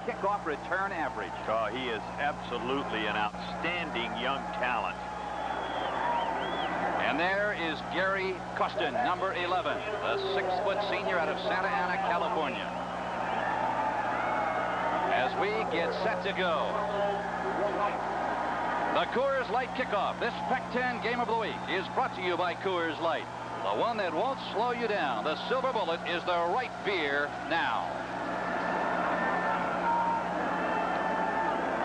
kickoff return average. Oh, he is absolutely an outstanding young talent. And there is Gary Costin, number 11, a 6-foot senior out of Santa Ana, California. As we get set to go, the Coors Light kickoff. This Pac-10 Game of the Week is brought to you by Coors Light, the one that won't slow you down. The Silver Bullet is the right beer now.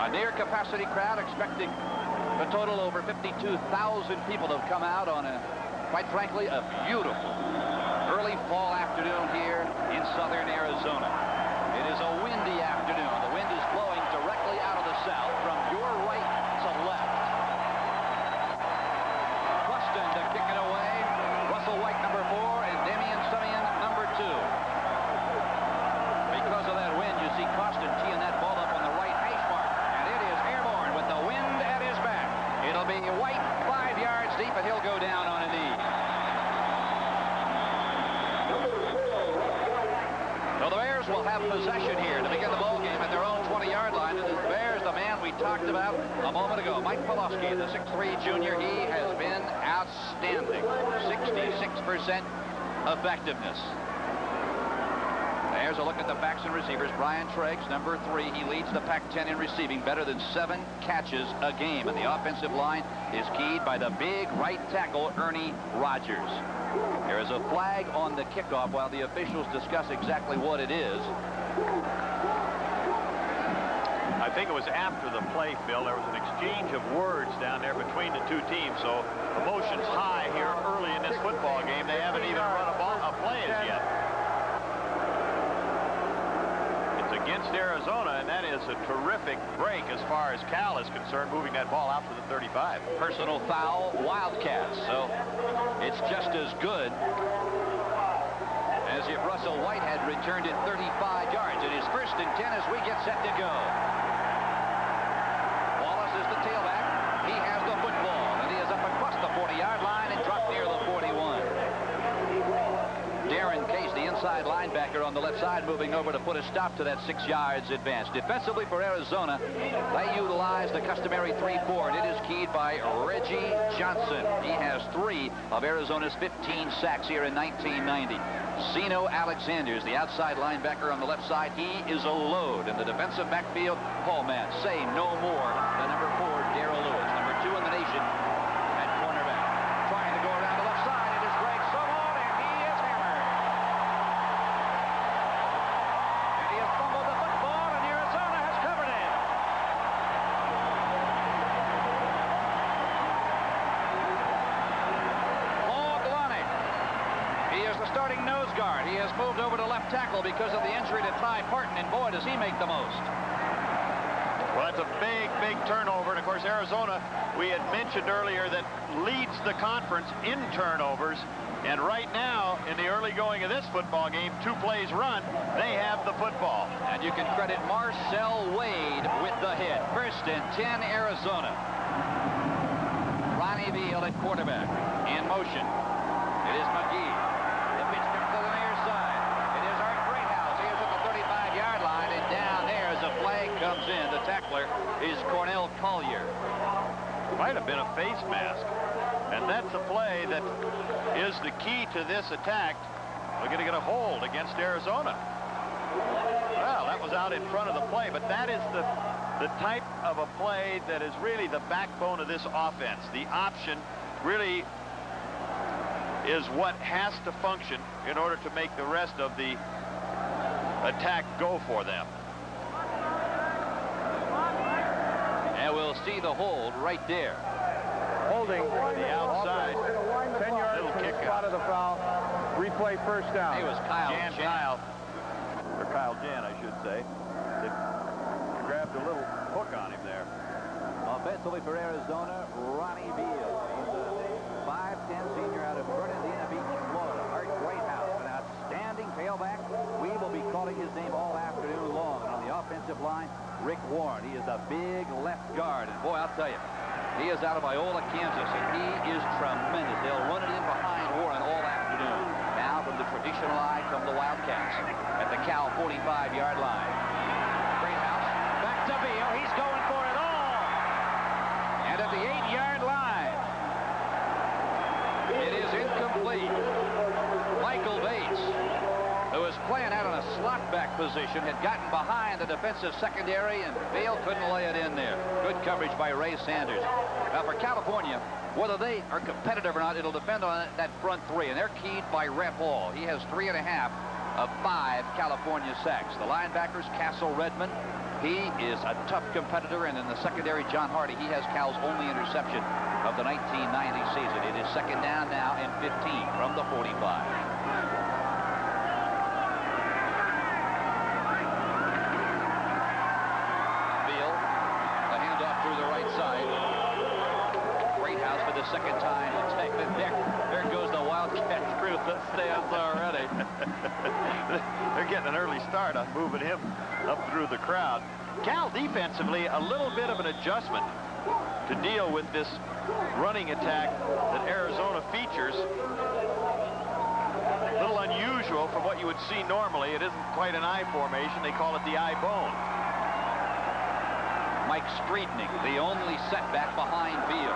A near capacity crowd, expecting a total over 52,000 people have come out on quite frankly, a beautiful early fall afternoon here in southern Arizona. It is a windy afternoon. The wind is blowing directly out of the south from your right to left. Costin to kick it away. Russell White, number 4, and Damian Simeon, number 2. Because of that wind, you see Costin teeing that ball up on the right hash mark, and it is airborne with the wind at his back. It'll be White 5 yards deep, and he'll go down on a knee. So the Bears will have possession here to begin the ball game at their own 20-yard line. And the Bears, the man we talked about a moment ago, Mike Pawlowski, the 6'3 junior, he has been outstanding. 66% effectiveness. There's a look at the backs and receivers. Brian Triggs, number 3. He leads the Pac-10 in receiving, better than 7 catches a game. And the offensive line is keyed by the big right tackle, Ernie Rogers. There is a flag on the kickoff while the officials discuss exactly what it is. I think it was after the play, Phil. There was an exchange of words down there between the two teams. So emotion's high here early in this football game. They haven't even run a play as yet. Against Arizona, and that is a terrific break as far as Cal is concerned, moving that ball out to the 35. Personal foul, Wildcats, so it's just as good as if Russell White had returned it 35 yards. It is 1st and 10 as we get set to go. Wallace is the tailback. He has the football, and he is up across the 40-yard line and dropped near the 41. Darren Case, the inside linebacker on the left side, moving over to put a stop to that 6 yards advance. Defensively for Arizona, they utilize the customary 3-4, and it is keyed by Reggie Johnson. He has 3 of Arizona's 15 sacks here in 1990. Zeno Alexander is the outside linebacker on the left side. He is a load in the defensive backfield. Paul Mann, say no more. The number 4, Darrell Lewis, number 2 in the nation at cornerback. Trying to go around the left side. It is Greg Summerall, and he is hammered. And he has fumbled the football, and Arizona has covered it. Paul Kalanick. He is the starting nose guard. He has moved over to left tackle because of the injury to Ty Parton, and boy, does he make the most. Well, that's a big, big turnover. And, of course, Arizona, we had mentioned earlier, that leads the conference in turnovers. And right now, in the early going of this football game, 2 plays run, they have the football. And you can credit Marcel Wade with the hit. 1st and 10, Arizona. Ronnie Veal at quarterback. In motion. It is McGee. The pitch comes to the near side. It is Art Greathouse. He is at the 35-yard line, and down there as a flag comes in. The tackler is Cornell Collier. Might have been a face mask. And that's a play that is the key to this attack. We're going to get a hold against Arizona. Well, that was out in front of the play, but that is the type of a play that is really the backbone of this offense. The option really is what has to function in order to make the rest of the attack go for them. And we'll see the hold right there. Holding the outside. 10 yards from the spot of the foul. Replay 1st down. He was Kyle Jan. Or Kyle Jan, I should say. They grabbed a little hook on him there. Offensively for Arizona, Ronnie Veal. He's a 5'10 senior out of Fernandina Beach, Florida. Art Greathouse, an outstanding tailback. We will be calling his name all afternoon long. And on the offensive line, Rick Warren. He is a big left guard. And boy, I'll tell you, he is out of Iola, Kansas, and he is tremendous. They'll run it in behind Warren all afternoon. Now from the traditional eye come the Wildcats at the Cal 45-yard line. Greathouse to Beal. He's going for it all. And at the 8-yard line, it is incomplete. Michael Bates, who was playing out in a slot back position, had gotten behind the defensive secondary, and Beal couldn't lay it in there. Good coverage by Ray Sanders. Now for California, whether they are competitive or not, it'll depend on that front three, and they're keyed by Rhett Hall. He has 3.5 of 5 California sacks. The linebackers, Castle Redmond, he is a tough competitor, and in the secondary, John Hardy, he has Cal's only interception of the 1990 season. It is second down now and 15 from the 45. Beal, the handoff through the right side. Greathouse for the second time. There goes the Wildcat crew that stands already. They're getting an early start on moving him up through the crowd. Cal defensively, a little bit of an adjustment to deal with this running attack that Arizona features. A little unusual from what you would see normally. It isn't quite an I formation. They call it the I bone. Mike Streetnik, the only setback behind Beal.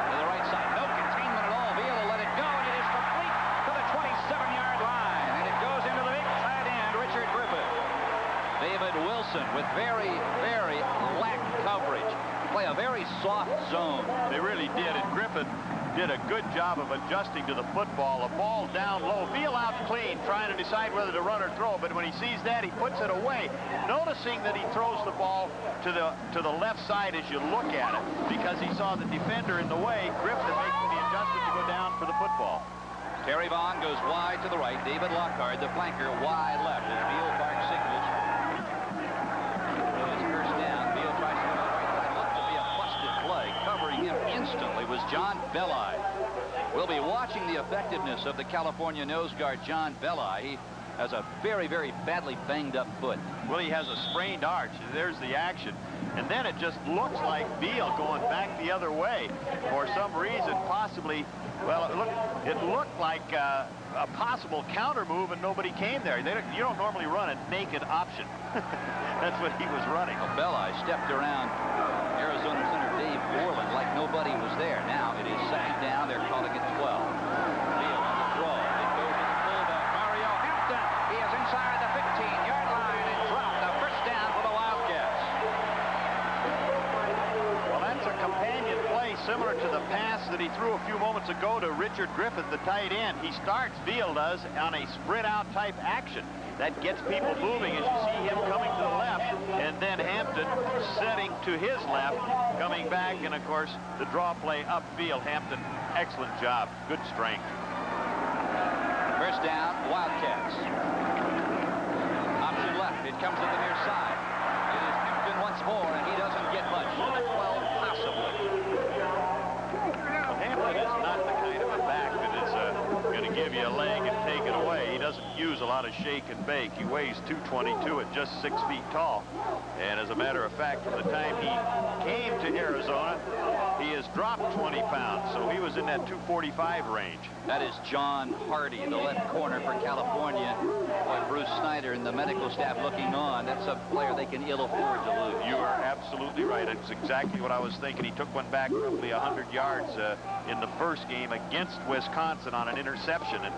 To the right side, no containment at all. Beal will let it go, and it is complete to the 27-yard line. And it goes into the big tight end, Richard Griffith. David Wilson with very, very lack coverage. Play a very soft zone. They really did, and Griffith did a good job of adjusting to the football. A ball down low, Beal out clean, trying to decide whether to run or throw, but when he sees that, he puts it away, noticing that he throws the ball to the left side as you look at it, because he saw the defender in the way. Griffith making the adjustment to go down for the football. Terry Vaughn goes wide to the right. David Lockhart, the flanker, wide left. As Beal Park signals. It is first down. Beal tries to go to the right side. Looked to be a busted play. Covering him instantly was John Belli. We'll be watching the effectiveness of the California nose guard, John Belli. He has a very, very badly banged up foot. Well, he has a sprained arch. There's the action. And then it just looks like Beal going back the other way. For some reason, possibly, well, it looked like a possible counter move, and nobody came there. You don't normally run a naked option. That's what he was running. Well, Belli stepped around Arizona center Dave Borland like nobody was there. Now it is sagged down. They're calling it 12. Beal on the throw. It goes to the fullback, Mario Hampton. He is inside the 15-yard line and dropped the first down for the Wildcats. Well, that's a companion play similar to the pass that he threw a few moments ago to Richard Griffith, the tight end. He starts, Beal does, on a spread-out type action. That gets people moving as you see him coming to the left, and then Hampton setting to his left, coming back, and of course the draw play upfield. Hampton, excellent job, good strength. First down, Wildcats. Option left, it comes to the near side. It is Hampton once more, and he doesn't get much. 12 possibly. Well, Hampton is not the kind of a back that is going to give you a leg and take it away. He doesn't use a lot of shake and bake. He weighs 222 at just 6 feet tall. And as a matter of fact, from the time he came to Arizona, he has dropped 20 pounds. So he was in that 245 range. That is John Hardy, the left corner for California. Boy, Bruce Snyder and the medical staff looking on. That's a player they can ill afford to lose. You are absolutely right. That's exactly what I was thinking. He took one back roughly 100 yards in the first game against Wisconsin on an interception. And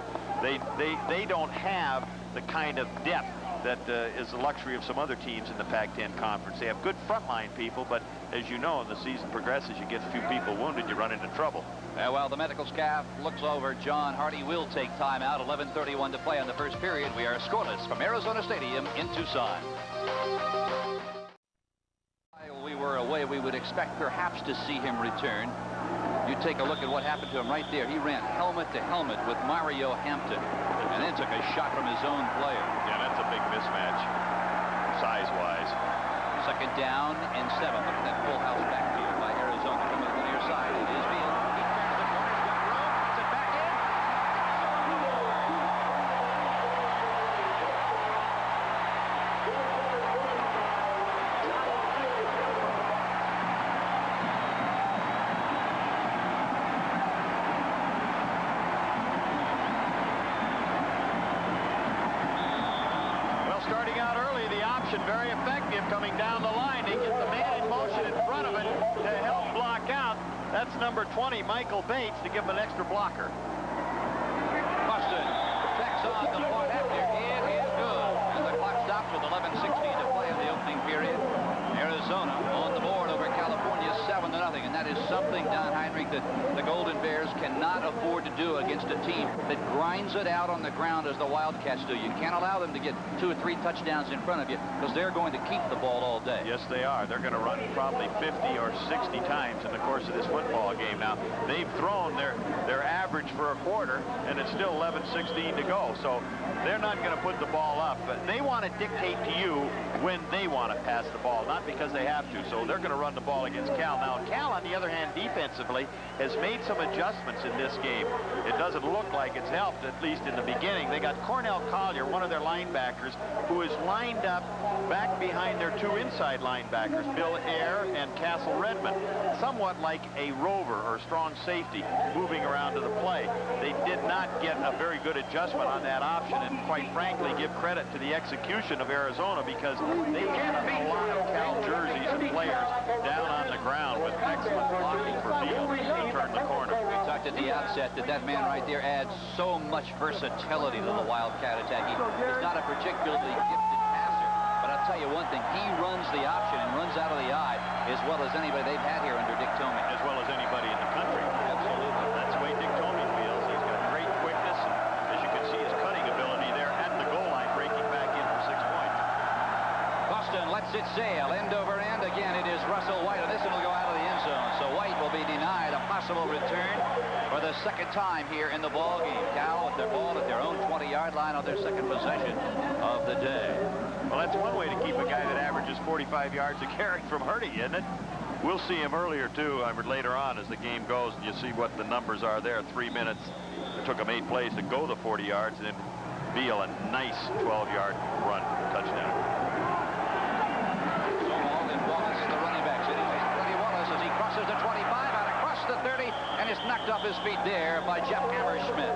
they don't have the kind of depth that is the luxury of some other teams in the Pac-10 conference. They have good frontline people, but as you know, as the season progresses, you get a few people wounded, you run into trouble. Well, the medical staff looks over. John Hardy will take time out. 11:31 to play in the first period. We are scoreless from Arizona Stadium in Tucson. While we were away, we would expect perhaps to see him return. You take a look at what happened to him right there. He ran helmet to helmet with Mario Hampton and then took a shot from his own player. Yeah, that's a big mismatch, size-wise. Second down and 7. Look at that full house backfield by Arizona coming to the near side. It is Beal. He turns the corner, he's got room, puts it back in. formation very effective coming down the line. They get the man in motion in front of it to help block out. That's number 20, Michael Bates, to give him an extra blocker. Boston checks on the far left here. It is good. And the clock stops with 11:16 to play in the opening period. Arizona on the board over California 7-0. And that is something, Don Heinrich, that the Golden Bears cannot afford to do against a team that grinds it out on the ground as the Wildcats do. You can't allow them to get 2 or 3 touchdowns in front of you because they're going to keep the ball all day. Yes, they are. They're going to run probably 50 or 60 times in the course of this football game. Now, they've thrown their average for a quarter, and it's still 11:16 to go. So they're not going to put the ball up. But they want to dictate to you when they want to pass the ball, not because they have to. So they're going to run the ball against Cal. Now, Cal, on the other hand, defensively, has made some adjustments in this game. It doesn't look like it's helped, at least in the beginning. They got Cornell Collier, one of their linebackers, who is lined up back behind their 2 inside linebackers, Bill Ayer and Castle Redmond, somewhat like a rover or strong safety moving around to the play. They did not get a very good adjustment on that option, and quite frankly, give credit to the execution of Arizona, because they had a lot of Cal jerseys and players down on the ground with excellent blocking for Fields to turn the corner. We talked at the outset that that man right there adds so much versatility to the Wildcat attack. He's not a particularly gifted passer, but I'll tell you one thing, he runs the option and runs out of the eye as well as anybody they've had here under Dick Tomey. As well as anybody in the country. Absolutely. That's the way Dick Tomey feels. He's got great quickness, and as you can see, his cutting ability there at the goal line, breaking back in for 6 points. Boston lets it sail end over end. Again, it is Russell White, and this one will go out of the end zone. So White will be denied a possible return for the second time here in the ball game. Cal with their ball at their own 20-yard line on their second possession of the day. Well, that's one way to keep a guy that averages 45 yards a carry from hurting, isn't it? We'll see him earlier, too, later on as the game goes, and you see what the numbers are there. 3 minutes. It took him 8 plays to go the 40 yards, and then Beal a nice 12-yard run touchdown. So Alden Wallace, the running back, sitting Anthony Wallace as he crosses the 25 out across the 30, and is knocked off his feet there by Jeff Hammerschmidt.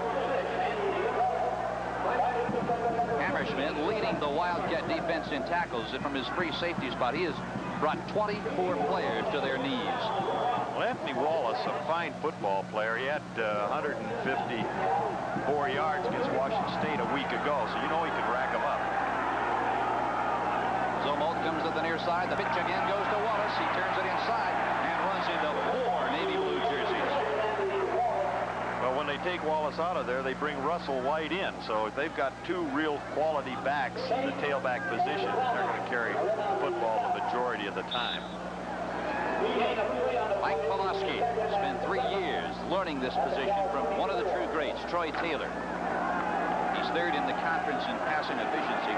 Hammerschmidt leading the Wildcat defense in tackles, and from his free safety spot, he has brought 24 players to their knees. Well, Anthony Wallace, a fine football player. He had 154 yards against Washington State a week ago, so you know he can rack them up. Zumwalt comes to the near side. The pitch again goes to Wallace. He turns it inside and runs into 4 Navy blue jerseys. Well, when they take Wallace out of there, they bring Russell White in. So they've got 2 real quality backs in the tailback position. They're going to carry football the majority of the time. Mike Pulaski spent 3 years learning this position from one of the true greats, Troy Taylor. He's 3rd in the conference in passing efficiency.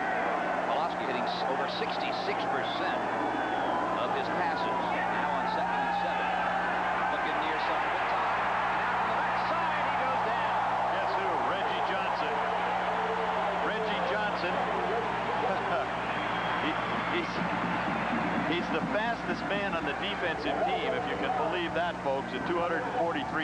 Pulaski hitting over 66% of his passes. Now on 2nd and 7. Looking near some good time. And out from the backside, he goes down. Guess who? Reggie Johnson. Reggie Johnson. He's the fastest man on the defensive team, if you can believe that, folks, at 243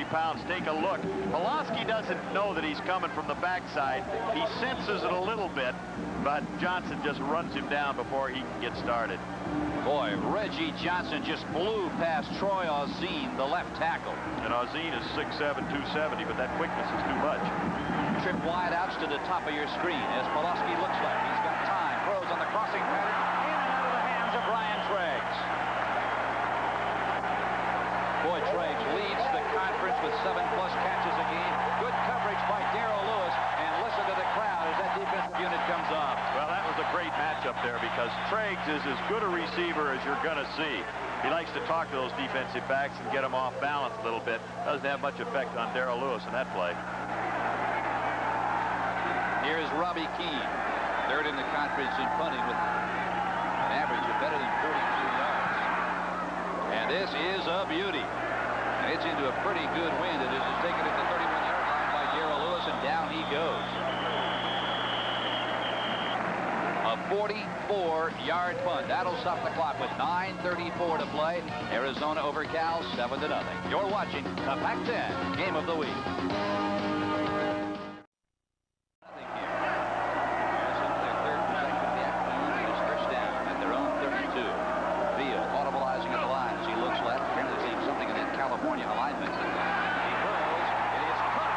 pounds. Take a look. Pulaski doesn't know that he's coming from the backside. He senses it a little bit, but Johnson just runs him down before he can get started. Boy, Reggie Johnson just blew past Troy Auzine, the left tackle. And Auzine is 6'7", 270, but that quickness is too much. Trip wide outs to the top of your screen as Pulaski looks like he's got time. Throws on the crossing pattern. In and out of the hands of Brian Triggs. Boy, Triggs leads the conference with 7+ catches a game. Good coverage by Darrell Lewis. And listen to the crowd as that defensive unit comes up. Well, that was a great matchup there because Triggs is as good a receiver as you're going to see. He likes to talk to those defensive backs and get them off balance a little bit. Doesn't have much effect on Darrell Lewis in that play. Here's Robbie Keane, 3rd in the conference in punting with an average of better than 42 yards. And this is a beauty. And it's into a pretty good wind. It is taken at the 31-yard line by Darrell Lewis, and down he goes. A 44-yard punt. That'll stop the clock with 9:34 to play. Arizona over Cal, 7-0. You're watching the Pac-10 Game of the Week. California alignment. He throws. It is caught.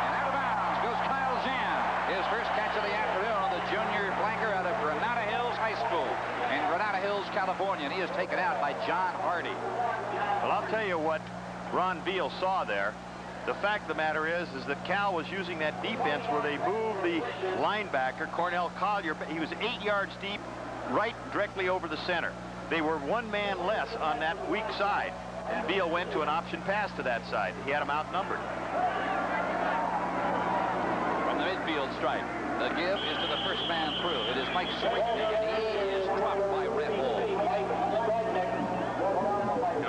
And out of bounds goes Kyle Jan. His first catch of the afternoon on the junior flanker out of Granada Hills High School in Granada Hills, California. And he is taken out by John Hardy. Well, I'll tell you what Ron Beal saw there. The fact of the matter is that Cal was using that defense where they moved the linebacker, Cornell Collier. He was 8 yards deep, right directly over the center. They were one man less on that weak side. And Beal went to an option pass to that side. He had him outnumbered. From the midfield stripe, the give is to the first man through. It is Mike Swiftnick, and he is dropped by Rhett Hall.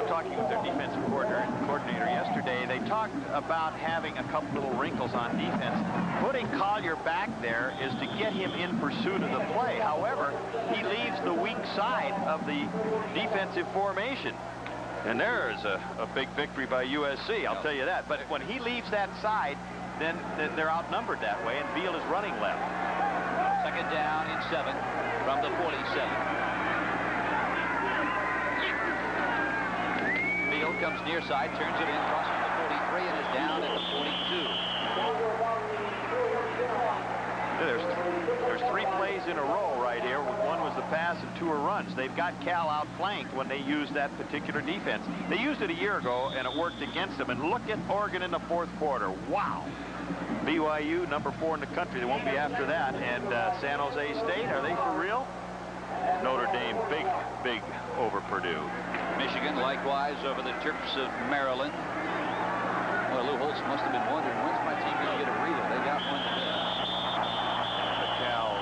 Talking with their defensive coordinator yesterday, they talked about having a couple little wrinkles on defense. Putting Collier back there is to get him in pursuit of the play. However, he leaves the weak side of the defensive formation. And there's a big victory by USC, I'll tell you that. But when he leaves that side, then they're outnumbered that way, and Beal is running left. Second down in 7 from the 47. Comes near side, turns it in, crosses the 43, and is down at the 42. There's 3 plays in a row right here. One was the pass and 2 are runs. They've got Cal outflanked when they used that particular defense. They used it a year ago, and it worked against them. And look at Oregon in the 4th quarter. Wow. BYU, number 4 in the country. They won't be after that. And San Jose State, are they for real? Notre Dame, big over Purdue. Michigan, likewise, over the Terps of Maryland. Well, Lou Holtz must have been wondering, when's my team going to get a breather? They got one today. Cal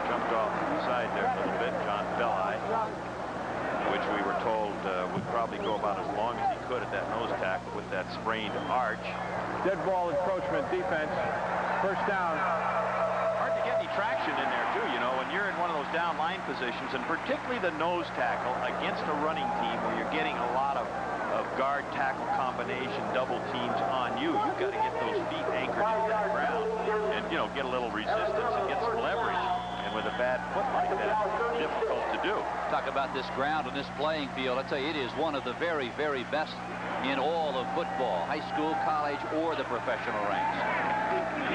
jumped off the side there a little bit. John Belli, which we were told would probably go about as long as he could at that nose tackle with that sprained arch. Dead ball encroachment defense. First down. Traction in there too, you know, when you're in one of those down line positions, and particularly the nose tackle against a running team where you're getting a lot of guard tackle combination double teams on you. You've got to get those feet anchored into the ground and, you know, get a little resistance and get some leverage. And with a bad foot like that, it's difficult to do. Talk about this ground and this playing field. I tell you, it is one of the very, very best in all of football, high school, college, or the professional ranks.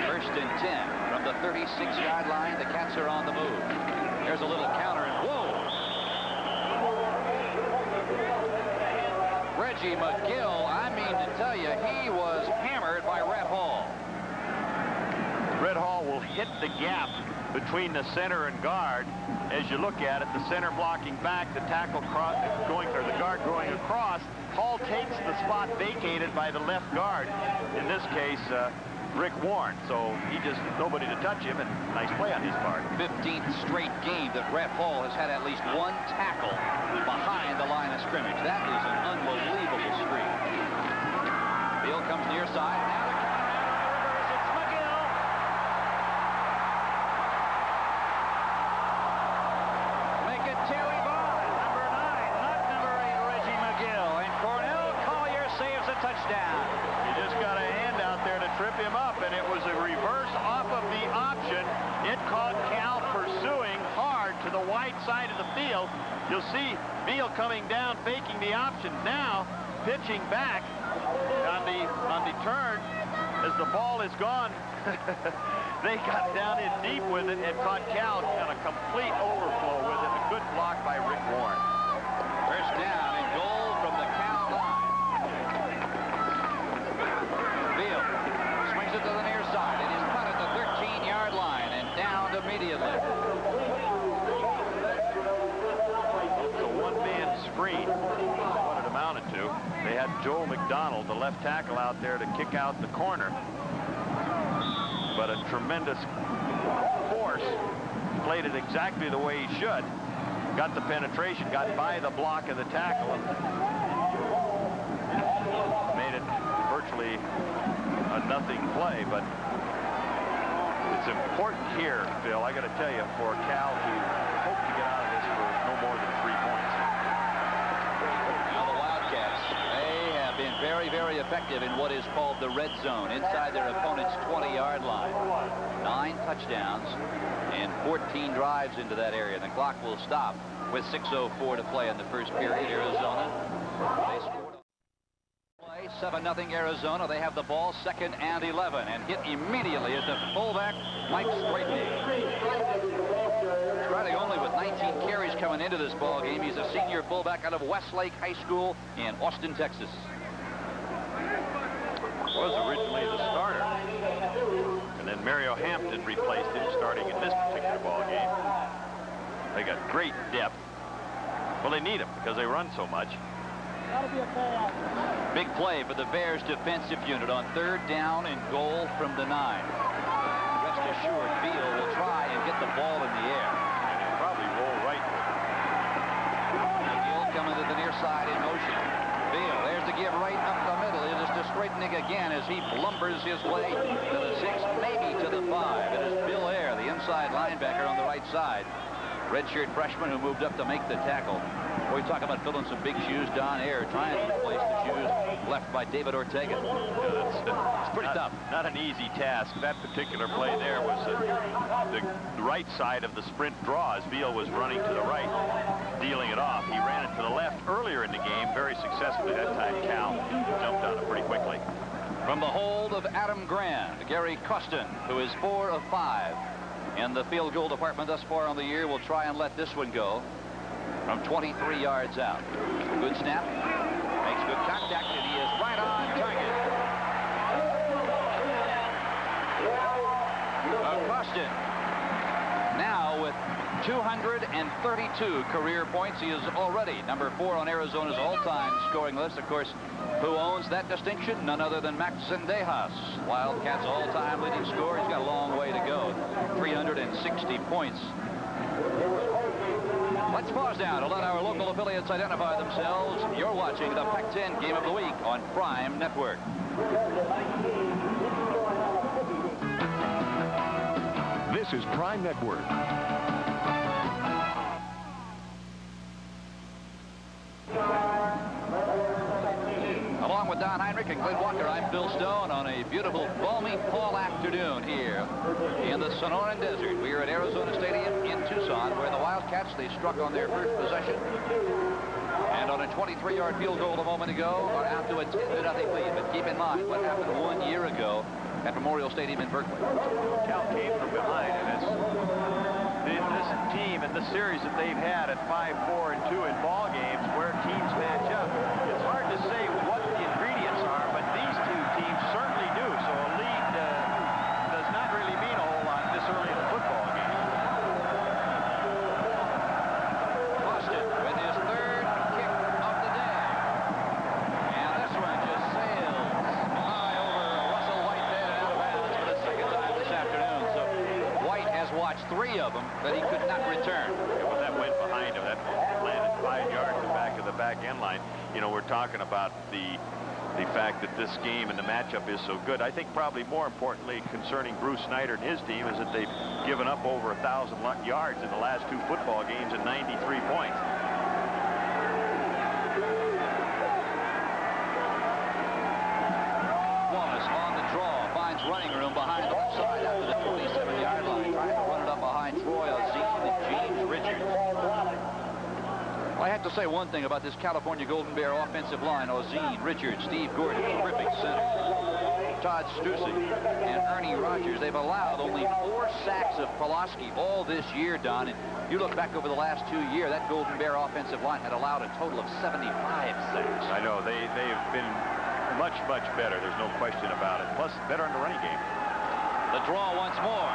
First and 10 from the 36-yard line. The Cats are on the move. There's a little counter, and whoa! Reggie McGill, I mean to tell you, he was hammered by Rhett Hall. Rhett Hall will hit the gap between the center and guard. As you look at it, the center blocking back, the tackle going, or the guard going across. Hall takes the spot vacated by the left guard. In this case, Rick Warren. So he just nobody to touch him, and nice play on his part. 15th straight game that Rhett Hall has had at least one tackle behind the line of scrimmage. That is an unbelievable streak. Beal comes near side. Now the reverse. It's McGill. Make it Terry Vaughn, number 9, not number 8, Reggie McGill. And Cornell Collier saves a touchdown. You just got a hand out there to trip him up, and it was a reverse off of the option. It caught Cal pursuing hard to the wide side of the field. You'll see Beal coming down, faking the option. Now pitching back on the turn as the ball is gone. They got down in deep with it and caught Cal on a complete overflow with it. A good block by Rick Warren. First down and goal from the Cal line. Beal swings it to the near side. It is cut at the 13-yard line and downed immediately. It's a one-man screen. What it amounted to. They had Joel McDonald, the left tackle, out there to kick out the corner. But a tremendous force, played it exactly the way he should. Got the penetration, got by the block of the tackle, and made it virtually a nothing play. But it's important here, Phil, I got to tell you, for Cal to hope to get out of this for no more than 3 points. Now the Wildcats, they have been very, very effective in what is called the red zone, inside their opponent's 20-yard line. 9 touchdowns and 14 drives into that area. The clock will stop with 6:04 to play in the first period. Arizona, they scored. 7-0 Arizona. They have the ball, 2nd and 11, and hit immediately at the fullback, Mike Straightney. Straightney only with 19 carries coming into this ball game. He's a senior fullback out of Westlake High School in Austin, Texas. Was originally the starter, and then Mario Hampton replaced him starting in this particular ball game. They got great depth. Well, they need him because they run so much. Big play for the Bears defensive unit on 3rd down and goal from the 9. Rest assured, Beal will try and get the ball in the air. And he'll probably roll right with it. Beal coming to the near side in motion. Beal, there's the give right up the middle. It is to Straightney again as he lumbers his way to the 6, maybe to the 5. It is Bill Ayer, the inside linebacker on the right side. Redshirt freshman who moved up to make the tackle. We talk about filling some big shoes. Don Ayer trying to replace the shoes left by David Ortega. Yeah, it's pretty tough. Not an easy task. That particular play there was the right side of the sprint draw as Beal was running to the right, dealing it off. He ran it to the left earlier in the game very successfully. That time Cal jumped on it pretty quickly. From the hold of Adam Grand, Gary Costin, who is 4 of 5 in the field goal department thus far on the year, will try and let this one go from 23 yards out. Good snap. Makes good contact, and he is right on target. Costin now with 232 career points. He is already number 4 on Arizona's all-time scoring list. Of course, who owns that distinction? None other than Max Zendejas. Wildcats all-time leading scorer. He's got a long way to go. 360 points. Let's pause now to let our local affiliates identify themselves. You're watching the Pac-10 Game of the Week on Prime Network. This is Prime Network. Along with Don Heinrich and Glenn Walker, I'm Bill Stone on a beautiful balmy fall afternoon here in the Sonoran Desert. We are at Arizona Stadium in Tucson, where the Wildcats, they struck on their first possession. And on a 23-yard field goal a moment ago, are out to a 10-0 lead. But keep in mind what happened 1 year ago at Memorial Stadium in Berkeley. Cal came from behind, and it's been this team and the series that they've had at 5-4 and 2 in ball games where teams match up. It's hard to say what the ingredients are, but these two teams certainly do. So a lead does not really mean a whole lot this early in the football game. Boston with his 3rd kick of the day. And this one just sails high over Russell Whitehead and out of bounds for the 2nd time this afternoon. So White has watched 3 of them that he could not return. Yeah, well, that went behind him. That landed 5 yards in back of the back end line. You know, we're talking about the fact that this game and the matchup is so good. I think probably more importantly concerning Bruce Snyder and his team is that they've given up over 1,000 yards in the last 2 football games and 93 points. Wallace on the draw, finds running room behind the left side after the 27-yard line, trying to run it up behind Troy Ozzie and James Richards. I have to say one thing about this California Golden Bear offensive line. Ozzie, Richards, Steve Gordon, terrific center. Todd Stussy and Ernie Rogers. They've allowed only 4 sacks of Pulaski all this year, Don. And you look back over the last 2 years, that Golden Bear offensive line had allowed a total of 75 sacks. I know. They've been much, much better. There's no question about it. Plus, better in the running game. The draw once more.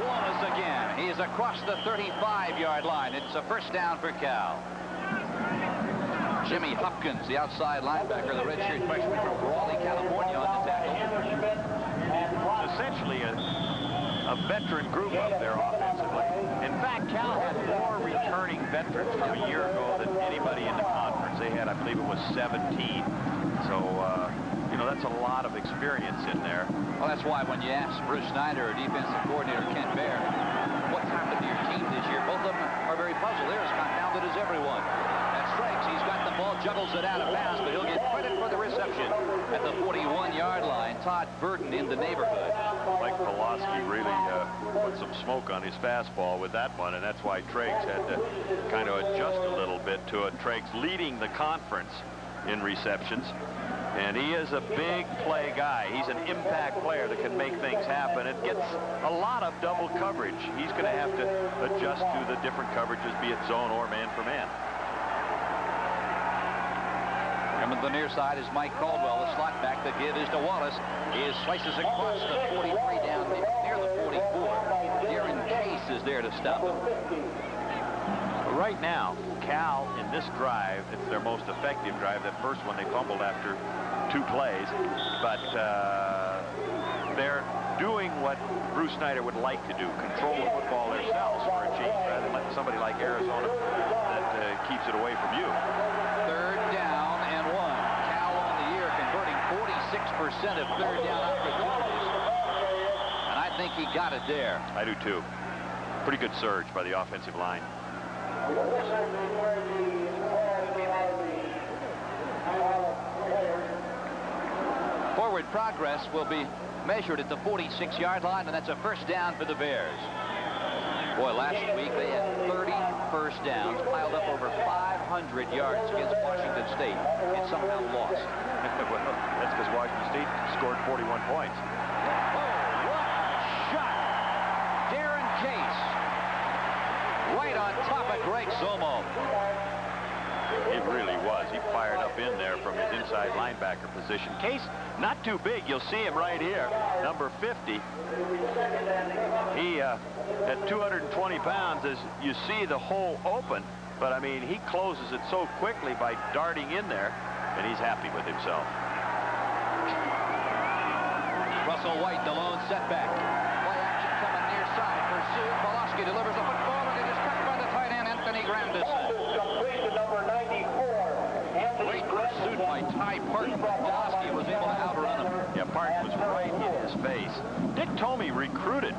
Wallace again. He is across the 35-yard line. It's a first down for Cal. Jimmy Hopkins, the outside linebacker, the redshirt freshman from Raleigh, California, on the tackle. Essentially a veteran group up there offensively. In fact, Cal had more returning veterans from a year ago than anybody in the conference. They had, I believe it was 17. So, you know, that's a lot of experience in there. Well, that's why when you ask Bruce Snyder or defensive coordinator Ken Bear, what happened to your team this year, both of them are very puzzled. They're as confounded as everyone. Strikes. He's got the ball, juggles it out of bounds, but he'll get credit for the reception. action at the 41-yard line. Todd Burton in the neighborhood. Mike Pawlowski really put some smoke on his fastball with that one, and that's why Triggs had to kind of adjust a little bit to it. Triggs leading the conference in receptions, and he is a big play guy. He's an impact player that can make things happen. It gets a lot of double coverage. He's going to have to adjust to the different coverages, be it zone or man for man. Coming to the near side is Mike Caldwell, the slot back. The give is to Wallace. He slices across the 43 down near the 44. Darren Case is there to stop him. Right now, Cal in this drive, it's their most effective drive. That first one they fumbled after 2 plays, but they're doing what Bruce Snyder would like to do, control the football themselves for a change rather than let somebody like Arizona that keeps it away from you. 3rd down and 1. Cal on the year converting 46% of 3rd down opportunities, and I think he got it there. I do too. Pretty good surge by the offensive line. Forward progress will be measured at the 46-yard line, and that's a 1st down for the Bears. Boy, last week they had 30 first downs, piled up over 500 yards against Washington State, and somehow lost. Well, that's because Washington State scored 41 points. Oh, what a shot! Darren Case, right on top of Greg Zomo. It really was. He fired up in there from his inside linebacker position. Case, not too big. You'll see him right here, number 50. He, at 220 pounds, as you see the hole open, but I mean, he closes it so quickly by darting in there, and he's happy with himself. Russell White, the lone setback. Play action coming near side. Pursued. Pawlowski delivers a football, and it is cut by the tight end, Anthony Grandison. Great pursuit by Ty Parton. Pawlowski was able to outrun him. Yeah, Parton was right in his face. Dick Tomey recruited.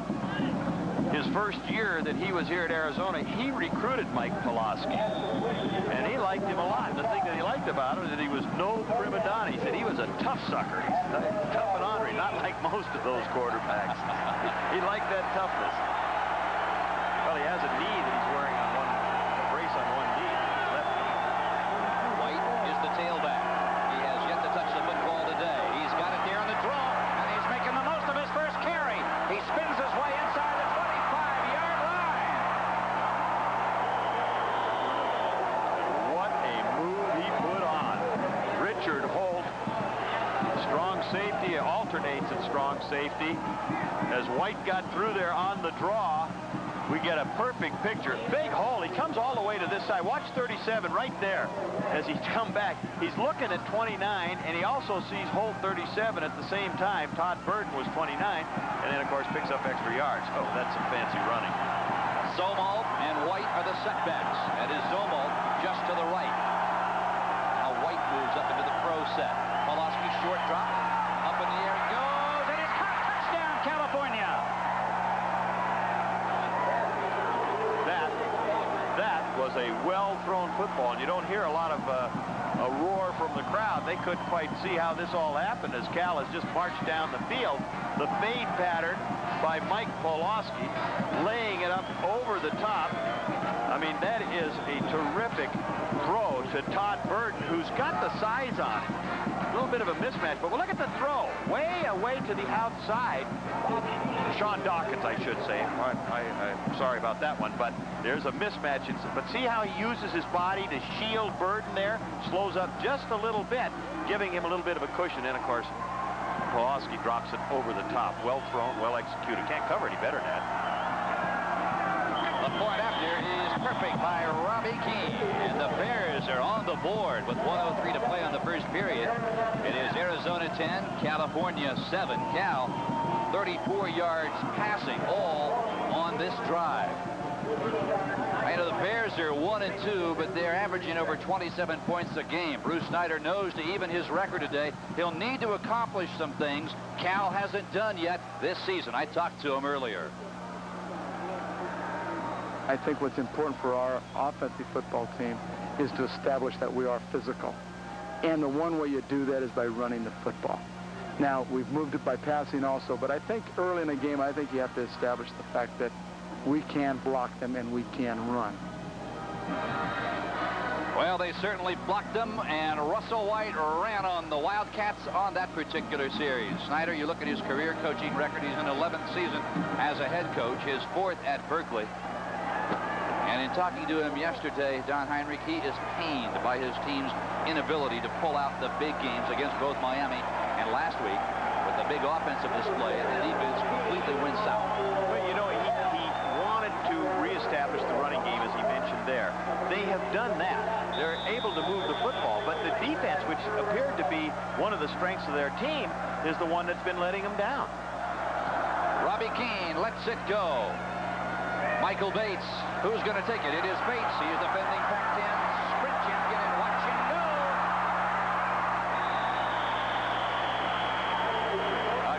His first year that he was here at Arizona, he recruited Mike Pawlowski, and he liked him a lot. The thing that he liked about him is that he was no prima donna. He said he was a tough sucker. He's tough and ornery, not like most of those quarterbacks. He liked that toughness. Well, he has a knee that he's wearing on a brace on one knee, left knee. White is the tailback. He has yet to touch the football today. He's got it there on the draw, and he's making the most of his first carry. He spins his way inside the 25-yard line. What a move he put on. Richard Holt, strong safety, alternates at strong safety. As White got through there on the draw, we get a perfect picture. Big hole. He comes all the way to this side. Watch 37 right there as he's come back. He's looking at 29, and he also sees Holt 37 at the same time. Todd Burton was 29, and then, of course, picks up extra yards. Oh, that's some fancy running. Zomalt and White are the setbacks. That is Zomalt just to the right. Now White moves up into the pro set. Pawlowski short drop. Up in the air he goes, and he's caught. Touchdown, California. That was a well-thrown football, and you don't hear a lot of a roar from the crowd. They couldn't quite see how this all happened as Cal has just marched down the field. The fade pattern by Mike Pawlowski, laying it up over the top. I mean, that is a terrific throw to Todd Burton, who's got the size on him. A little bit of a mismatch, but look at the throw. Way away to the outside. Sean Dawkins, I should say. I'm sorry about that one, but there's a mismatch. But see how he uses his body to shield Burton there? Slows up just a little bit, giving him a little bit of a cushion. And, of course, Pawlowski drops it over the top. Well thrown, well executed. Can't cover any better than that. The point after is perfect by Robbie Keane. And the Bears are on the board with 1:03 to play on the first period. It is Arizona 10, California 7. Cal 34 yards passing, all on this drive. I know the Bears are 1-2, but they're averaging over 27 points a game. Bruce Snyder knows to even his record today, he'll need to accomplish some things Cal hasn't done yet this season. I talked to him earlier. I think what's important for our offensive football team is to establish that we are physical. And the one way you do that is by running the football. Now, we've moved it by passing also, but I think early in the game, I think you have to establish the fact that we can block them and we can run. Well, they certainly blocked them, and Russell White ran on the Wildcats on that particular series. Snyder, you look at his career coaching record. He's in 11th season as a head coach, his 4th at Berkeley. And in talking to him yesterday, Don Heinrich, he is pained by his team's inability to pull out the big games against both Miami and last week with the big offensive display, and the defense completely went south. Well, you know, he wanted to reestablish the running game, as he mentioned there. They have done that. They're able to move the football, but the defense, which appeared to be one of the strengths of their team, is the one that's been letting them down. Robbie Keane lets it go. Michael Bates, who's going to take it? It is Bates. He is defending Pac-10. Sprint champion, and watch him go.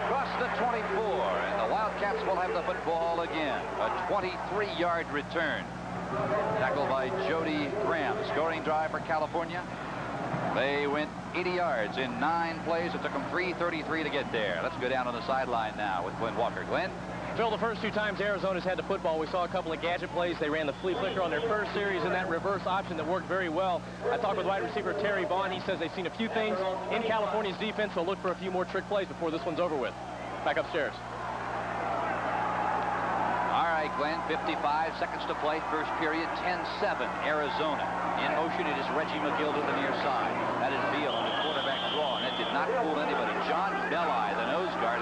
Across the 24, and the Wildcats will have the football again. A 23-yard return. Tackled by Jody Graham. Scoring drive for California. They went 80 yards in 9 plays. It took them 3:33 to get there. Let's go down on the sideline now with Glenn Walker. Glenn? Phil, the first 2 times Arizona's had the football, we saw a couple of gadget plays. They ran the flea flicker on their first series and that reverse option that worked very well. I talked with wide receiver Terry Vaughn. He says they've seen a few things in California's defense. They'll look for a few more trick plays before this one's over with. Back upstairs. All right, Glenn, 55 seconds to play. First period, 10-7, Arizona. In motion, it is Reggie McGill to the near side. That is Beal on the quarterback draw, and it did not fool anybody. John Belli, the nose guard,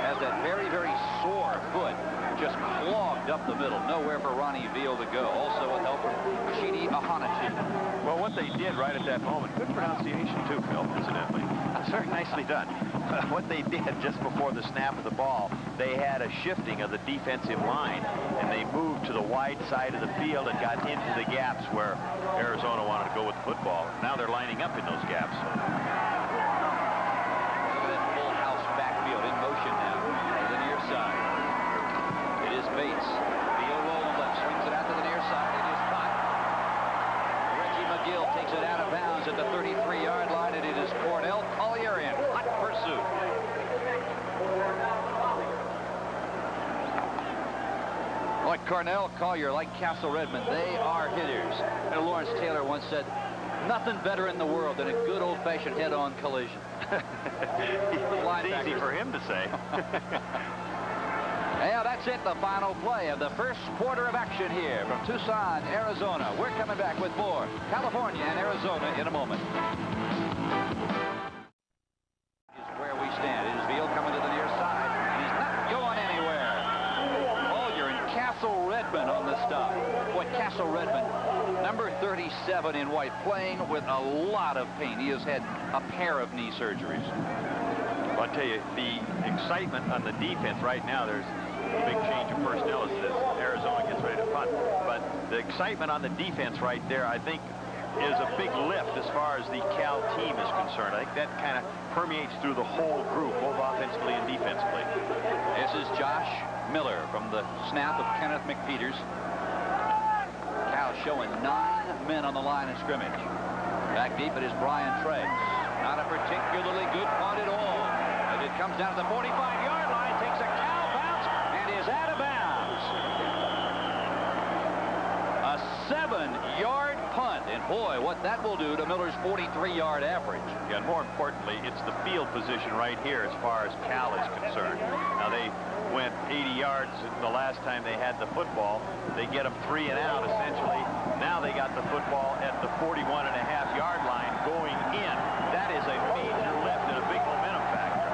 has that very, very sore foot, just clogged up the middle. Nowhere for Ronnie Veal to go. Also with help from Chidi Ahanachi. Well, what they did right at that moment, good pronunciation too, Phil, incidentally. That's very nicely done. What they did just before the snap of the ball, they had a shifting of the defensive line, and they moved to the wide side of the field and got into the gaps where Arizona wanted to go with the football. Now they're lining up in those gaps. Look at that full house backfield in motion now to the near side. It is Bates. Beal rolling left, swings it out to the near side. It is caught. Reggie McGill takes it out of bounds at the 33-yard line, and it is Cornell Collier in hot pursuit. Like Cornell Collier, like Castle Redmond, they are hitters. And Lawrence Taylor once said, nothing better in the world than a good old-fashioned head-on collision. It's easy for him to say. Yeah, that's it, the final play of the first quarter of action here from Tucson, Arizona. We're coming back with more California and Arizona in a moment. Is where we stand. It is Veal coming to the near side. He's not going anywhere. Collier and Castle Redmond on the stop. Boy, Castle Redmond, number 37 in white, playing with a lot of pain. He has had a pair of knee surgeries. Well, I'll tell you, the excitement on the defense right now, there's a big change of personnel as Arizona gets ready to punt. But the excitement on the defense right there, I think, is a big lift as far as the Cal team is concerned. I think that kind of permeates through the whole group, both offensively and defensively. This is Josh Miller from the snap of Kenneth McPeters. Cal showing 9 men on the line of scrimmage. Back deep it is Brian Triggs. Not a particularly good punt at all. As it comes down to the 45-yard line, takes a Cal bounce, and is out of bounds. A 7-yard punt, and boy, what that will do to Miller's 43-yard average. Yeah, and more importantly, it's the field position right here as far as Cal is concerned. Now, they went 80 yards the last time they had the football. They get them 3 and out, essentially. Now they got the football at the 41.5-yard line going in. That is a major lift and a big momentum factor.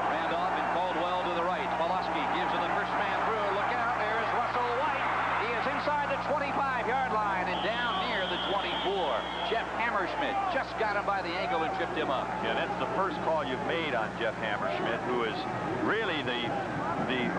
Randolph and Caldwell to the right. Pulaski gives him the first man through. Look out, there's Russell White. He is inside the 25-yard line and down near the 24. Jeff Hammerschmidt just got him by the ankle and tripped him up. Yeah, that's the first call you've made on Jeff Hammerschmidt, who is really the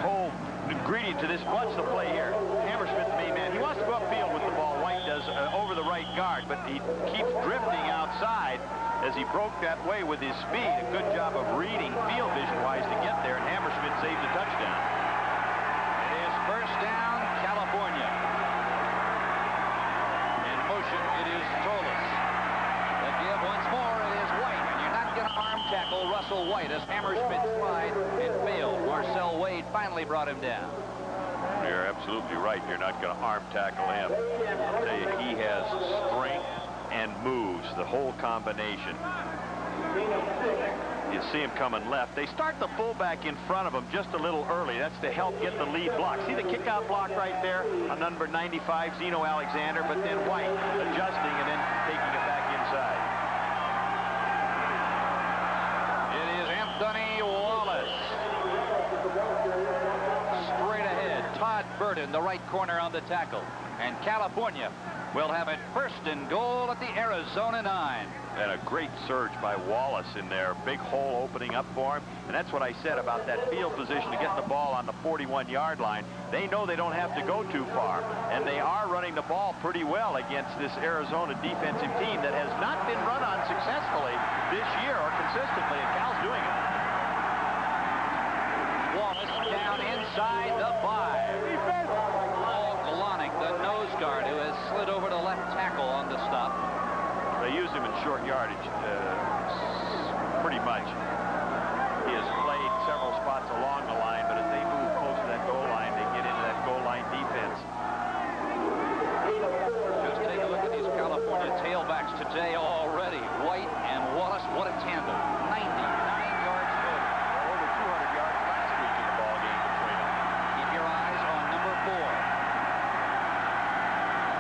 whole ingredient to this. Watch the play here. Hammerschmidt's the main man. He wants to go upfield with the ball. White does over the right guard, but he keeps drifting outside as he broke that way with his speed. A good job of reading field vision-wise to get there, and Hammerschmidt saved the touchdown. It is first down, California. In motion, it is Tolis. as Hammerschmidt tried and failed. Marcel Wade finally brought him down. You're absolutely right. You're not going to arm tackle him. I'll tell you, he has strength and moves, the whole combination. You see him coming left. They start the fullback in front of him just a little early. That's to help get the lead block. See the kick-out block right there on number 95, Zeno Alexander, but then White adjusting and then taking it back inside. It is Anthony Wallace. Straight ahead, Todd Burton, the right corner on the tackle. And California will have it 1st and goal at the Arizona 9. And a great surge by Wallace in there. Big hole opening up for him. And that's what I said about that field position to get the ball on the 41-yard line. They know they don't have to go too far. And they are running the ball pretty well against this Arizona defensive team that has not been run on successfully this year or consistently. And Cal's doing it. Wallace down inside the 5. Paul Galonic, the nose guard, who has slid over to left tackle on the stop. They use him in short yardage pretty much. He has played several spots along the line, but as they move close to that goal line, they get into that goal line defense. Just take a look at these California tailbacks today already. White and Wallace, what a tandem. 99 yards total. Over 200 yards last week in the ball game between them. Keep your eyes on number 4.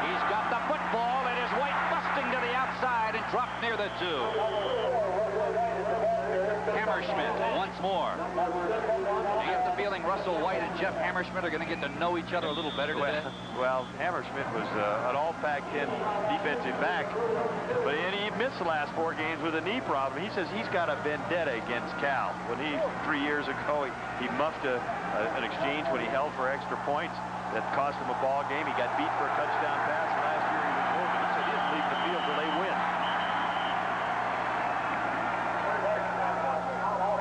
He's got the football. It is White busting to the outside and dropped near the 2. Hammerschmidt once more. Do you get the feeling Russell White and Jeff Hammerschmidt are going to get to know each other a little better today? Well, Hammerschmidt was an all-Pac-10 defensive back, but he missed the last 4 games with a knee problem. He says he's got a vendetta against Cal. When 3 years ago, he muffed an exchange when he held for extra points that cost him a ball game. He got beat for a touchdown pass, and last year he was moving. He said he didn't leave the field till they win.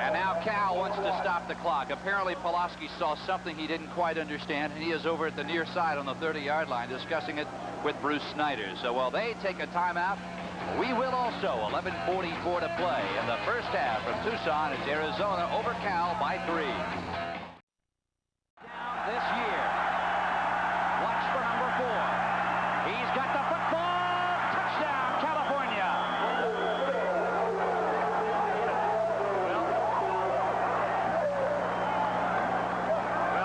And now Cal wants to stop the clock. Apparently Pulaski saw something he didn't quite understand, and he is over at the near side on the 30-yard line discussing it with Bruce Snyder. So while they take a timeout, we will also. 11:44 to play in the first half from Tucson. It's Arizona over Cal by 3. Down this year. Watch for number 4. He's got the football. Touchdown, California. Well,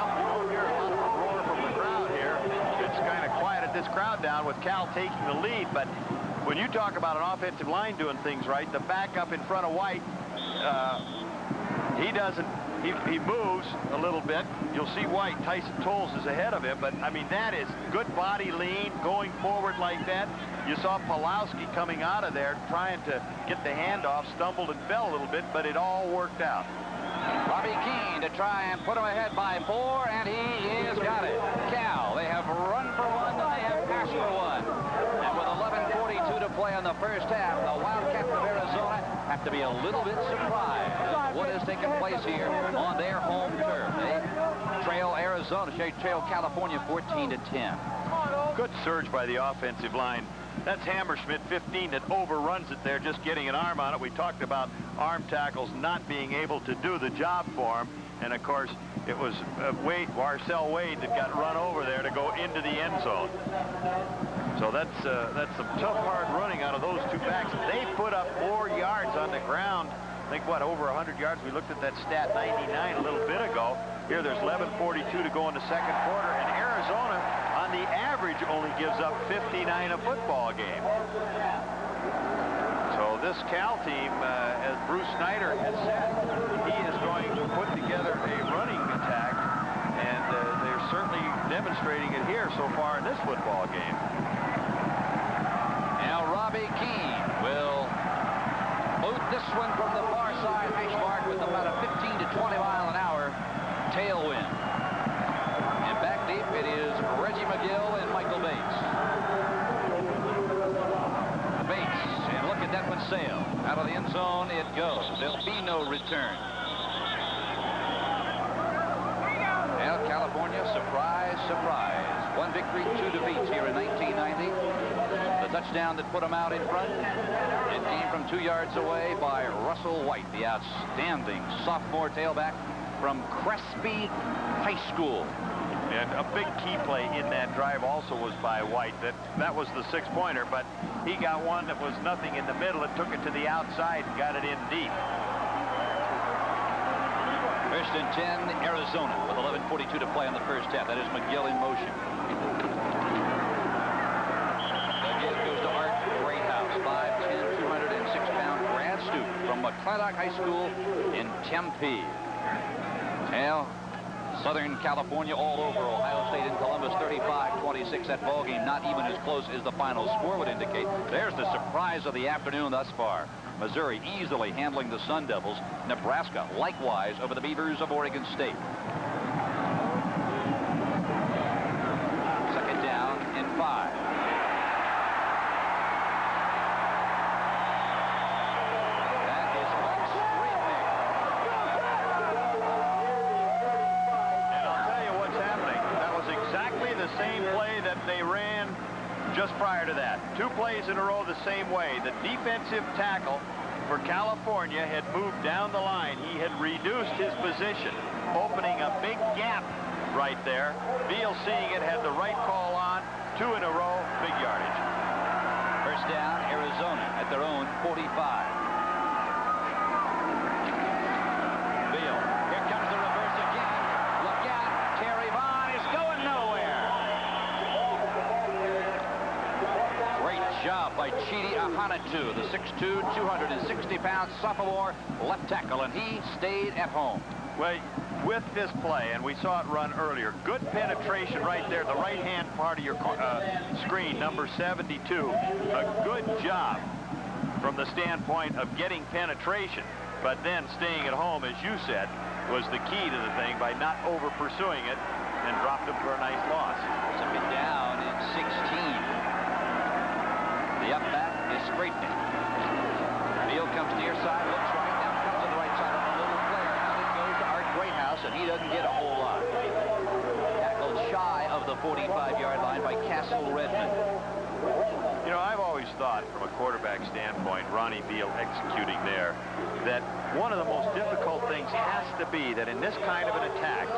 you don't hear a lot of a roar from the crowd here. It's kind of quieted this crowd down with Cal taking the lead, but when you talk about an offensive line doing things right, the backup in front of White, he doesn't. He moves a little bit. You'll see White. Tyson Tolles is ahead of him, but I mean that is good body lean going forward like that. You saw Pulaski coming out of there trying to get the handoff, stumbled and fell a little bit, but it all worked out. Robbie Keane to try and put him ahead by 4, and he has got it. Cal, they have run for 1, and they have passed for 1. And with 11:42 to play in the first half, the Wildcats of Arizona have to be a little bit surprised at what has taken place here on their home turf. They trail Arizona, trail California 14-10. Good surge by the offensive line. That's Hammerschmidt, 15, that overruns it there, just getting an arm on it. We talked about arm tackles not being able to do the job for him. And, of course, it was Marcel Wade that got run over there to go into the end zone. So that's some tough, hard running out of those 2 backs. They put up more yards on the ground. I think, what, over 100 yards? We looked at that stat, 99, a little bit ago. Here, there's 11:42 to go in the second quarter, and Arizona, on the average, only gives up 59 a football game. So this Cal team, as Bruce Snyder has said, he is going to put together a running attack, and they're certainly demonstrating it here so far in this football game. Now Robbie Keane will boot this one from the far side hash mark with about a 15 to 20 mile an hour tailwind. And back deep it is Reggie McGill and Michael Bates. Bates, and look at that one sail. Out of the end zone it goes. There'll be no return. Now California, surprise, surprise. One victory, 2 defeats here in 1990. The touchdown that put him out in front, it came from 2 yards away by Russell White, the outstanding sophomore tailback from Crespi High School. And a big key play in that drive also was by White. That was the 6-pointer, but he got one that was nothing in the middle and took it to the outside and got it in deep. First and 10, Arizona, with 11:42 to play in the first half. That is McGill in motion. The give goes to Art Greathouse, 5'10", 206-pound grad student from McClintock High School in Tempe. Well, Southern California all over Ohio State and Columbus, 35-26. That ball game not even as close as the final score would indicate. There's the surprise of the afternoon thus far. Missouri easily handling the Sun Devils. Nebraska likewise over the Beavers of Oregon State. Second down and 5. That is Mike Straitnick. And I'll tell you what's happening. That was exactly the same play that they ran just prior to that. 2 plays in a row the same way. The defensive tackle for California had moved down the line. He had reduced his position, opening a big gap right there. Beal, seeing it, had the right call on. 2 in a row, big yardage. First down, Arizona at their own 45. Beal, here comes the reverse again. Look out, Terry Vaughn is going nowhere. Great job by Chidi Ahanatu, the 6'2", 260-pound sophomore left tackle, and he stayed at home. Well, with this play, and we saw it run earlier, good penetration right there, the right-hand part of your screen, number 72. A good job from the standpoint of getting penetration, but then staying at home, as you said, was the key to the thing by not over-pursuing it and dropped him for a nice loss. Second down and 16. The up back is Straitnick. Beal comes near side, looks right, now comes to the right side on a little flare. Now it goes to Art Greathouse, and he doesn't get a whole lot. Tackled shy of the 45-yard line by Castle Redmond. You know, I've always thought, from a quarterback standpoint, Ronnie Beal executing there, that one of the most difficult things has to be that in this kind of an attack,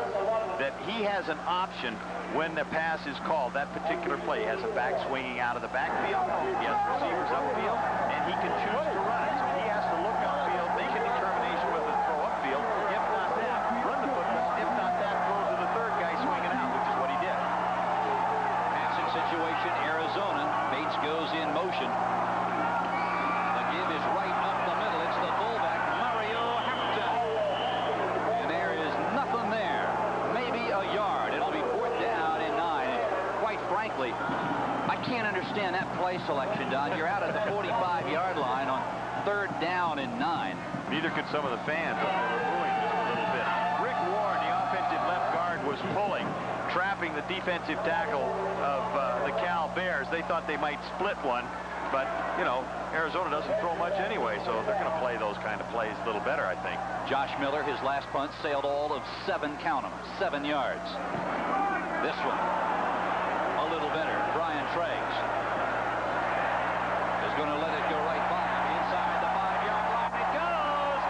that he has an option when the pass is called. That particular play has a back swinging out of the backfield. He has receivers upfield, and he can choose to run it. So he has to look upfield, make a determination whether to throw upfield. If not that, run the football. If not that, throw to the third guy swinging out, which is what he did. Passing situation, Arizona. Bates goes in motion. The give is right up the middle. It's the fullback, Mario Hampton. And there is nothing there. Maybe a yard. It'll be 4th down and 9. And quite frankly, I can't understand that play selection, Don. You're out at the 45-yard line on 3rd down and 9. Neither could some of the fans. They were booing just a little bit. Rick Warren, the offensive left guard, was pulling, trapping the defensive tackle of the Cal Bears. They thought they might split one, but, you know, Arizona doesn't throw much anyway, so they're going to play those kind of plays a little better, I think. Josh Miller, his last punt, sailed all of 7, count them, 7 yards. This one, a little better. Brian Triggs is going to let it go right by him inside the 5-yard line. It goes,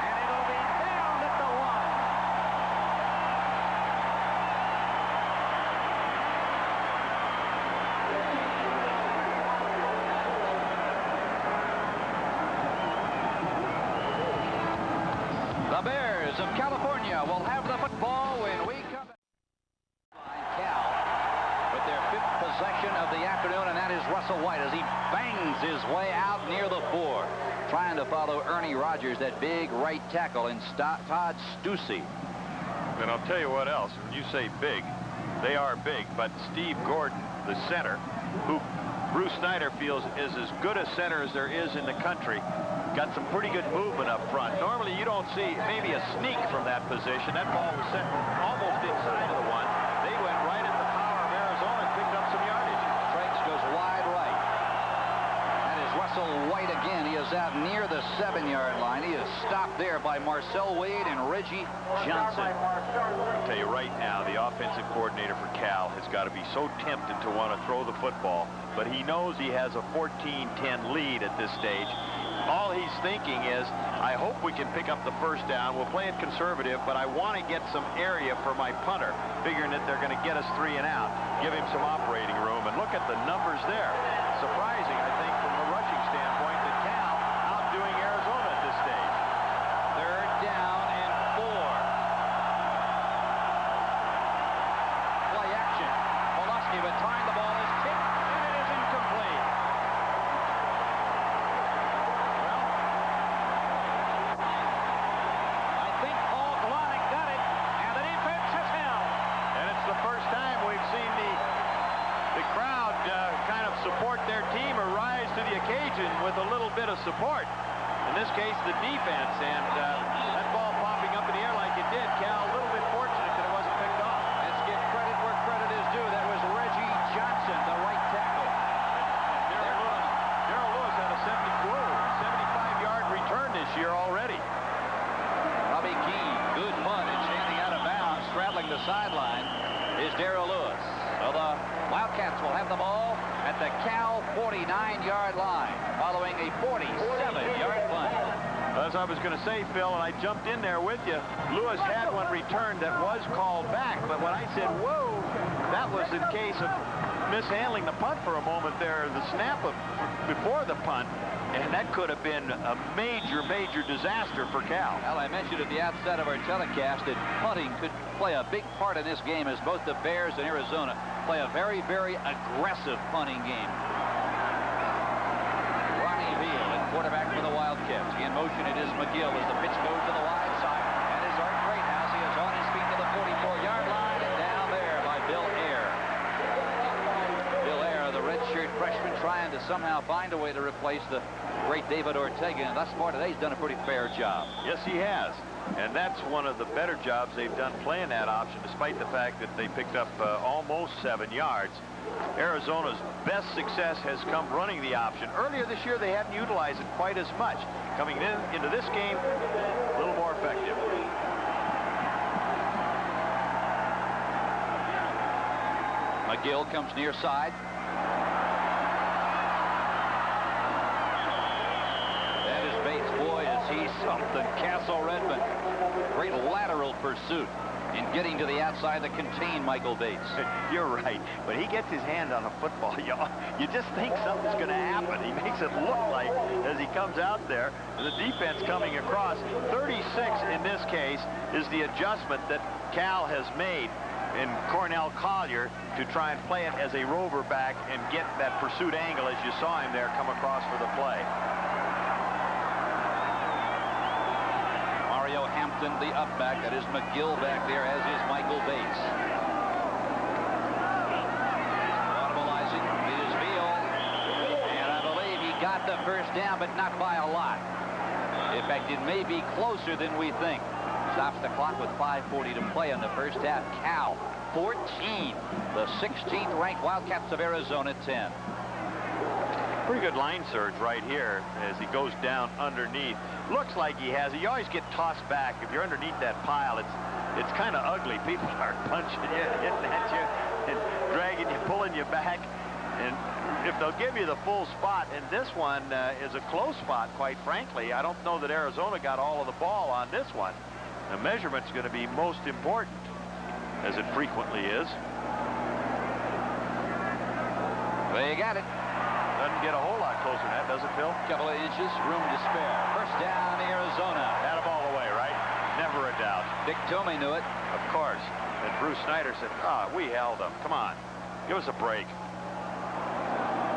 and it'll be down at the 1. The Bears of California will have the football when we come back. Cal with their 5th possession of the afternoon, and that is Russell White as he bangs his way out near the 4, trying to follow Ernie Rogers, that big right tackle, and Todd Stussy. And I'll tell you what else. When you say big, they are big, but Steve Gordon, the center, who Bruce Snyder feels is as good a center as there is in the country, got some pretty good movement up front. Normally you don't see maybe a sneak from that position. That ball was set almost inside of the 1. They went right at the power of Arizona and picked up some yardage. Triggs goes wide right. That is Russell White again. He is out near near the 7-yard line. He is stopped there by Marcel Wade and Reggie Johnson. I'll tell you right now, the offensive coordinator for Cal has got to be so tempted to want to throw the football, but he knows he has a 14-10 lead at this stage. All he's thinking is, I hope we can pick up the first down. We'll play it conservative, but I want to get some area for my punter, figuring that they're going to get us 3 and out, give him some operating room, and look at the numbers there. Surprising, I think, from the rushing standpoint, that Cal outdoing Arizona at this stage. 3rd down and 4. Play action. Molosky with time. The ball is tipped, and it is incomplete. Well, I think Paul Kalanick got it, and the defense has held. And it's the first time we've seen the crowd kind of support their team or rise to the occasion with a little bit of support. In this case, the defense, and that ball popping up in the air like it did, Cal a little bit fortunate that it wasn't picked off. Let's give credit where credit is due. That was Reggie Johnson, the right tackle. Darrell Lewis had a 75-yard return this year already. Robbie Keane, good punt. It's standing out of bounds, straddling the sideline is Darrell Lewis. So the Wildcats will have the ball at the Cal 49-yard line, following a 47-yard punt. As I was going to say, Phil, and I jumped in there with you, Lewis had one returned that was called back, but when I said, whoa, that was in case of mishandling the punt for a moment there, the snap of before the punt, and that could have been a major, major disaster for Cal. Well, I mentioned at the outset of our telecast that punting could play a big part in this game, as both the Bears and Arizona play a very, very aggressive punting game. Ronnie Veal, at quarterback for the Wildcats. In motion, it is McGill as the pitch goes to the wide side. And is Art Greathouse. He is on his feet to the 44-yard line and down there by Bill Ayre. Bill Ayre, the redshirt freshman, trying to somehow find a way to replace the great David Ortega, and thus far today he's done a pretty fair job. Yes, he has. And that's one of the better jobs they've done playing that option, despite the fact that they picked up almost 7 yards. Arizona's best success has come running the option. Earlier this year, they hadn't utilized it quite as much. Coming into this game, a little more effective. McGill comes near side. That is Bates. Boy, is he something. Castle Redmond. Great lateral pursuit in getting to the outside to contain Michael Bates. You're right. When he gets his hand on a football, you just think something's going to happen. He makes it look like as he comes out there. And the defense coming across. 36 in this case is the adjustment that Cal has made in Cornell Collier to try and play it as a rover back and get that pursuit angle as you saw him there come across for the play. Mario Hampton, the up back. That is McGill back there, as is Michael Bates. Audibilizing, it is Veal. And I believe he got the first down, but not by a lot. In fact, it may be closer than we think. Stops the clock with 5:40 to play in the first half. Cal 14, the 16th ranked Wildcats of Arizona 10. Pretty good line surge right here as he goes down underneath. Looks like he has it. You always get tossed back. If you're underneath that pile, it's kind of ugly. People are punching you, hitting at you, and dragging you, pulling you back. And if they'll give you the full spot, and this one is a close spot, quite frankly, I don't know that Arizona got all of the ball on this one. The measurement's going to be most important, as it frequently is. They got it. Doesn't get a whole lot closer than that, does it, Phil? Couple of inches, room to spare. First down, Arizona. Had them all the way, right? Never a doubt. Dick Tomey knew it. Of course. And Bruce Snyder said, we held them. Come on. Give us a break.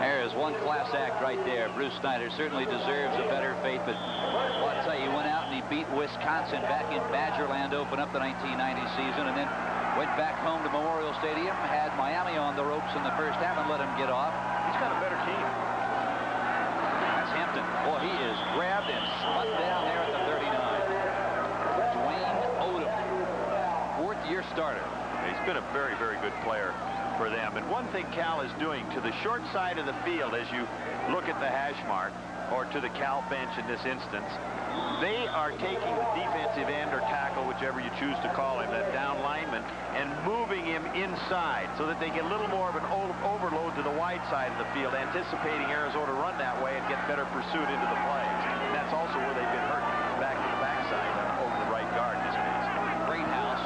There's one class act right there. Bruce Snyder certainly deserves a better fate, but well, I'll tell you, he went out and he beat Wisconsin back in Badgerland to open up the 1990 season, and then went back home to Memorial Stadium, had Miami on the ropes in the first half and let him get off. He's got a better team. That's Hampton. Boy, he is grabbed and spun down there at the 39. Dwayne Odom, fourth-year starter. He's been a very, very good player for them. And one thing Cal is doing to the short side of the field as you look at the hash mark, or to the Cal bench in this instance, they are taking the defensive end or tackle, whichever you choose to call him, that down lineman, and moving him inside so that they get a little more of an overload to the wide side of the field, anticipating Arizona run that way and get better pursuit into the plays. And that's also where they've been hurt, back to the backside over the right guard in this case. Greathouse,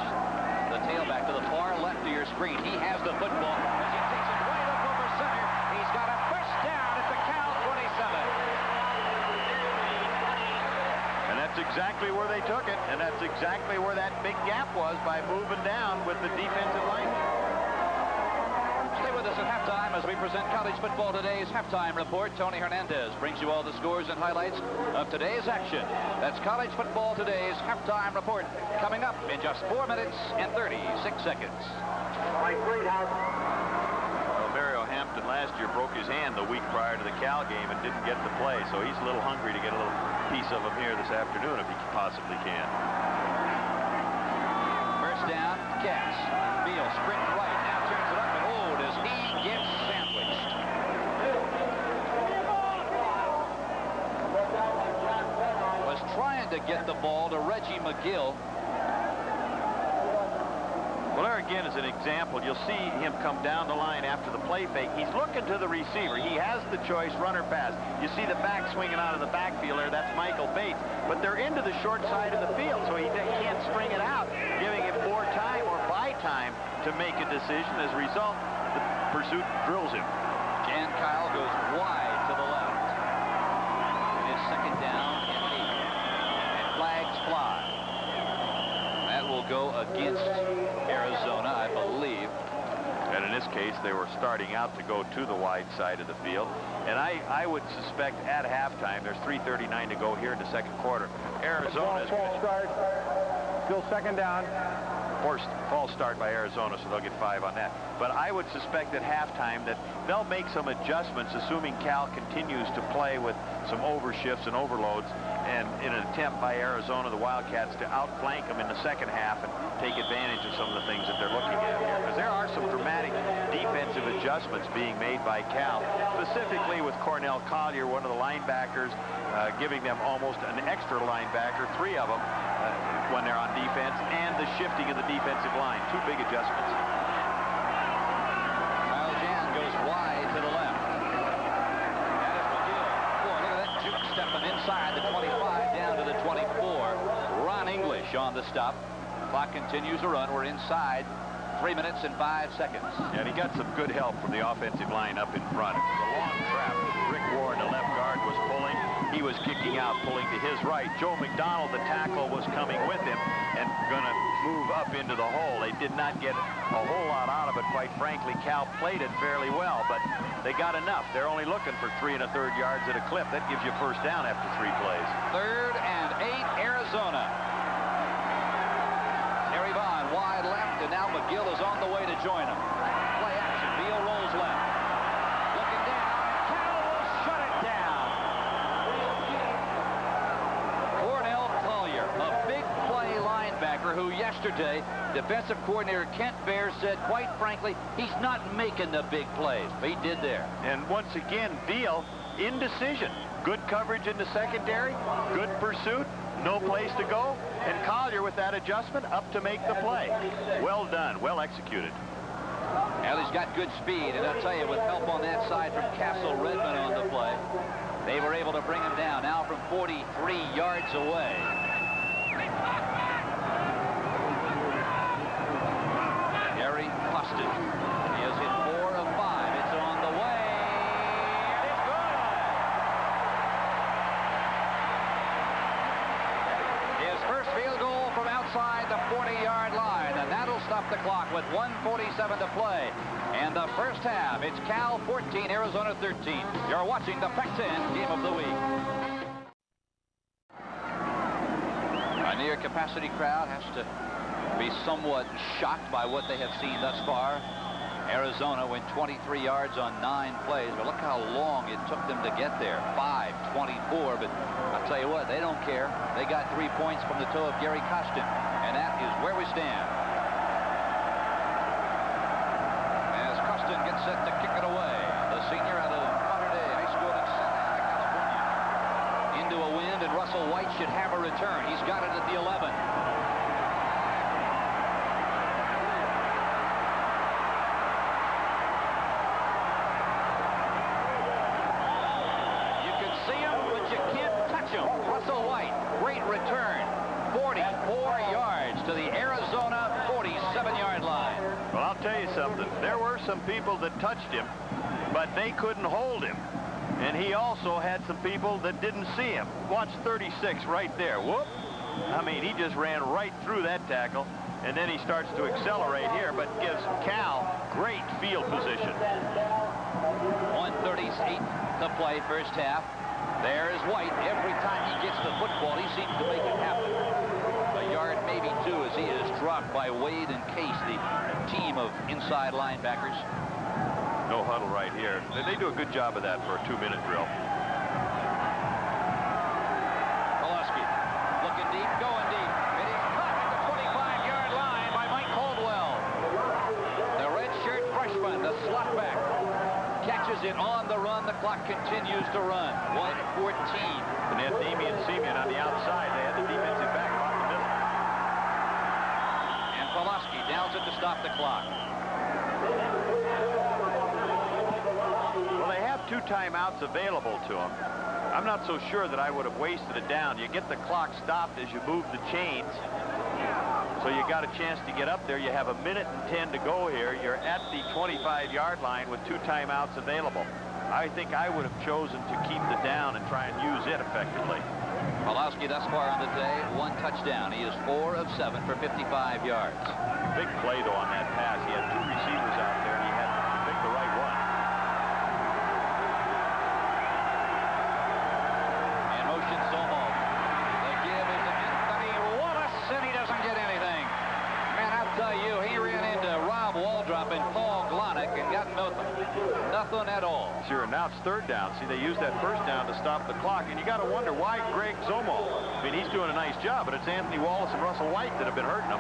the tailback to the far left of your screen. He has the football as he takes it right up over center. He's got a first down at the Cal 27. And that's exactly where they took it, and that's exactly where that big gap was by moving down with the defensive line. Stay with us at halftime as we present College Football Today's Halftime Report. Tony Hernandez brings you all the scores and highlights of today's action. That's College Football Today's Halftime Report, coming up in just 4 minutes and 36 seconds. Well, Mario Hampton last year broke his hand the week prior to the Cal game and didn't get to play, so he's a little hungry to get a little piece of him here this afternoon if he possibly can. First down, Cass. Beal sprint right, now turns it up, and oh, does he get sandwiched. Was trying to get the ball to Reggie McGill. Well, there again is an example. You'll see him come down the line after the play fake. He's looking to the receiver. He has the choice, run or pass. You see the back swinging out of the backfield there. That's Michael Bates. But they're into the short side of the field, so he can't string it out, giving him more time or buy time to make a decision. As a result, the pursuit drills him. Jan Kyle goes wide to the left. It is second down and 8. And flags fly. That will go against Arizona, I believe. And in this case, they were starting out to go to the wide side of the field. And I would suspect at halftime, there's 3:39 to go here in the second quarter. Arizona's false start. Still second down. Forced false start by Arizona, so they'll get 5 on that. But I would suspect at halftime that they'll make some adjustments, assuming Cal continues to play with some overshifts and overloads, and in an attempt by Arizona, the Wildcats, to outflank them in the second half and take advantage of some of the things that they're looking at here. Because there are some dramatic defensive adjustments being made by Cal, specifically with Cornell Collier, one of the linebackers, giving them almost an extra linebacker, 3 of them, when they're on defense, and the shifting of the defensive line. 2 big adjustments. Kyle Jan goes wide to the left. That is McGill. Boy, look at that juke stepping inside the 25 down to the 24. Ron English on the stop. Clock continues to run. We're inside 3 minutes and 5 seconds. And he got some good help from the offensive line up in front. It was a long trap. Rick Ward, the left guard, was pulling. He was kicking out, pulling to his right. Joe McDonald, the tackle, was coming with him and going to move up into the hole. They did not get a whole lot out of it. Quite frankly, Cal played it fairly well, but they got enough. They're only looking for 3 1/3 yards at a clip. That gives you first down after 3 plays. 3rd and 8, Arizona. Terry Vaughn wide left, and now McGill is on the way to join him. Play action. Beal rolls left. Looking down, and Cal will shut it down. Cornell Collier, a big play linebacker who yesterday defensive coordinator Kent Baer said, quite frankly, he's not making the big plays. But he did there. And once again, Beal, indecision. Good coverage in the secondary, good pursuit, no place to go, and Collier with that adjustment up to make the play. Well done, well executed. Well, he's got good speed, and I'll tell you, with help on that side from Castle Redmond on the play, they were able to bring him down, now from 43 yards away. Gary Costin. He has hit 4 of 5. It's on the way. And it's good. His first field goal from outside the 40-yard line, and that'll stop the clock with 1:47 to play. And the first half, it's Cal 14, Arizona 13. You're watching the Pac-10 Game of the Week. A near-capacity crowd has to be somewhat shocked by what they have seen thus far. Arizona went 23 yards on 9 plays, but look how long it took them to get there. 5:24, but I'll tell you what, they don't care. They got 3 points from the toe of Gary Costin, and that is where we stand. As Costin gets set to kick it away, the senior out of Mater Dei High School in Santa Ana, California. and Russell White should have a return. He's got it at the 11. You can see him, but you can't touch him. Russell White, great return. 44 yards to the Arizona 47-yard line. Well, I'll tell you something. There were some people that touched him, but they couldn't hold him. And he also had some people that didn't see him. Watch 36 right there. Whoop. I mean, he just ran right through that tackle, and then he starts to accelerate here, but gives Cal great field position. 1:38 to play first half. There is White. Every time he gets the football, he seems to make it happen. A yard, maybe two, as he is dropped by Wade and Case, the team of inside linebackers. No huddle right here. They do a good job of that for a 2-minute drill. Pulaski looking deep, going deep. It is caught at the 25-yard line by Mike Caldwell. The redshirt freshman, the slot back, catches it on the run. The clock continues to run. 1:14. And they had Damian Seaman on the outside. They had the defensive back off the middle. And Pulaski downs it to stop the clock. Well, they have 2 timeouts available to them. I'm not so sure that I would have wasted it down. You get the clock stopped as you move the chains. So you got a chance to get up there. You have 1 minute and 10 to go here. You're at the 25-yard line with 2 timeouts available. I think I would have chosen to keep the down and try and use it effectively. Pulaski thus far on the day, 1 touchdown. He is 4 of 7 for 55 yards. Big play, though, on that pass. He had 2 receivers out there, and he had to pick the right one. In motion, Zomo. The give is to Anthony Wallace, and he doesn't get anything. Man, I'll tell you, he ran into Rob Waldrop and Paul Glonick and got nothing. Nothing at all. Sure, now it's 3rd down. See, they used that 1st down to stop the clock, and you got to wonder why Greg Zomo. I mean, he's doing a nice job, but it's Anthony Wallace and Russell White that have been hurting him.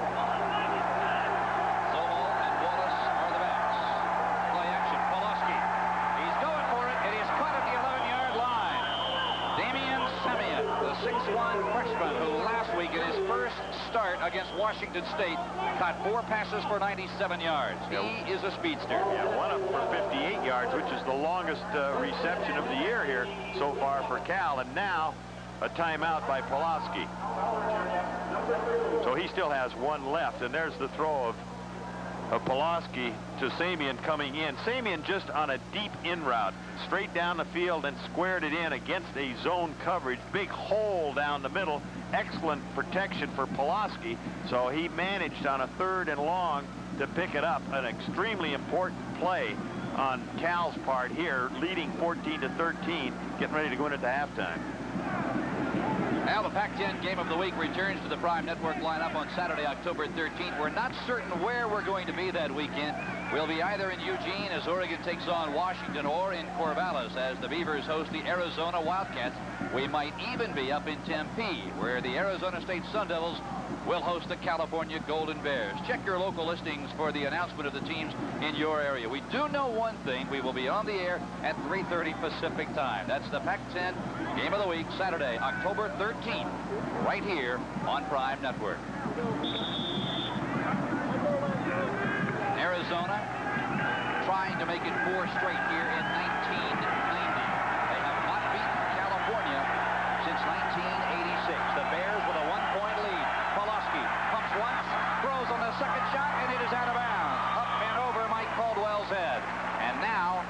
Zomo and Wallace are the backs. Play action, Pulaski. He's going for it, and he's caught at the 11-yard line. Damian Semien, the 6'1 freshman who last week in his first start against Washington State caught 4 passes for 97 yards. He is a speedster. Yeah, one up for 58 yards, which is the longest reception of the year here so far for Cal. And now a timeout by Pulaski. So he still has 1 left, and there's the throw of Pulaski to Semien coming in. Semien just on a deep in route, straight down the field and squared it in against a zone coverage. Big hole down the middle. Excellent protection for Pulaski. So he managed on a 3rd and long to pick it up. An extremely important play on Cal's part here, leading 14-13, getting ready to go into halftime. Now the Pac-10 game of the week returns to the Prime Network lineup on Saturday, October 13th. We're not certain where we're going to be that weekend. We'll be either in Eugene as Oregon takes on Washington, or in Corvallis as the Beavers host the Arizona Wildcats. We might even be up in Tempe, where the Arizona State Sun Devils will host the California Golden Bears. Check your local listings for the announcement of the teams in your area. We do know one thing. We will be on the air at 3:30 Pacific time. That's the Pac-10 game of the week, Saturday, October 13th, right here on Prime Network. Arizona trying to make it 4 straight here in 1990. They have not beaten California since 1986. The Bears with a 1-point lead. Pulaski pumps once, throws on the second shot, and it is out of bounds. Up and over Mike Caldwell's head. And now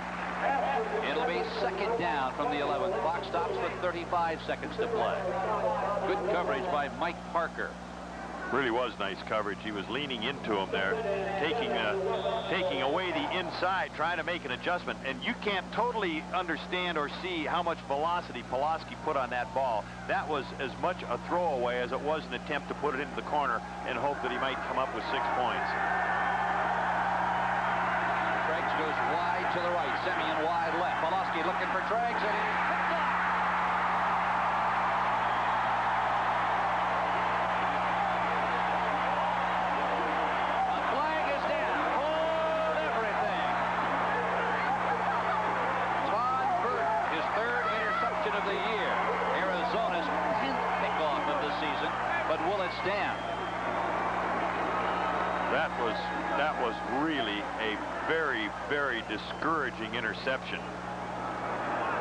it'll be 2nd down from the 11. Clock stops with 35 seconds to play. Good coverage by Mike Parker. Really was nice coverage. He was leaning into him there, taking away the inside, trying to make an adjustment. And you can't totally understand or see how much velocity Pulaski put on that ball. That was as much a throwaway as it was an attempt to put it into the corner and hope that he might come up with 6 points. Treggs goes wide to the right. Semien wide left. Pulaski looking for Treggs, and it is picked up. of the year. Arizona's 10th That was really a very, very discouraging interception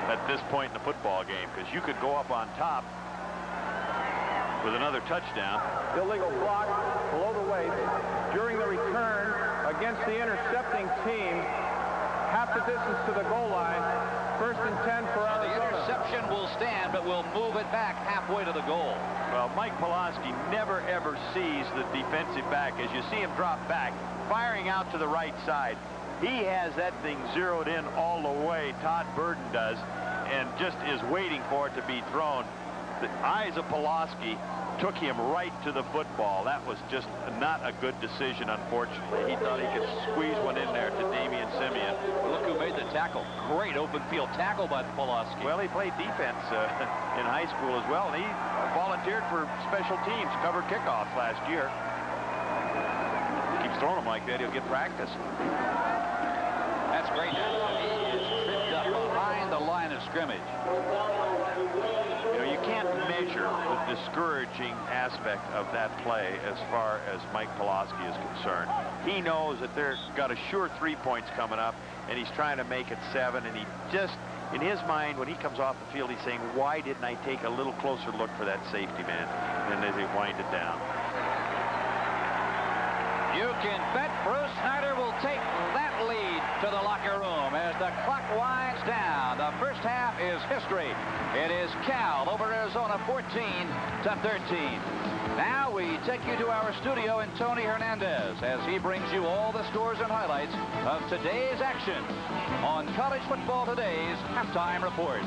at this point in the football game, because you could go up on top with another touchdown. Illegal block below the waist during the return against the intercepting team. Half the distance to the goal line. 1st and 10 for Arizona. The interception will stand, but will move it back halfway to the goal. Well, Mike Pulaski never, ever sees the defensive back. As you see him drop back, firing out to the right side. He has that thing zeroed in all the way. Todd Burden does, and just is waiting for it to be thrown. The eyes of Pulaski took him right to the football. That was just not a good decision, unfortunately. He thought he could squeeze one in there to Damian Simeon. Look who made the tackle. Great open field tackle by Pulaski. Well, he played defense in high school as well, and he volunteered for special teams, covered kickoffs last year. Keeps throwing them like that, he'll get practice. That's great. He is tripped up behind the line of scrimmage. You know, you can't measure the discouraging aspect of that play as far as Mike Pulaski is concerned. He knows that they've got a sure 3 points coming up, and he's trying to make it 7, and he just, in his mind, when he comes off the field, he's saying, why didn't I take a little closer look for that safety man? And as they wind it down. You can bet Bruce Snyder will take that lead to the locker room as the clock winds down. The first half is history. It is Cal over Arizona 14-13. Now we take you to our studio in Tony Hernandez as he brings you all the scores and highlights of today's action on College Football Today's Halftime Report.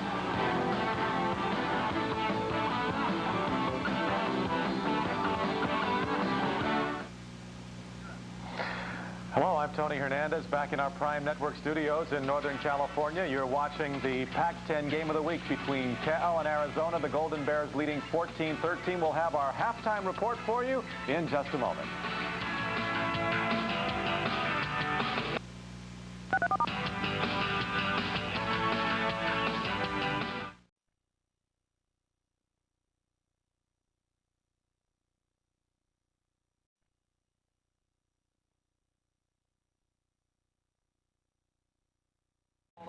Hello, I'm Tony Hernandez back in our Prime Network studios in Northern California. You're watching the Pac-10 game of the week between Cal and Arizona. The Golden Bears leading 14-13. We'll have our halftime report for you in just a moment.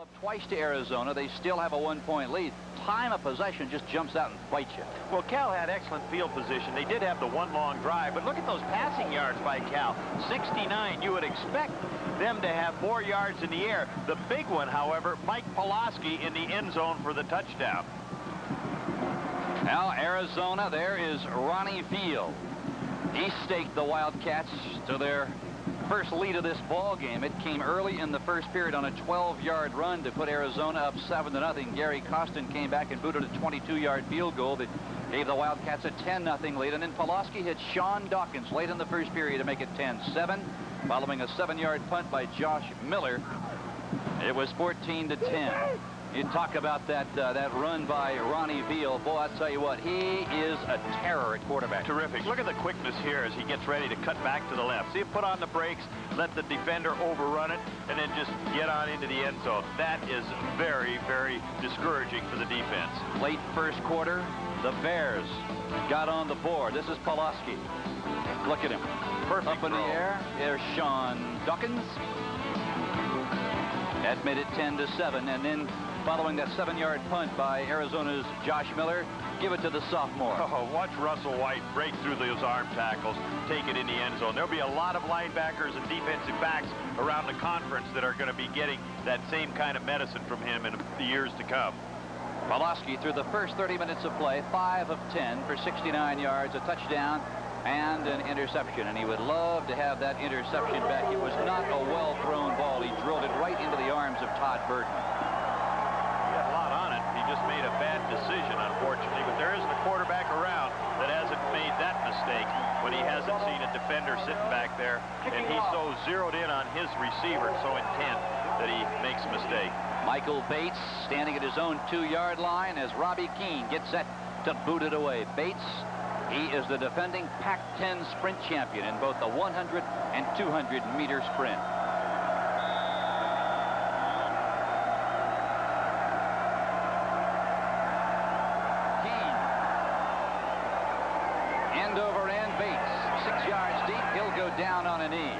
Up twice to Arizona. They still have a 1-point lead. Time of possession just jumps out and bites you. Well, Cal had excellent field position. They did have the one long drive, but look at those passing yards by Cal. 69. You would expect them to have more yards in the air. The big one, however, Mike Pulaski in the end zone for the touchdown. Now Arizona, there is Ronnie Field. He staked the Wildcats to their first lead of this ball game. It came early in the first period on a 12-yard run to put Arizona up 7-0. Gary Costin came back and booted a 22-yard field goal that gave the Wildcats a 10-0 lead. And then Pulaski hit Sean Dawkins late in the first period to make it 10-7, following a 7-yard punt by Josh Miller. It was 14-10. You talk about that run by Ronnie Field. Boy, I'll tell you what, he is a terror at quarterback. Terrific. Look at the quickness here as he gets ready to cut back to the left. See him put on the brakes, let the defender overrun it, and then just get on into the end zone. That is very, very discouraging for the defense. Late first quarter, the Bears got on the board. This is Pulaski. Look at him. Perfect Up in throw. the air. There's Sean Dawkins. That made it 10-7, and then following that 7-yard punt by Arizona's Josh Miller, give it to the sophomore. Oh, watch Russell White break through those arm tackles, take it in the end zone. There'll be a lot of linebackers and defensive backs around the conference that are going to be getting that same kind of medicine from him in the years to come. Pulaski, through the first 30 minutes of play, 5 of 10 for 69 yards, a touchdown, and an interception. And he would love to have that interception back. It was not a well-thrown ball. He drilled it right into the arms of Todd Burden. Just made a bad decision, unfortunately, but there isn't a quarterback around that hasn't made that mistake when he hasn't seen a defender sitting back there, and he's so zeroed in on his receiver, so intent that he makes a mistake. Michael Bates standing at his own 2-yard line as Robbie Keane gets set to boot it away. Bates, he is the defending Pac-10 sprint champion in both the 100 and 200-meter sprint. End over end, Bates, 6 yards deep, He'll go down on a knee.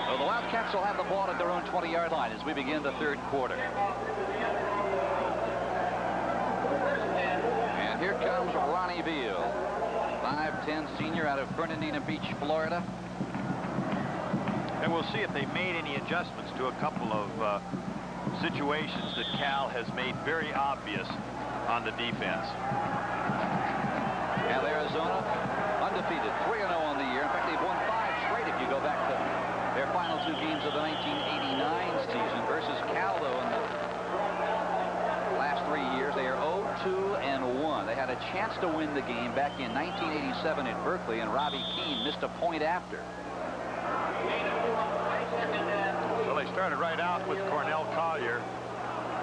So the Wildcats will have the ball at their own 20-yard line as we begin the third quarter. And here comes Ronnie Veal, 5'10" senior out of Fernandina Beach, Florida. And we'll see if they made any adjustments to a couple of situations that Cal has made very obvious on the defense. Cal Arizona undefeated, 3-0 on the year. In fact, they've won 5 straight if you go back to their final 2 games of the 1989 season versus Cal, though, in the last 3 years. They are 0-2-1. They had a chance to win the game back in 1987 at Berkeley, and Robbie Keane missed a point after. Well, they started right out with Cornell Collier,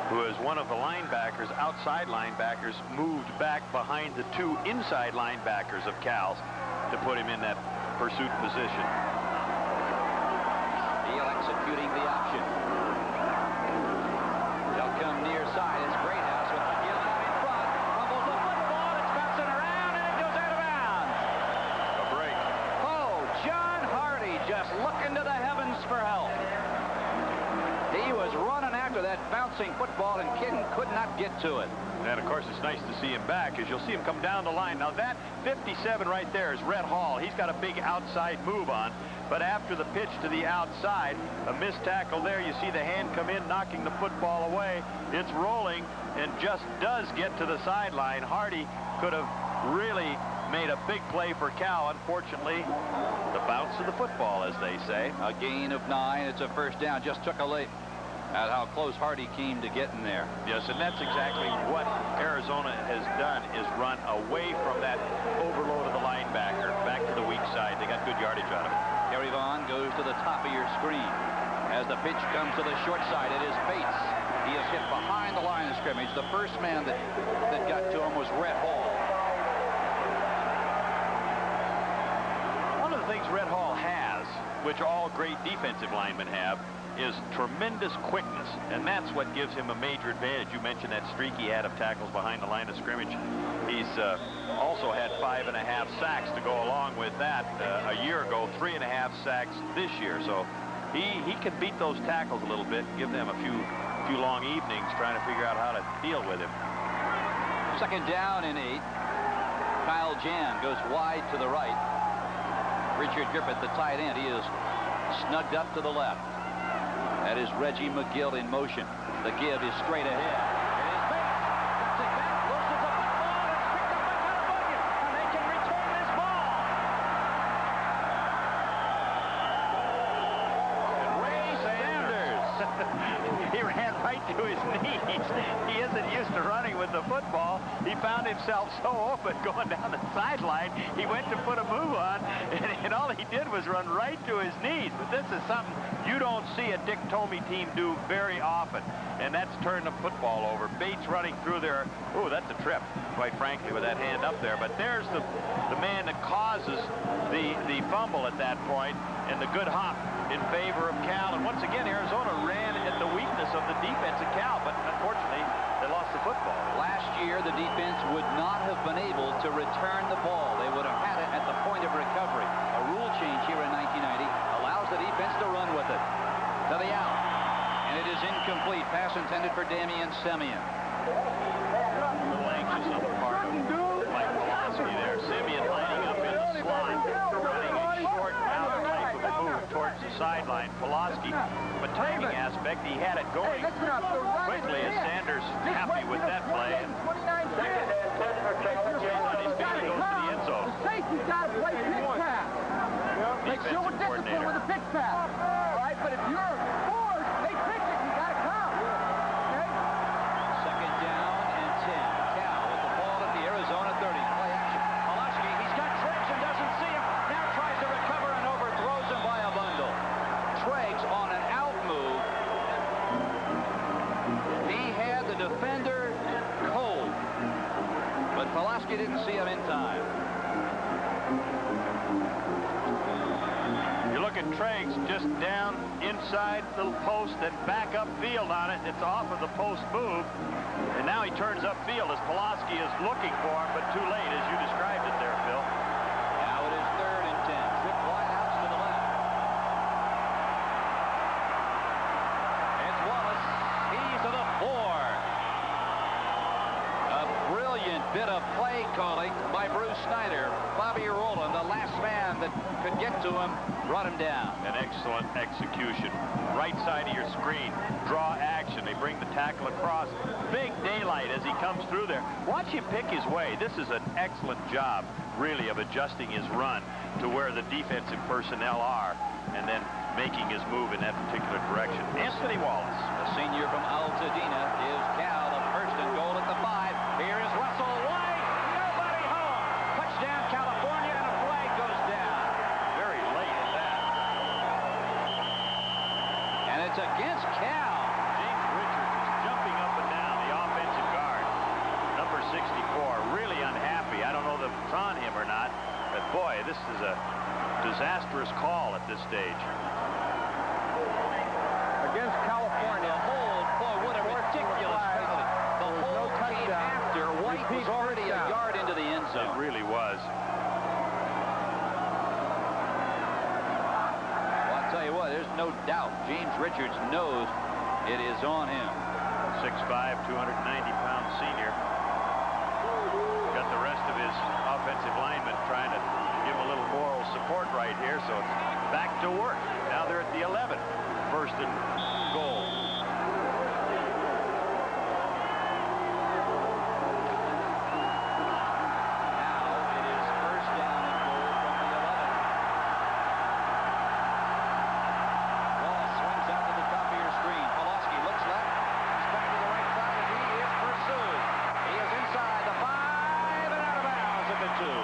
who is one of the linebackers, outside linebackers, moved back behind the 2 inside linebackers of Cal's to put him in that pursuit position. Veal executing the option. They'll come near side. It's Greathouse with McGill out in front. Fumbles the football. It's bouncing around, and it goes out of bounds. A break. Oh, John Hardy just looking to the heavens for help. He was running after that bouncing football, and Kidden could not get to it. And, of course, it's nice to see him back, as you'll see him come down the line. Now, that 57 right there is Rhett Hall. He's got a big outside move on. But after the pitch to the outside, a missed tackle there. You see the hand come in, knocking the football away. It's rolling and just does get to the sideline. Hardy could have really made a big play for Cal. Unfortunately, the bounce of the football, as they say. A gain of 9. It's a first down. Just took a leap at how close Hardy came to getting there. Yes, and that's exactly what Arizona has done, is run away from that overload of the linebacker back to the weak side. They got good yardage out of it. Kerry Vaughn goes to the top of your screen. As the pitch comes to the short side, it is Bates. He is hit behind the line of scrimmage. The first man that got to him was Rhett Hall. One of the things Rhett Hall has, which all great defensive linemen have, is tremendous quickness, and that's what gives him a major advantage. You mentioned that streak he had of tackles behind the line of scrimmage. He's also had 5.5 sacks to go along with that a year ago, 3.5 sacks this year. So he can beat those tackles a little bit, give them a few long evenings trying to figure out how to deal with him. Second down and 8. Kyle Jan goes wide to the right. Richard Griffith, the tight end, he is snugged up to the left. That is Reggie McGill in motion. The give is straight ahead. It is Bates. Cuts it back, loses the football, and it's picked up by California. And they can return this ball. And Ray Sanders. He ran right to his knees. He isn't used to running with the football. He found himself so open going down the sideline. He went to put a move on, and all he did was run right to his knees. But this is something you don't see a Dick Tomey team do very often, and that's turn the football over. Bates running through there. Oh, that's a trip, quite frankly, with that hand up there. But there's the man that causes the fumble at that point, and the good hop in favor of Cal. And once again, Arizona ran at the weakness of the defense of Cal, but unfortunately, they lost the football. Last year, the defense would not have been able to return the ball. They would have had it at the point of recovery. A rule change here in 1990 allows the defense to run with it. To the out. And it is incomplete. Pass intended for Damian Semien. A little anxious on the part of Mike Pulaski there. Semien lining up in the slot, running a short out type of a move towards the sideline. Pulaski, from a timing aspect, he had it going quickly as Sanders happy with that play. And stays on his feet, he goes to the end zone. Safety's got to play pitch pass. Make sure we're disciplined with the pitch pass. All right, but if you're forced, they pitch it, you got to come. Okay? Second down and 10. Cal with the ball at the Arizona 30. Play action. Pulaski, he's got Triggs and doesn't see him. Now tries to recover and overthrows him by a bundle. Triggs on an out move. He had the defender cold, but Pulaski didn't see him in time. You're looking Triggs just down inside the post and back upfield on it. It's off of the post move. And now he turns upfield as Pulaski is looking for him, but too late, as you described it there, Phil. bit of play calling by Bruce Snyder. Bobby Rowland, the last man that could get to him, brought him down. An excellent execution. Right side of your screen. Draw action. They bring the tackle across. Big daylight as he comes through there. Watch him pick his way. This is an excellent job, really, of adjusting his run to where the defensive personnel are and then making his move in that particular direction. Anthony Wallace, a senior from Altadena, gives Cal the first and goal at the 5. Here is Russell White. Nobody home. Touchdown, California, and a flag goes down. very late at that. And it's against Cal. James Richards is jumping up and down, the offensive guard. Number 64, really unhappy. I don't know if it's on him or not, but boy, this is a disastrous call at this stage. Against California. The hold, boy, what a ridiculous penalty. The hold came after White was already a yard into the end zone. It really was. Well, I'll tell you what, there's no doubt James Richards knows it is on him. 6'5", 290-pound senior. Got the rest of his offensive linemen trying to give him a little moral support right here, so it's back to work. Now they're at the 11. First and goal. Now it is first down and goal from the 11. Ball swings out to the top of your screen. Pulaski looks left. He's back to the right side, and he is pursued. He is inside the 5 and out of bounds at the 2.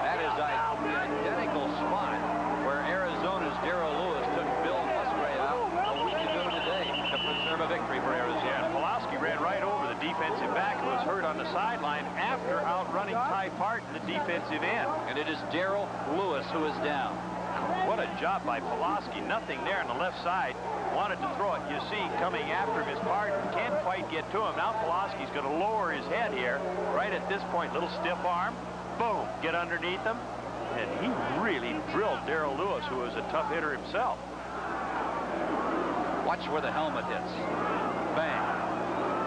That is the identical spot where Arizona's Darrell Lewis took Bill Musgrave out a week ago today to preserve a victory for Arizona. Yeah, Pulaski ran right over the defensive back who was hurt on the sideline after outrunning Ty Parton, the defensive end. And it is Darrell Lewis who is down. What a job by Pulaski. Nothing there on the left side. Wanted to throw it. You see coming after him is Parton. Can't quite get to him. Now Pulaski's going to lower his head here. Right at this point, little stiff arm. Boom. Get underneath him. And he really drilled Darrell Lewis, who was a tough hitter himself. Watch where the helmet hits. Bang.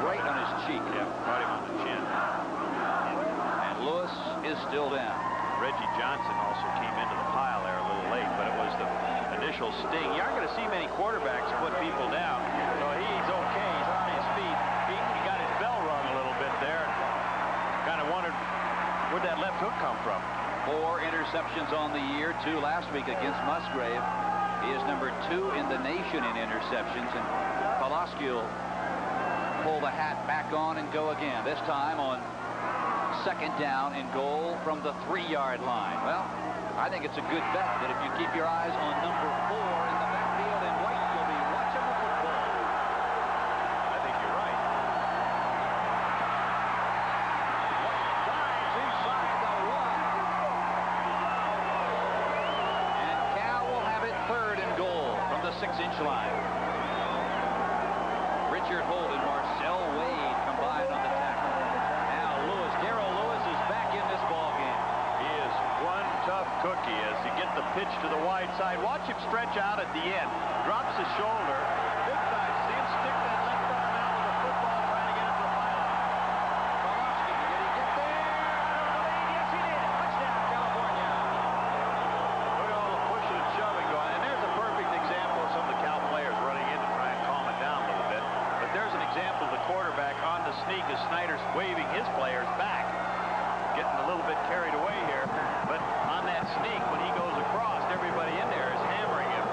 Right on his cheek. Yeah, caught him on the chin. And Lewis is still down. Reggie Johnson also came into the pile there a little late, but it was the initial sting. You aren't going to see many quarterbacks put people down. So he's okay. He's on his feet. He got his bell rung a little bit there. Kind of wondered where'd that left hook come from. 4 interceptions on the year, 2 last week against Musgrave. He is number 2 in the nation in interceptions, and Pulaski will pull the hat back on and go again, this time on second down and goal from the 3-yard line. Well, I think it's a good bet that if you keep your eyes on number 4 in the backfield and White, you'll be watching the football. I think you're right. White dives inside the 1. And Cal will have it 3rd and goal from the 6-inch line. Richard Holt and Marcel Wade combined on the tackle. Now Lewis, Darrell Lewis is back in this ball game. He is one tough cookie as he gets the pitch to the wide side. Watch him stretch out at the end. Drops his shoulder. Big time. See him stick that left arm out with the football trying to get it to the pylon. Pulaski, did he get there? Yes, he did. Touchdown, California. Look at all the pushing and shoving going. And there's a perfect example of some of the Cal players running in to try and calm it down a little bit. But there's an example of the quarterback on the sneak as Snyder's waving his players back. Getting a little bit carried away here. But on that sneak, when he goes across, everybody in there is hammering him.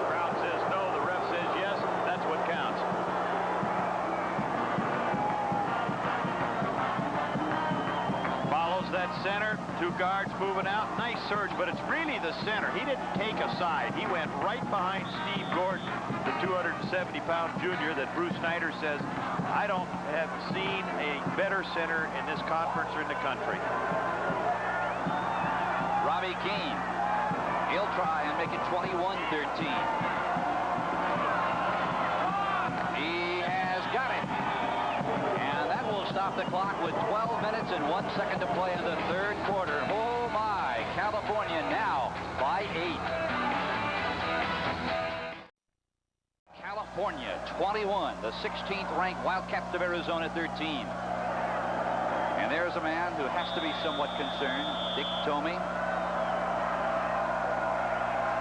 The crowd says no, the ref says yes. That's what counts. Follows that center. 2 guards moving out. Nice surge, but it's really the center. He didn't take a side. He went right behind Steve Gordon, the 270-pound junior that Bruce Snyder says, I don't have seen a better center in this conference or in the country. Robbie Keane. He'll try and make it 21-13. He has got it. And that will stop the clock with 12 minutes and 1 second to play in the 3rd quarter. Oh my, California now by 8. California 21, the 16th ranked Wildcats of Arizona 13. And there's a man who has to be somewhat concerned, Dick Tomey.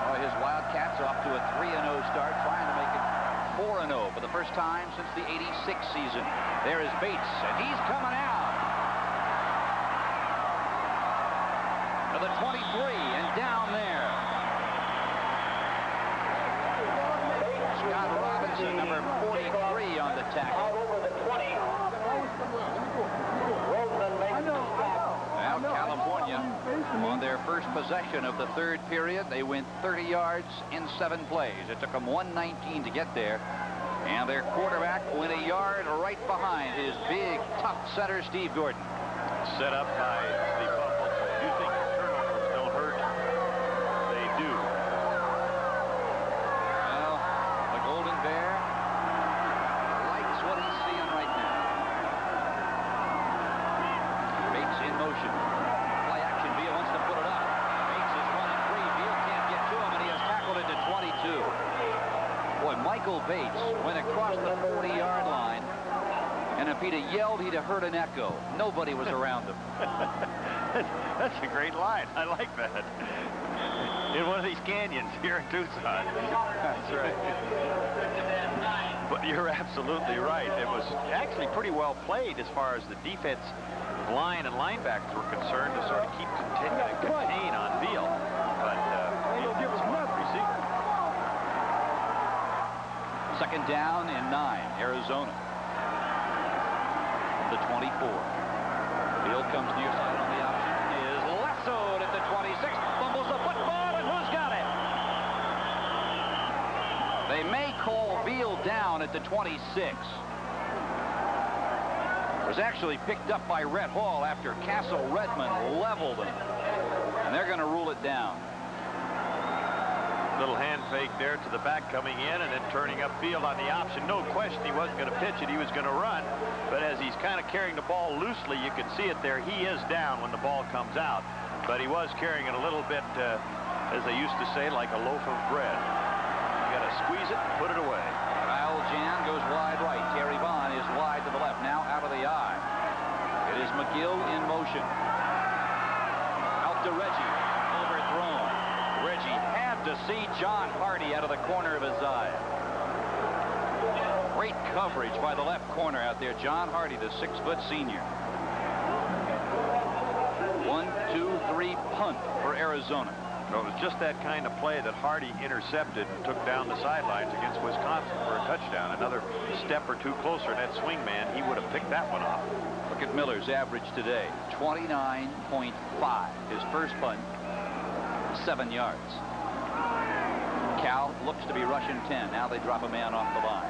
Oh, his Wildcats are off to a 3-0 start, trying to make it 4-0 for the first time since the '86 season. There is Bates, and he's coming out to the 23 and down there. Scott Robinson, number 43 on the tackle. Now California on their first possession of the third period. They went 30 yards in 7 plays. It took them 1:19 to get there. And their quarterback went a yard right behind his big, tough center, Steve Gordon. Set up by the Buffaloes. Do you think turnovers don't hurt? They do. Well, the Golden Bear likes what he's seeing right now. Bates in motion. Play action. Beal wants to put it up. Bates is running free. Beal can't get to him, and he has tackled it to 22. Boy, Michael Bates went across the 40-yard line, and if he'd have yelled, he'd have heard an echo. Nobody was around him. That's a great line. I like that. In one of these canyons here in Tucson. That's right. But you're absolutely right. It was actually pretty well played as far as the defense line and linebackers were concerned to sort of keep contain on Beal. But give us one receiver. Second down and 9, Arizona. The 24. Beal comes near side on the option. Is lassoed at the 26. Fumbles the football, and who's got it? They may call Beal down at the 26. It was actually picked up by Rhett Hall after Castle Redmond leveled him. And they're going to rule it down. Little hand fake there to the back coming in and then turning upfield on the option. No question he wasn't going to pitch it. He was going to run. But as he's kind of carrying the ball loosely, you can see it there. He is down when the ball comes out. But he was carrying it a little bit, as they used to say, like a loaf of bread. You got to squeeze it and put it away. Kyle Jan goes wide right. Terry Vaughn is wide to the left. Now out of the eye. It is McGill in motion. Out to Reggie. Overthrown. Reggie had to see John Hardy out of the corner of his eye. Great coverage by the left corner out there. John Hardy, the 6-foot senior. 1-2-3 punt for Arizona. So it was just that kind of play that Hardy intercepted and took down the sidelines against Wisconsin for a touchdown. Another step or two closer, and that swing man, he would have picked that one off. Look at Miller's average today, 29.5. His first punt, 7 yards. Cal looks to be rushing 10. Now they drop a man off the line.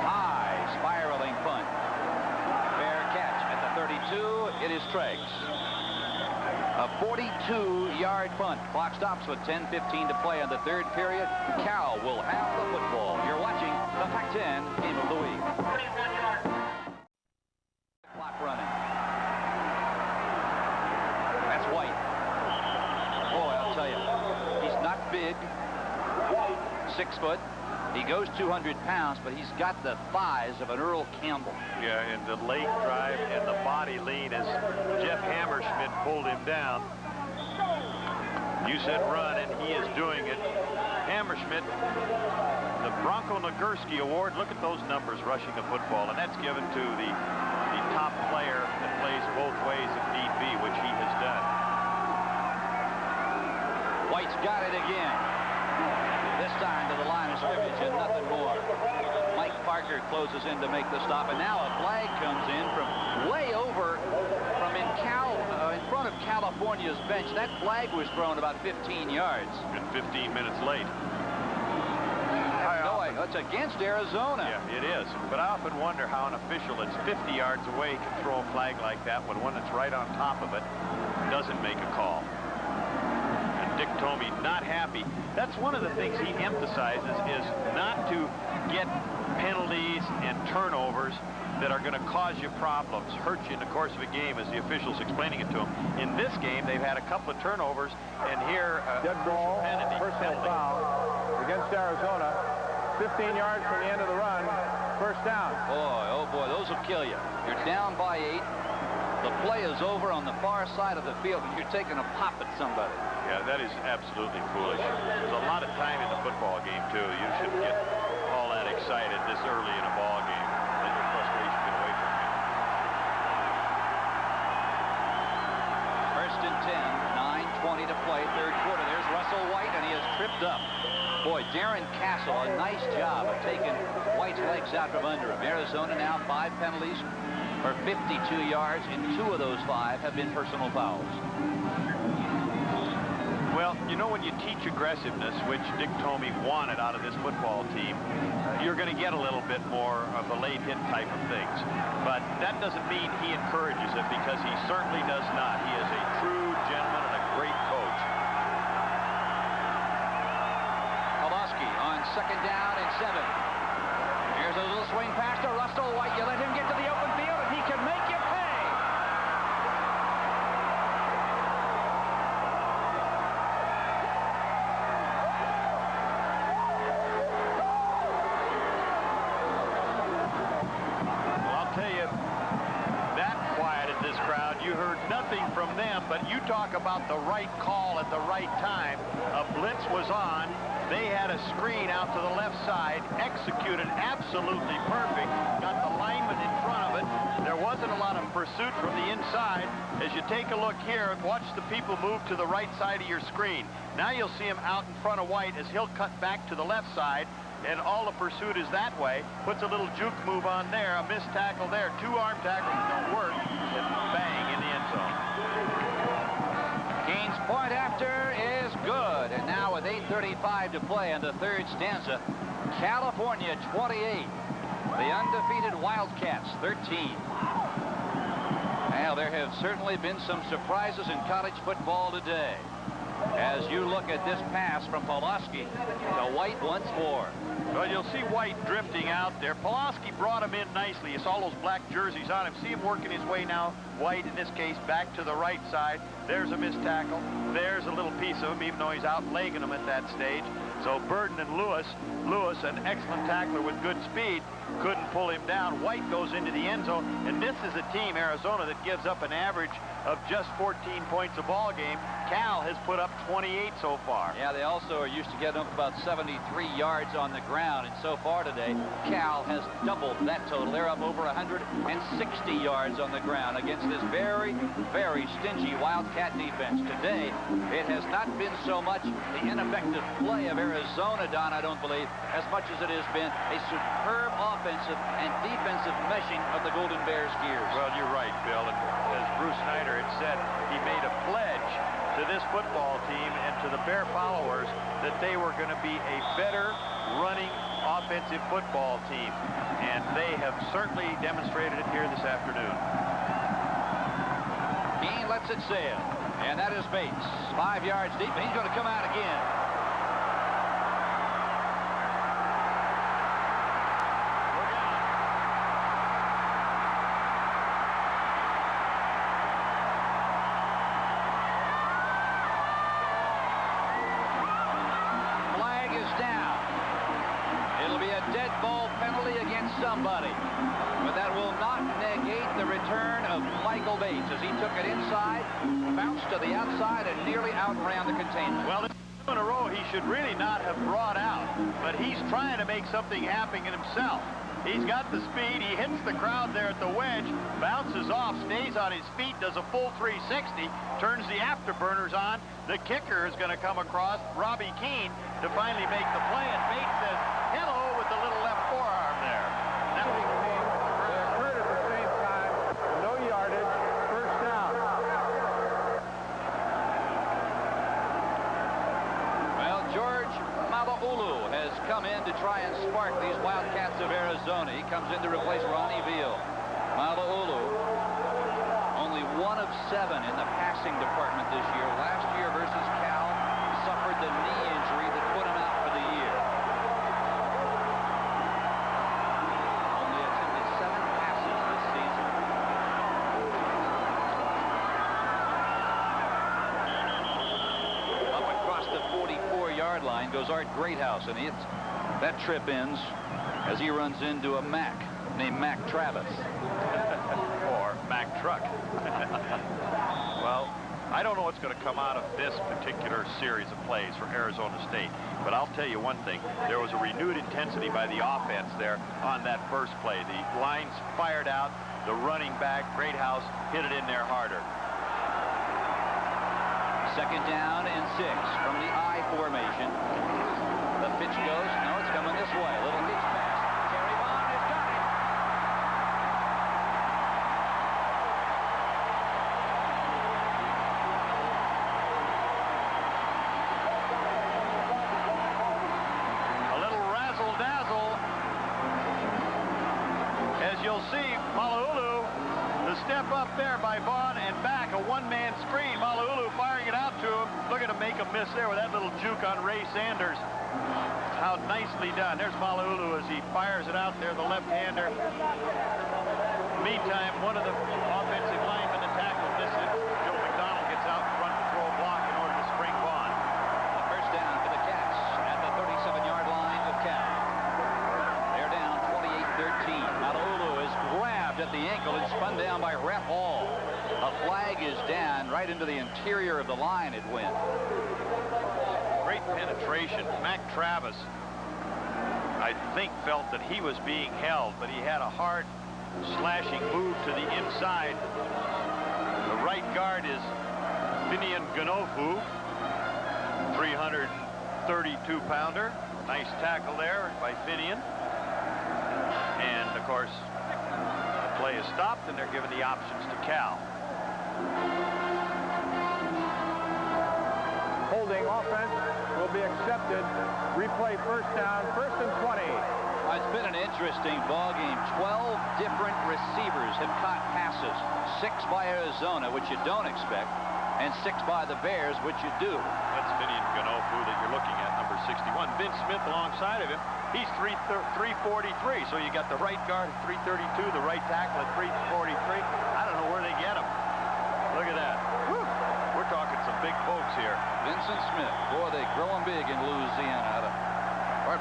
High spiraling punt. Fair catch at the 32. It is Treggs. A 42-yard punt. Clock stops with 10:15 to play in the third period. Cal will have the football. You're watching the Pac-10 Game of the Week. Clock running. That's White. Boy, I'll tell you, he's not big. 6 foot. He goes 200 pounds, but he's got the thighs of an Earl Campbell. Yeah, and the late drive and the body lean as Jeff Hammerschmidt pulled him down. You said run, and he is doing it. Hammerschmidt, the Bronco Nagurski Award. Look at those numbers rushing the football, and that's given to the top player that plays both ways if need be, which he has done. White's got it again. This time to the line of scrimmage and nothing more. Mike Parker closes in to make the stop, and now a flag comes in from way over from in front of California's bench. That flag was thrown about 15 yards. And 15 minutes late. No, it's against Arizona. Yeah, it is. But I often wonder how an official that's 50 yards away can throw a flag like that when one that's right on top of it doesn't make a call. Dick Tomey not happy. That's one of the things he emphasizes, is not to get penalties and turnovers that are going to cause you problems, hurt you in the course of a game, as the officials explaining it to them. In this game, they've had a couple of turnovers, and here dead ball, personal foul against Arizona. 15 yards from the end of the run, first down. Boy, oh boy, those will kill you. You're down by 8. The play is over on the far side of the field, and you're taking a pop at somebody. Yeah, that is absolutely foolish. There's a lot of time in the football game, too. You shouldn't get all that excited this early in a ball game. Let your frustration get away from you. First and 10, 9:20 to play, third quarter. There's Russell White, and he is tripped up. Boy, Darren Castle, a nice job of taking White's legs out from under him. Arizona now 5 penalties for 52 yards, and 2 of those 5 have been personal fouls. Well, you know, when you teach aggressiveness, which Dick Tomey wanted out of this football team, you're going to get a little bit more of the late hit type of things. But that doesn't mean he encourages it, because he certainly does not. He is a true gentleman and a great coach. Pulaski on second down and 7. Here's a little swing pass to Russell White. You let him get to the open field, and he can make you pay. You heard nothing from them, but you talk about the right call at the right time. A blitz was on. They had a screen out to the left side, executed absolutely perfect, got the lineman in front of it. There wasn't a lot of pursuit from the inside. As you take a look here, watch the people move to the right side of your screen. Now you'll see him out in front of White as he'll cut back to the left side, and all the pursuit is that way. Puts a little juke move on there, a missed tackle there. 2 arm tackles don't work, and bang, in the end zone. Keene's point after is good, and now with 8:35 to play in the third stanza, California 28, the undefeated Wildcats 13. Now, there have certainly been some surprises in college football today, as you look at this pass from Pulaski to White once more. Well, you'll see White drifting out there. Pulaski brought him in nicely. You saw those black jerseys on him. See him working his way now. White, in this case, back to the right side. There's a missed tackle. There's a little piece of him, even though he's out legging him at that stage. So Burden and Lewis, an excellent tackler with good speed, couldn't pull him down. White goes into the end zone, and this is a team, Arizona, that gives up an average of just 14 points a ball game. Cal has put up 28 so far. Yeah, they also are used to getting up about 73 yards on the ground, and so far today, Cal has doubled that total. They're up over 160 yards on the ground against this very, very stingy Wildcat defense. Today, it has not been so much the ineffective play of Arizona, Don, I don't believe, as much as it has been a superb offensive and defensive meshing of the Golden Bears gears. Well, you're right, Bill, and as Bruce Snyder had said, he made a pledge to this football team and to the Bear followers that they were going to be a better running offensive football team, and they have certainly demonstrated it here this afternoon. Keene lets it sail, and that is Bates, 5 yards deep, and he's going to come out again. Somebody, but that will not negate the return of Michael Bates as he took it inside, bounced to the outside, and nearly outran the containment. Well, this is in a row he should really not have brought out, but he's trying to make something happen in himself. He's got the speed, he hits the crowd there at the wedge, bounces off, stays on his feet, does a full 360, turns the afterburners on. The kicker is going to come across, Robbie Keene, to finally make the play, and Bates says hello with the little left forearm there. They occurred at the same time, no yardage, first down. Well, George Mala'ulu has come in to try and spark these Wildcats of Arizona. He comes in to replace Ronnie Veal. Mala'ulu, only 1 of 7 in the passing department this year. Last year versus Cal, suffered the knee injury that put him out for the year. goes Art Greathouse, and that trip ends as he runs into a Mac named Mac Travis. Or Mac Truck. Well, I don't know what's going to come out of this particular series of plays for Arizona State, but I'll tell you one thing. There was a renewed intensity by the offense there on that first play. The lines fired out. The running back, Greathouse, hit it in there harder. Second down and 6 from the I formation. The pitch goes. No, it's coming this way. Little pitch pass. Terry Vaughn has got it. A little razzle-dazzle. As you'll see, Malauulu, the step up there by Vaughn and back, a one-man screen. Malauulu firing it out to him. Looking to make a miss there with that little juke on Ray Sanders. How nicely done. There's Malauulu as he fires it out there, the left-hander. Meantime, one of the offensive linemen to tackle misses. Joe McDonald gets out in front to throw a block in order to spring Vaughn. A first down for the Cats at the 37-yard line of Cal. They're down 28-13. Malauulu is grabbed at the ankle and spun down by Rhett Hall. A flag is down right into the interior of the line. It went. Great penetration. Mac Travis, I think, felt that he was being held, but he had a hard slashing move to the inside. The right guard is Finian Ganofu, 332-pounder. Nice tackle there by Finian. And, of course, the play is stopped, and they're given the options to Cal. Holding offense will be accepted. Replay first down, 1st and 20. It's been an interesting ball game. 12 different receivers have caught passes. 6 by Arizona, which you don't expect, and 6 by the Bears, which you do. That's Finian Ganofu that you're looking at, number 61. Vince Smith alongside of him. He's 343, so you got the right guard at 332, the right tackle at 343. I don't know where they get him. Look at that. Whew. We're talking some big folks here. Vincent Smith, boy, they grow him big in Louisiana.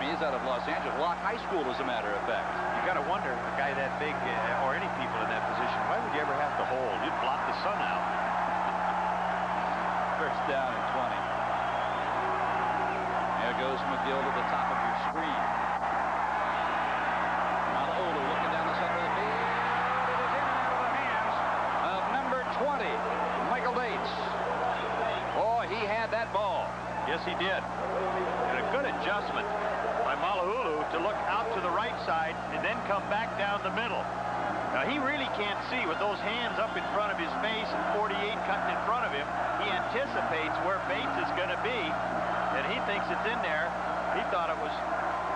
He's out of Los Angeles. Locke High School, as a matter of fact. You got to wonder, a guy that big, or any people in that position, why would you ever have to hold? You'd blot the sun out. First down and 20. There goes McGill to the top of your screen. Malauulu looking down the center of the field. It is in and out of the hands of number 20, Michael Bates. Boy, he had that ball. Yes, he did. And a good adjustment by Malauulu to look out to the right side and then come back down the middle. Now, he really can't see with those hands up in front of his face and 48 cutting in front of him. He anticipates where Bates is going to be, and he thinks it's in there. He thought it was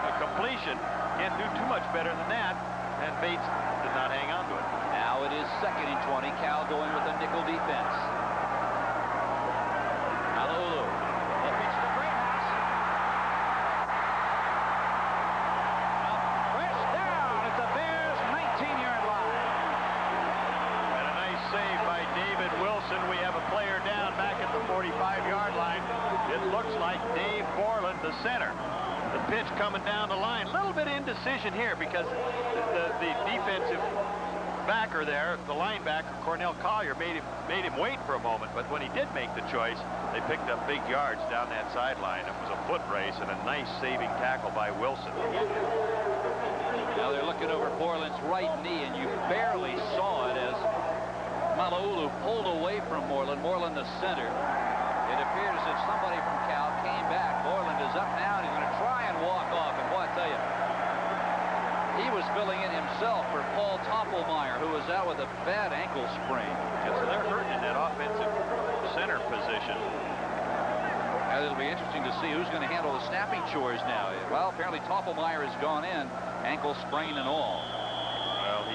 a completion. Can't do too much better than that, and Bates did not hang on to it. Now it is 2nd and 20. Cal going with a nickel defense. Malauulu. The pitch to Greathouse. A first down at the Bears' 19-yard line. And a nice save by David Wilson. We have a player down back at the 45-yard line. It looks like Dave Borland, the center. The pitch coming down the line. A little bit of indecision here because the defensive backer there, the linebacker, Cornell Collier, made him wait for a moment. But when he did make the choice, they picked up big yards down that sideline. It was a foot race and a nice saving tackle by Wilson. Now they're looking over Borland's right knee, and you barely saw it as Malauulu pulled away from Moreland. Moreland the center. It appeared as if somebody from Cal came back. Moreland is up now, and he's going to try and walk off. And boy, I tell you, he was filling in himself for Paul Toppelmeyer, who was out with a bad ankle sprain. Yeah, so they're hurting in that offensive center position. Now, it'll be interesting to see who's going to handle the snapping chores now. Well, apparently Toppelmeyer has gone in, ankle sprain and all. Well,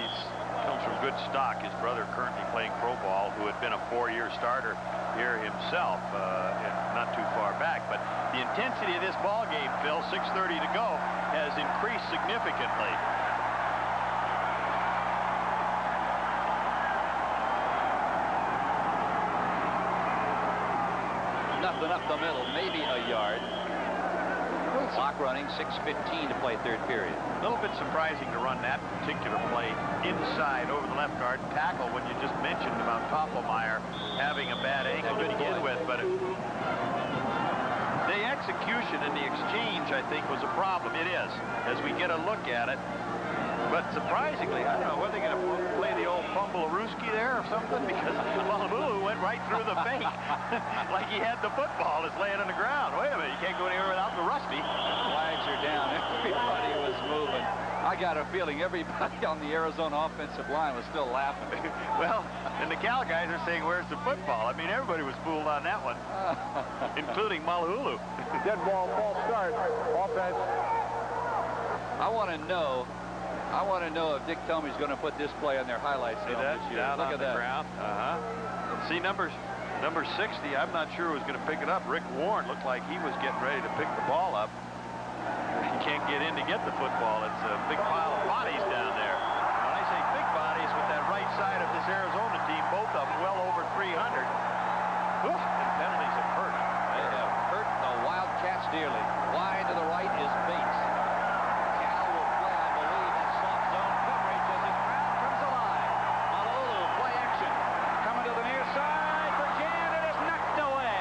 comes from good stock. His brother currently playing pro ball, who had been a 4-year starter here himself, and not too far back. But the intensity of this ball game, Phil, 6:30 to go, has increased significantly. Nothing up the middle, maybe a yard. Clock running, 6:15 to play third period. A little bit surprising to run that particular play inside over the left guard tackle when you just mentioned about Toppelmeyer having a bad ankle to begin with, but the execution and the exchange, I think, was a problem. It is, as we get a look at it. But surprisingly, I don't know, were they going to play the old Fumblerooski there or something? Because Malabulu went right through the fake like he had the football that's laying on the ground. Wait a minute, you can't go anywhere without the Rusty. Flags are down. Everybody was moving. I got a feeling everybody on the Arizona offensive line was still laughing. Well, and the Cal guys are saying, where's the football? I mean, everybody was fooled on that one, including Malahulu. Dead ball, false start, offense. I want to know if Dick Tomey's going to put this play on their highlights film this year. Down Look on at the that. ground. See, number 60, I'm not sure who was going to pick it up. Rick Warren looked like he was getting ready to pick the ball up. He can't get in to get the football. It's a big pile of bodies down there. When I say big bodies, with that right side of this Arizona team, both of them well over 300. Whew, and penalties have hurt. They have hurt the Wildcats dearly. Wide to the right is Bates. Cal will play, I believe, in soft zone coverage as his crowd comes alive. Malolu, play action. Coming to the near side for Jan. It is knocked away.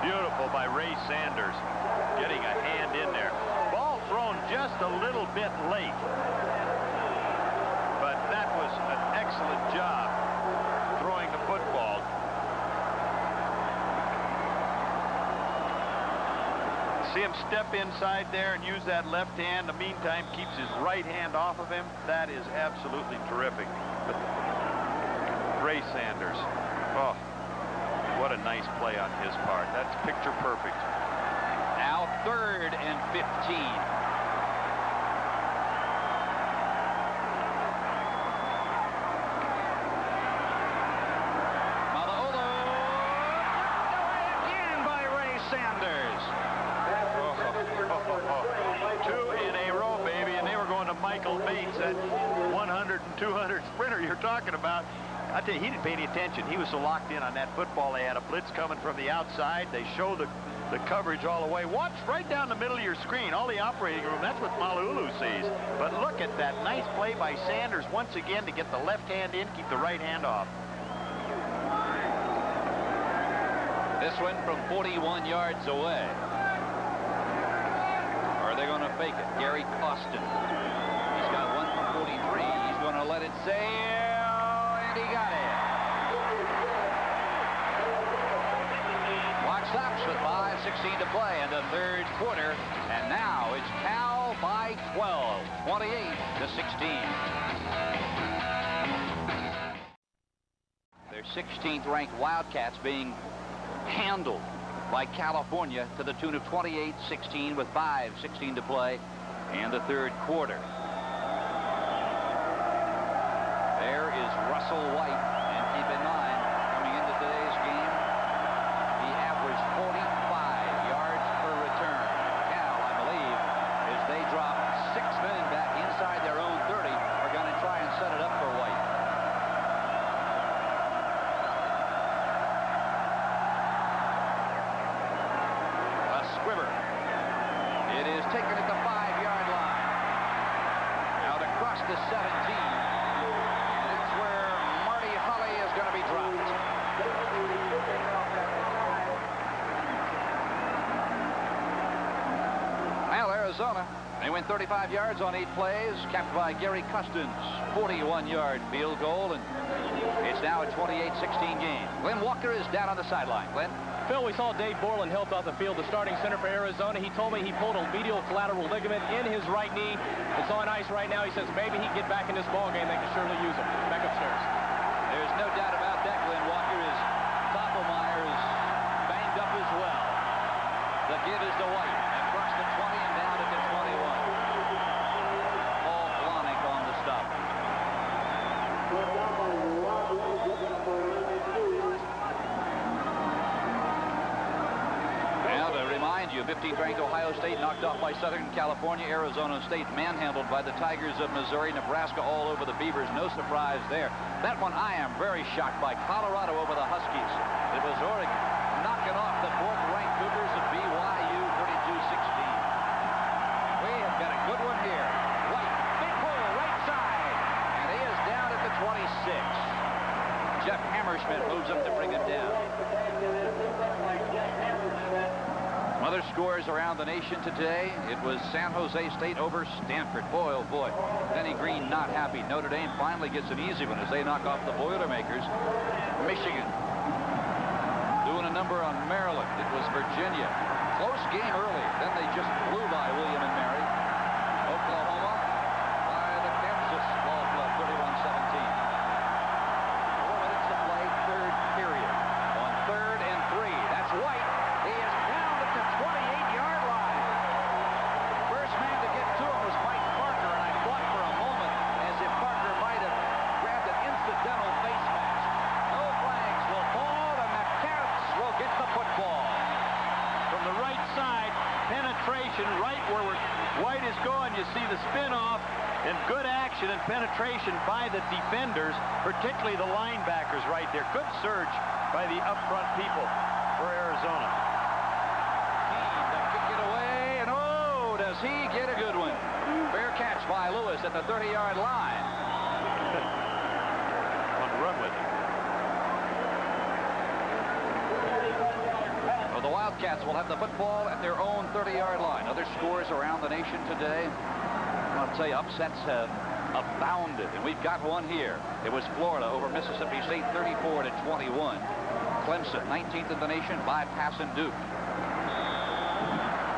Beautiful by Ray Sanders, getting a hand in there. Ball thrown just a little bit late. But that was an excellent job throwing the football. See him step inside there and use that left hand. In the meantime, keeps his right hand off of him. That is absolutely terrific. But Ray Sanders, oh, what a nice play on his part. That's picture perfect. Now 3rd and 15. Malolo knocked away again by Ray Sanders. Two in a row, baby, and they were going to Michael Bates, that 100 and 200 sprinter you're talking about. I tell you, he didn't pay any attention. He was so locked in on that football. They had a blitz coming from the outside. They show the coverage all the way. Watch right down the middle of your screen, all the operating room. That's what Malahulu sees. But look at that nice play by Sanders once again to get the left hand in, keep the right hand off. This one from 41 yards away. Or are they going to fake it? Gary Costin. He's got one from 43. He's going to let it sail, and he got it. Clock stops with 5:16 to play in the third quarter, and now it's Cal by 12, 28-16. Their 16th ranked Wildcats being handled by California to the tune of 28-16 with 5:16 to play in the third quarter. There is Russell White, and keep in mind, coming into today's game, he averaged 45 yards per return. Cal, I believe, as they drop 6 men back inside their own 30, are going to try and set it up for White. A squibber. It is taken at the 5-yard line. Out across the 17. And that's where Marty Holly is going to be dropped. Well, Arizona, they went 35 yards on 8 plays, capped by Gary Costin's 41-yard field goal, and it's now a 28-16 game. Glenn Walker is down on the sideline. Glenn? Phil, we saw Dave Borland helped out the field, the starting center for Arizona. He told me he pulled a medial collateral ligament in his right knee. It's on ice right now. He says maybe he can get back in this ball game. They can surely use him. Back upstairs. There's no doubt about that. Glenn Walker is Toppelmeyer is banged up as well. The give is to White across the 20 and down to the 21. Paul Blahnik on the stop. Now to remind you, 15th ranked Ohio State knocked off by Southern California. Arizona State manhandled by the Tigers of Missouri. Nebraska all over the Beavers. No surprise there. That one I am very shocked by. Colorado over the Huskies. It was Oregon knocking off the 4th ranked Cougars of BYU 32-16. Other scores around the nation today. It was San Jose State over Stanford. Boy, oh boy. Denny Green not happy. Notre Dame finally gets an easy one as they knock off the Boilermakers. Michigan doing a number on Maryland. It was Virginia. Close game early. Then they just blew by William and Mary. Oklahoma by the Kansas Ball Club, 31-17. 4 minutes to play, third period. On 3rd and 3. That's White. He is down at the 28-yard line. First man to get to him was Mike Parker, and I thought for a moment as if Parker might have grabbed an incidental face mask. No flags will fall, and the Cats will get the football. From the right side, penetration right where White is going. You see the spin off and good action and penetration by the defenders, particularly the linebackers right there. Good surge by the up front people for Arizona. Keene to kick it away, and oh, does he get a good one. Fair catch by Lewis at the 30-yard line. On the run with it. Well, the Wildcats will have the football at their own 30-yard line. Other scores around the nation today. I'll tell you, upsets have abounded, and we've got one here. It was Florida over Mississippi State, 34-21. Clemson, 19th in the nation, bypassing Duke.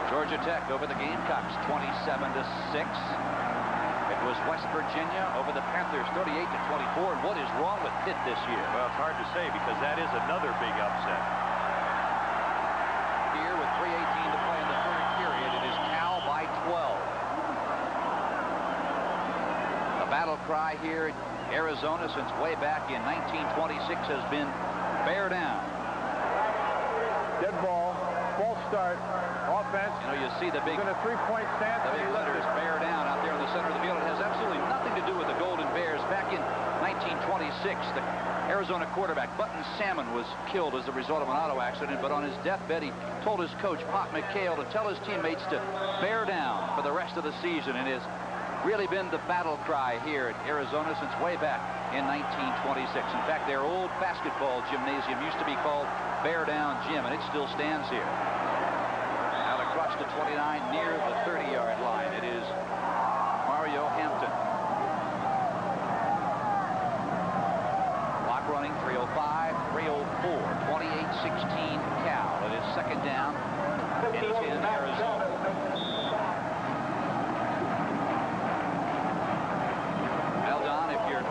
Georgia Tech over the Gamecocks, 27-6. It was West Virginia over the Panthers, 38-24. And what is wrong with Pitt this year? Well, it's hard to say because that is another big upset. Here with 3:18 to play in the third period, it is Cal by 12. The battle cry here in Arizona since way back in 1926 has been bear down. Dead ball, false start, offense. You know, you see the big, in a three-point stance. the big letters bear down out there in the center of the field. It has absolutely nothing to do with the Golden Bears. Back in 1926, the Arizona quarterback Button Salmon was killed as a result of an auto accident, but on his deathbed he told his coach Pop McHale to tell his teammates to bear down for the rest of the season. And it has really been the battle cry here at Arizona since way back in 1926. In fact, their old basketball gymnasium used to be called Bear Down Gym, and it still stands here. Out across the 29 near the 30-yard line, it is Mario Hampton. Clock running, 3:05, 3:04, 28-16 Cal. It is second down and 10 Arizona. Well, Don, if you're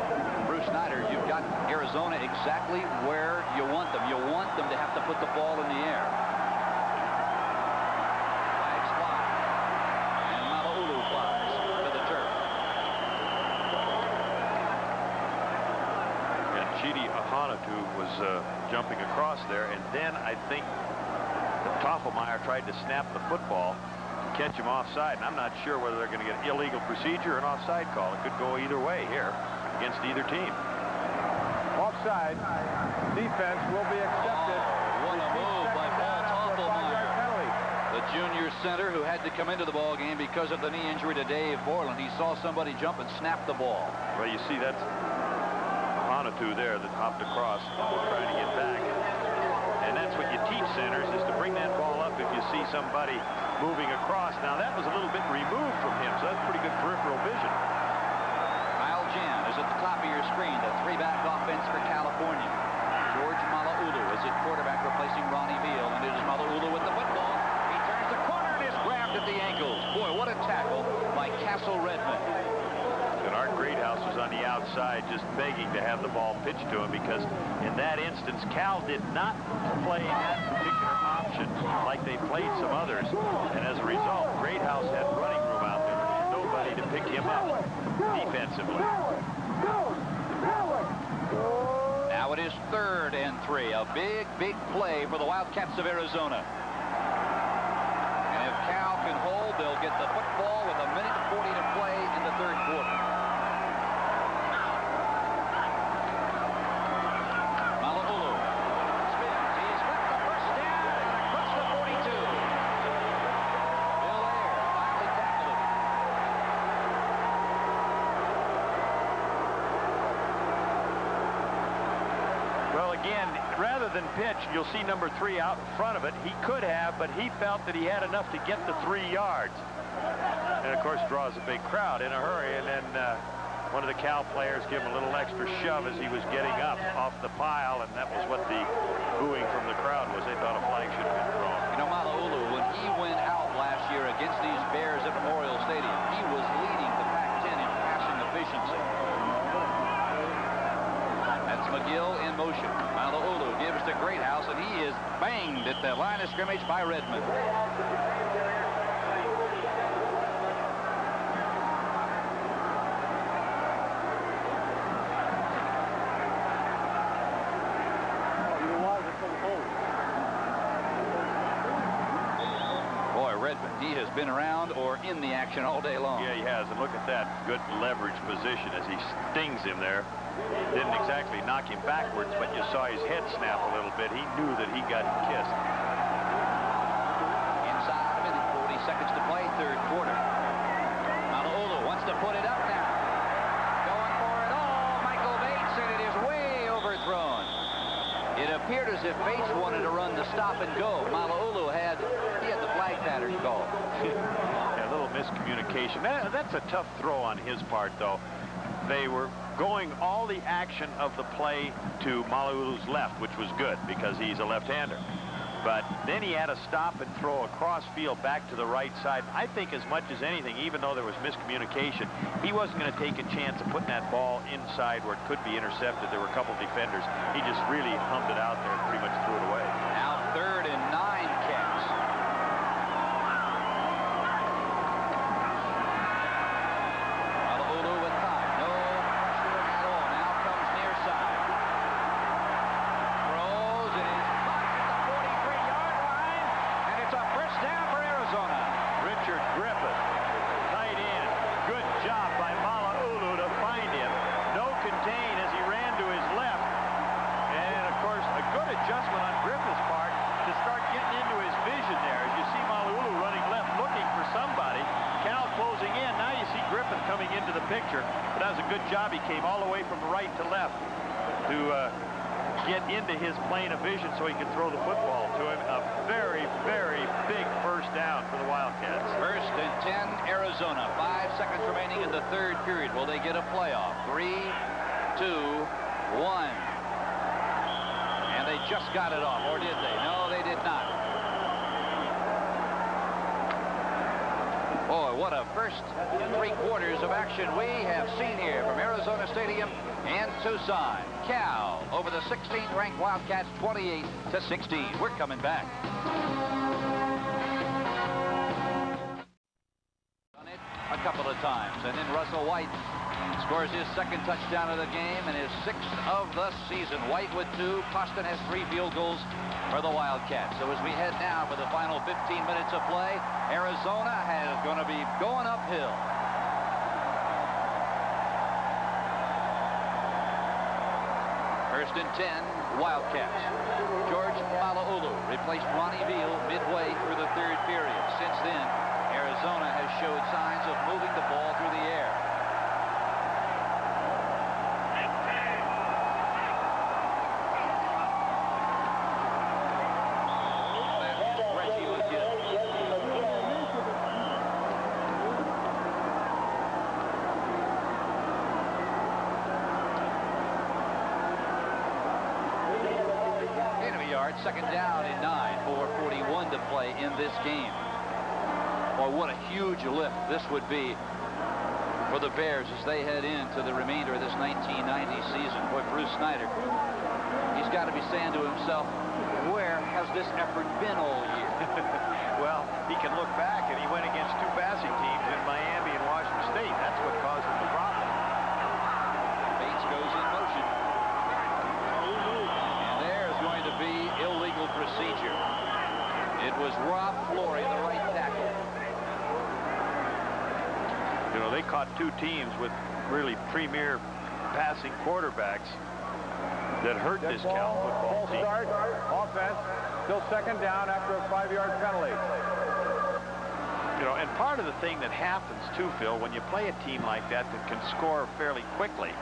Bruce Snyder, you've got Arizona exactly where you want them. You want them to have to put the ball in the air. Flags fly. And Mala'ulu flies to the turf. And Chidi Ahanatu was jumping across there, and then I think Toffelmeyer tried to snap the football, catch him offside, and I'm not sure whether they're going to get illegal procedure or an offside call. It could go either way here against either team. Offside. Defense will be accepted. What a move by Paul Toffelmeyer. The junior center who had to come into the ball game because of the knee injury to Dave Borland. He saw somebody jump and snap the ball. Well, you see that's Ahanatu there that hopped across trying to get back. And that's what you teach centers, is to bring that ball up if you see somebody moving across. Now, that was a little bit removed from him, so that's pretty good peripheral vision. Kyle Jan is at the top of your screen, the three-back offense for California. George Mala'ulu is at quarterback replacing Ronnie Veal, and it is Mala'ulu with the football. He turns the corner and is grabbed at the ankles. Boy, what a tackle by Castle Redmond. And Art Greathouse was on the outside just begging to have the ball pitched to him, because in that instance, Cal did not play that particular option like they played some others. And as a result, Greathouse had running room out there. There was nobody to pick him up defensively. Now it is 3rd and 3. A big, big play for the Wildcats of Arizona. And if Cal can hold, they'll get the football with 1:40 to play in the third quarter. Mala'ulu spins. He's got the first down across the 42. Bill Ayer finally tackled it. Well, again, rather than pitch, you'll see number 3 out in front of it. He could have, but he felt that he had enough to get the 3 yards. And, of course, draws a big crowd in a hurry. And then one of the Cal players gave him a little extra shove as he was getting up off the pile, and that was what the booing from the crowd was. They thought a flag should have been thrown. You know, Mala'ulu, when he went out last year against these Bears at Memorial Stadium, he was leading the Pac-10 in passing efficiency. That's McGill in motion. Mala'ulu gives to Greathouse, and he is banged at the line of scrimmage by Redmond. He has been around or in the action all day long. Yeah, he has. And look at that good leverage position as he stings him there. Didn't exactly knock him backwards, but you saw his head snap a little bit. He knew that he got kissed. Inside a minute, 40 seconds to play, third quarter. Mala'ulu wants to put it up now. Going for it all, Michael Bates, and it is way overthrown. It appeared as if Bates wanted to run the stop and go. Mala'ulu had the flag pattern call. Yeah, a little miscommunication. That's a tough throw on his part, though. They were going all the action of the play to Mala'ulu's left, which was good because he's a left-hander. But then he had to stop and throw across field back to the right side. I think as much as anything, even though there was miscommunication, he wasn't going to take a chance of putting that ball inside where it could be intercepted. There were a couple defenders. He just really hummed it out there and pretty much threw it away. Now 3rd and 9, Cats. Mala'ulu with time. No pressure at all. Now comes near side. Throws and is caught at the 43-yard line. And it's a first down for Arizona. Richard Griffith, tight end. Good job by Mala'ulu to find him. No contain as he ran to his left. And, of course, a good adjustment on Griffith's part to start getting into his vision there. As you see Mala'ulu running left looking for somebody. Cal closing in. Now you see Griffith coming into the picture. But that was a good job. He came all the way from right to left to get into his plane of vision so he could throw the football to him. A very, very big first down for the Wildcats. 1st and 10, Arizona. 5 seconds remaining in the 3rd period. Will they get a playoff? 3, 2, 1. And they just got it off, or did they? No, they did not. Boy, what a first 3 quarters of action we have seen here from Arizona Stadium and Tucson. Cal over the 16th ranked Wildcats, 28-16. We're coming back. Done it a couple of times, and then Russell White scores his 2nd touchdown of the game and his 6th of the season. White with 2. Costin has 3 field goals for the Wildcats. So as we head now for the final 15 minutes of play, Arizona is going to be going uphill. First and 10, Wildcats. George Mala'ulu replaced Ronnie Veal midway through the 3rd period. Since then, Arizona has showed signs of moving the ball through the air. Second down and 9, 4:41 to play in this game. Boy, what a huge lift this would be for the Bears as they head into the remainder of this 1990 season. Boy, Bruce Snyder, he's got to be saying to himself, where has this effort been all year? Well, he can look back, and he went against 2 passing teams in Miami and Washington State. That's what caused him the problem. Bates goes in motion. Illegal procedure. It was Rob Flory, the right tackle. You know, they caught 2 teams with really premier passing quarterbacks that hurt this Cal football team. Start, offense, still 2nd down after a 5-yard penalty. You know, and part of the thing that happens too, Phil, when you play a team like that that can score fairly quickly,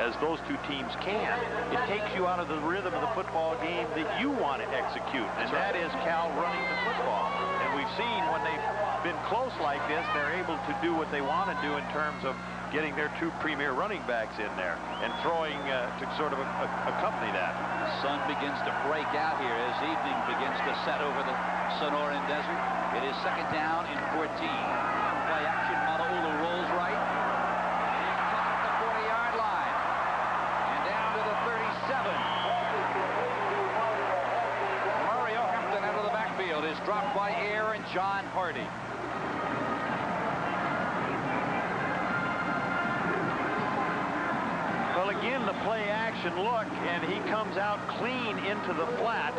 as those two teams can. It takes you out of the rhythm of the football game that you want to execute, and that is Cal running the football. And we've seen when they've been close like this, they're able to do what they want to do in terms of getting their two premier running backs in there and throwing to sort of accompany that. Sun begins to break out here as evening begins to set over the Sonoran Desert. It is second down and 14. Play action, Mala'ulu rolls right. He's caught at the 40-yard line. And down to the 37. Mario Hampton out of the backfield is dropped by Air and John Hardy. Again, the play action look, and he comes out clean into the flat.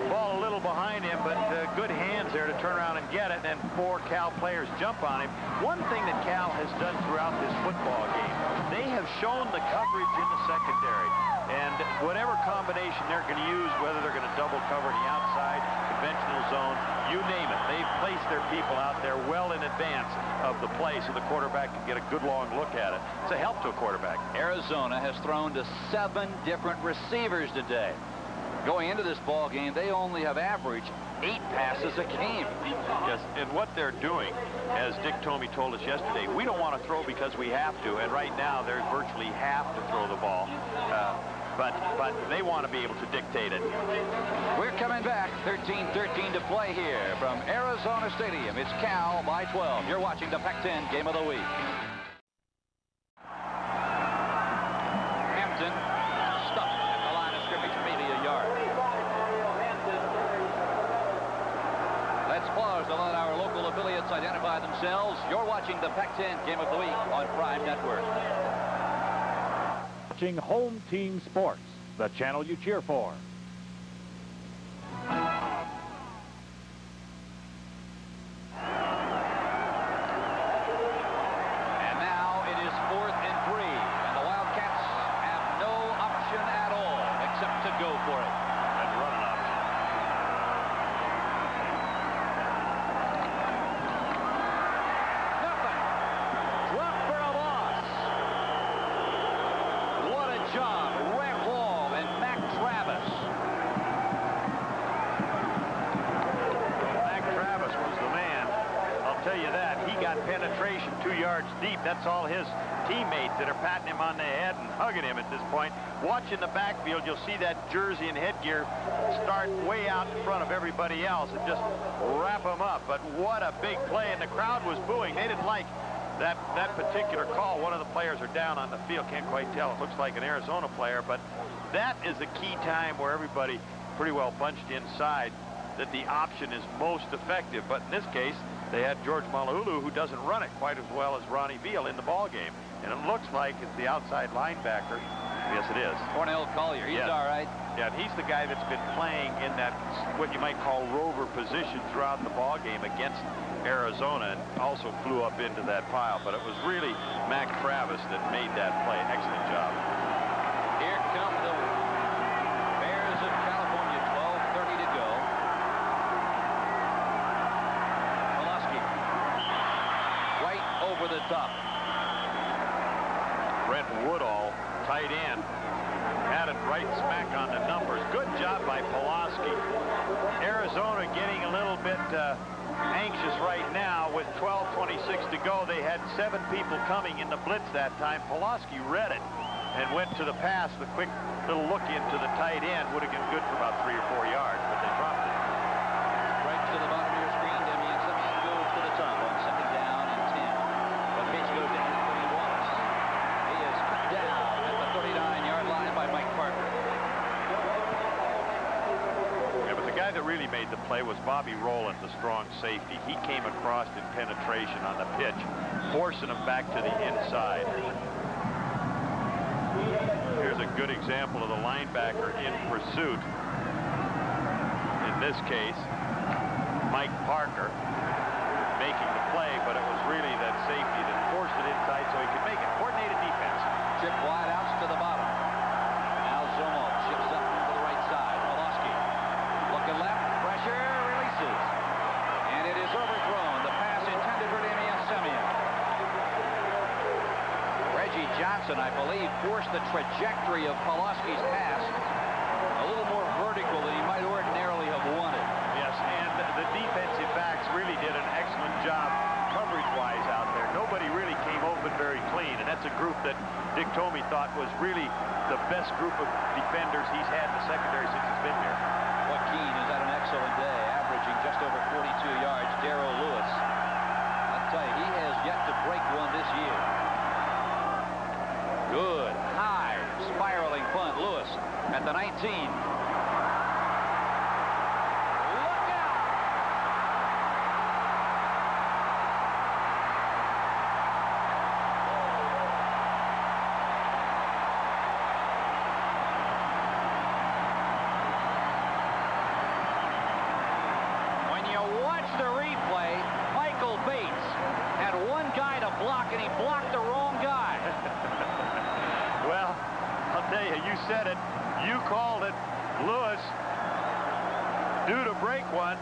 Ball a little behind him, but good hands there to turn around and get it, and 4 Cal players jump on him. One thing that Cal has done throughout this football game, they have shown the coverage in the secondary. And whatever combination they're going to use, whether they're going to double cover the outside, conventional zone, you name it, they've placed their people out there well in advance of the play so the quarterback can get a good long look at it. It's a help to a quarterback. Arizona has thrown to 7 different receivers today. Going into this ball game, they only have averaged 8 passes a game. Yes, and what they're doing, as Dick Tomey told us yesterday, we don't want to throw because we have to, and right now they virtually have to throw the ball. But they want to be able to dictate it. We're coming back. 13-13 to play here from Arizona Stadium. It's Cal by 12. You're watching the Pac-10 Game of the Week. Hampton stuffed at the line of scrimmage, maybe a yard. Let's pause to let our local affiliates identify themselves. You're watching the Pac-10 Game of the Week on Prime Network. Watching Home Team Sports, the channel you cheer for. And now it is 4th and 3, and the Wildcats have no option at all except to go for it. And run an option. Nothing. Drop for a loss. What a job. Red Wall and Mac Travis. Mac Travis was the man. I'll tell you that. He got penetration 2 yards deep. That's all his teammates that are patting him on the head and hugging him at this point. Watching the backfield, you'll see that jersey and headgear start way out in front of everybody else and just wrap them up. But what a big play, and the crowd was booing. They didn't like that particular call. One of the players are down on the field. Can't quite tell. It looks like an Arizona player, but that is the key time where everybody pretty well bunched inside, that the option is most effective. But in this case, they had George Mala'ulu, who doesn't run it quite as well as Ronnie Veal in the ball game. And it looks like it's the outside linebacker. Yes, it is. Cornell Collier, he's all right. Yeah, and he's the guy that's been playing in that, what you might call rover position throughout the ball game against Arizona, and also flew up into that pile. But it was really Mac Travis that made that play. Excellent job. Here come the Bears of California, 12:30 to go. Pulaski, right over the top. Brent Woodall, tight end, had it right smack on the numbers. Good job by Pulaski. Arizona getting a little bit anxious right now with 12:26 to go. They had 7 people coming in the blitz that time. Pulaski read it and went to the pass. The quick little look into the tight end would have been good for about 3 or 4 yards, but they dropped it. Right to the bottom of your screen. Damian Simeon goes to the top on 2nd down and 10. The pitch goes down when he walks. He is cut down at the 39-yard line by Mike Parker. Yeah, but the guy that really made the play was Bobby Rowland, the strong safety. He came across in penetration on the pitch, forcing him back to the inside. Here's a good example of the linebacker in pursuit. In this case, Mike Parker making the play, but it was really that safety that forced it inside so he could make it. Coordinated defense. Chip wide outs to the bottom. Now Zomo shifts up to the right side. Pulaski looking left. Pressure releases. And it is overthrown. The pass intended for Damian Simeon. Reggie Johnson, I believe, forced the trajectory of Pawlowski's pass a little more vertical than he might ordinarily have wanted. Yes, and the defensive backs really did an excellent job coverage-wise out there. Nobody really came open very clean, and that's a group that Dick Tomey thought was really the best group of defenders he's had in the secondary since he's been here. Joaquin has had an excellent day, averaging just over 42 yards. Darrell Lewis, I'll tell you, he has yet to break one this year. Good, high, spiraling punt. Lewis at the 19. Said it, you called it. Lewis, due to break one,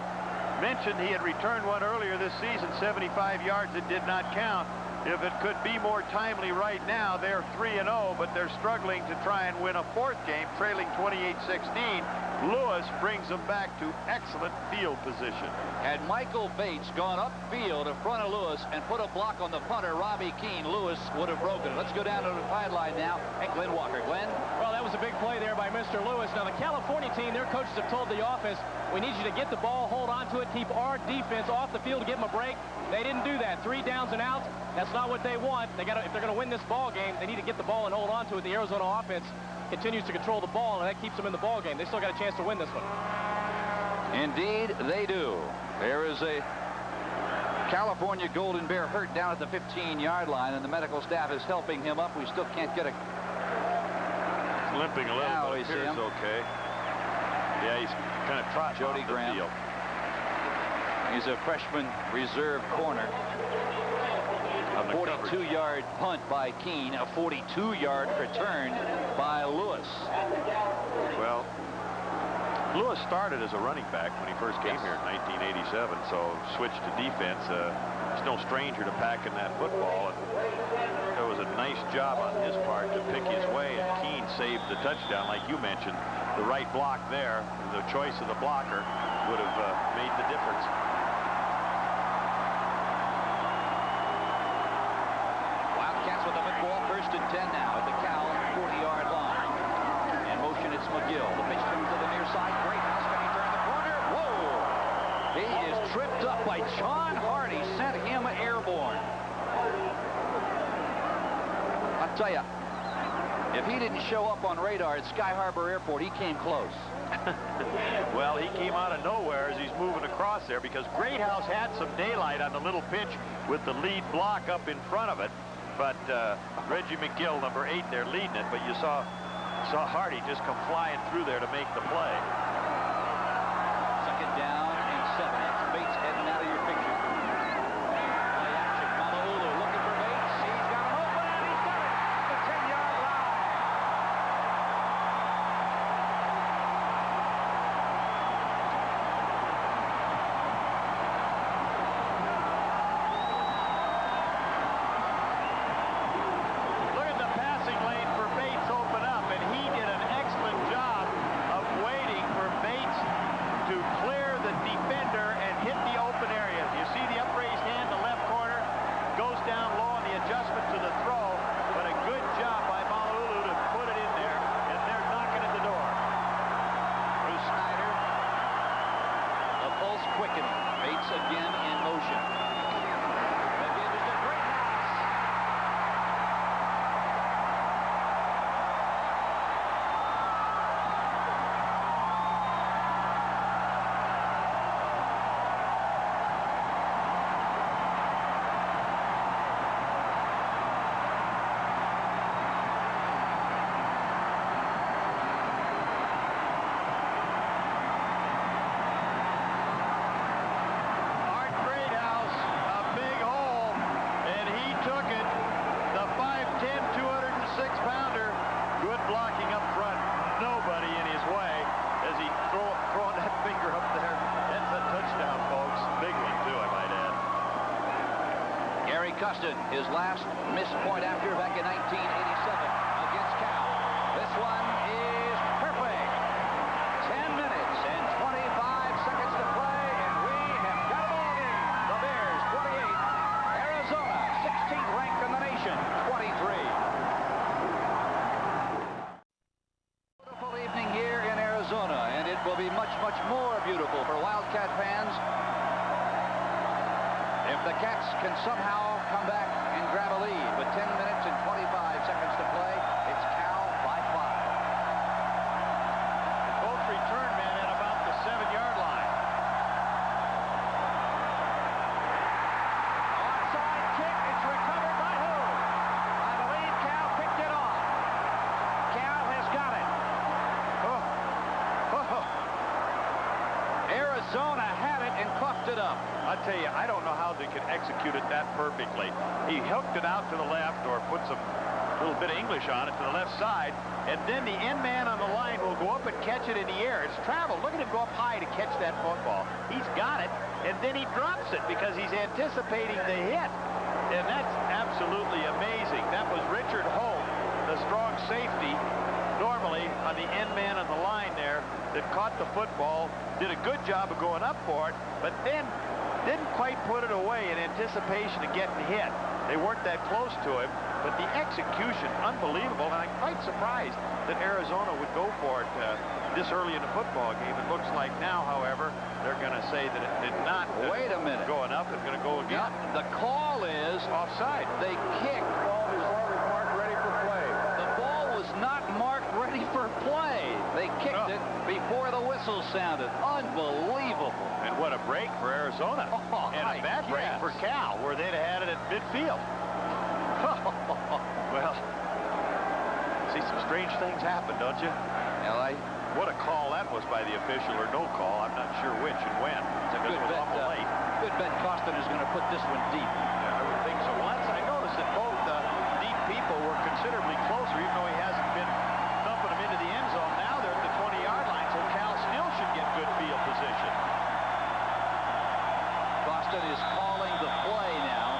mentioned he had returned one earlier this season, 75 yards. It did not count. If it could be more timely right now, they're 3-0, but they're struggling to try and win a fourth game, trailing 28-16. Lewis brings them back to excellent field position. Had Michael Bates gone upfield in front of Lewis and put a block on the punter, Robbie Keane, Lewis would have broken it. Let's go down to the sideline now and Glenn Walker. Glenn? Well, that was a big play there by Mr. Lewis. Now, the California team, their coaches have told the offense, we need you to get the ball, hold on to it, keep our defense off the field to give them a break. They didn't do that. 3 downs and outs. That's not what they want. If they're going to win this ball game, they need to get the ball and hold on to it. The Arizona offense continues to control the ball, and that keeps them in the ball game. They still got a chance to win this one. Indeed, they do. There is a California Golden Bear hurt down at the 15-yard line, and the medical staff is helping him up. We still can't get a... He's limping a little, now but it appears okay. Yeah, he's kind of trotting Jody off the Graham. field. He's a freshman reserve corner. A 42-yard punt by Keane, a 42-yard return by Lewis. Well, Lewis started as a running back when he first came here in 1987, so switched to defense. He's no stranger to packing that football, and it was a nice job on his part to pick his way, and Keane saved the touchdown, like you mentioned. The right block there, the choice of the blocker, would have made the difference. Wildcats with the football, 1st and 10 now at the Cal 40-yard line. In motion, it's McGill. The pitch comes to the near side. Greathouse, can he turn the corner? Whoa! He is tripped up by John Hardy, sent him airborne. I'll tell you, if he didn't show up on radar at Sky Harbor Airport, he came close. Well, he came out of nowhere as he's moving across there, because Greathouse had some daylight on the little pitch with the lead block up in front of it. But Reggie McGill, number 8, there leading it. But you saw Hardy just come flying through there to make the play. 2nd down and 7. That's Bates heading out of your picture. Play action. Malaulu looking for Bates. He's got him open, and he's got it. The 10-yard line. Look at the passing lane for Bates open up, and he did an excellent job of waiting for Bates to clear the defender and hit the open area. You see the upraised hand, the left corner, goes down low on the adjustment to the throw, but a good job by Malaulu to put it in there, and they're knocking at the door. Bruce Snyder. The pulse quickening. Bates again in motion. The give is to Greathouse. Art Greathouse, a big hole, and he took it. The 5'10", 206-pounder. Good blocking up front. Nobody in his way as he throwing that finger up there. That's a touchdown, folks. Big one, too, I might add. Gary Custon, his last missed point after back in 1986. much more beautiful for Wildcat fans if the Cats can somehow come back and grab a lead with 10 minutes and 25 seconds to play. It's Cal by 5. Both return men at about the 7-yard line. Onside kick. It's recovered by who? I believe Cal picked it off. Cal has got it. Arizona had it and coughed it up. I tell you, I don't know how they could execute it that perfectly. He hooked it out to the left or put some little bit of English on it to the left side, and then the end man on the line will go up and catch it in the air. It's traveled. Look at him go up high to catch that football. He's got it, and then he drops it because he's anticipating the hit. And that's absolutely amazing. That was Richard Holt, the strong safety, normally on the end man on the line there, that caught the football, did a good job of going up for it, but then didn't quite put it away in anticipation of getting hit. They weren't that close to him, but the execution, unbelievable, and I'm quite surprised that Arizona would go for it this early in the football game. It looks like now, however, they're going to say that it did not Wait a minute. go enough. It's going to go again. The call is Offside. They kicked. The ball was not marked ready for play. They kicked it before the whistle sounded. Unbelievable. And what a break for Arizona. And a bad break for Cal, where they'd have had it at midfield. Well, see some strange things happen, don't you? L.A. What a call that was by the official, or no call. I'm not sure which and when. It's a good bet. Awful late. Good bet. Costin is going to put this one deep. Yeah, I would think so. Once I noticed that both deep people were considerably closer, even though he hasn't been dumping them into the end zone. Now they're at the 20-yard line, so Cal still should get good field position. Costin is calling the play now,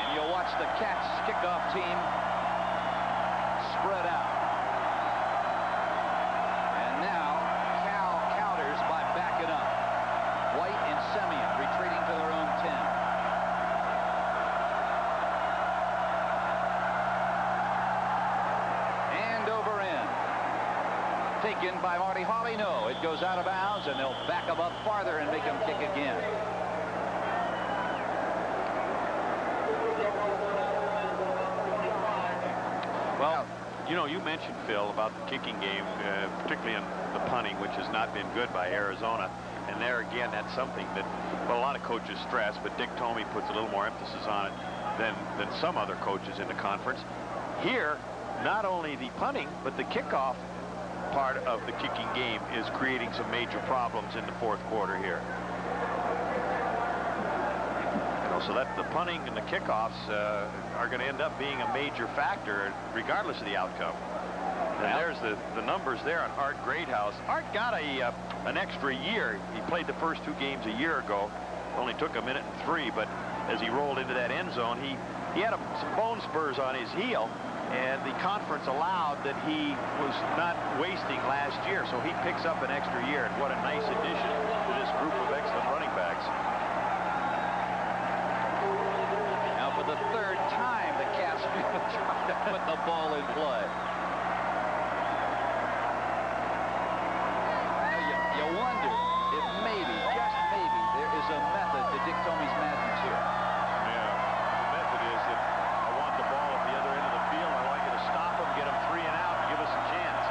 and you'll watch the Cats kickoff team spread out. And now Cal counters by backing up. White and Semien retreating to their own 10. And over in. Taken by Marty Hawley. No, it goes out of bounds, and they'll back him up farther and make him kick again. Well, you know, you mentioned, Phil, about the kicking game, particularly in the punting, which has not been good by Arizona. And there again, that's something that, well, a lot of coaches stress, but Dick Tomey puts a little more emphasis on it than some other coaches in the conference. Here, not only the punting, but the kickoff part of the kicking game is creating some major problems in the fourth quarter here. So that the punting and the kickoffs are going to end up being a major factor regardless of the outcome. And there's the numbers there on Art Greathouse. Art got an extra year. He played the first 2 games a year ago. Only took 1 minute and 3, but as he rolled into that end zone, he had some bone spurs on his heel, and the conference allowed that he was not wasting last year. So he picks up an extra year, and what a nice addition to this group of excellent running backs. For the 3rd time, the Cats trying to put the ball in play. You wonder if maybe, just maybe, there is a method to Dick Tomey's madness here. Yeah, the method is that I want the ball at the other end of the field. I like you to stop him, get him 3 and out, and give us a chance.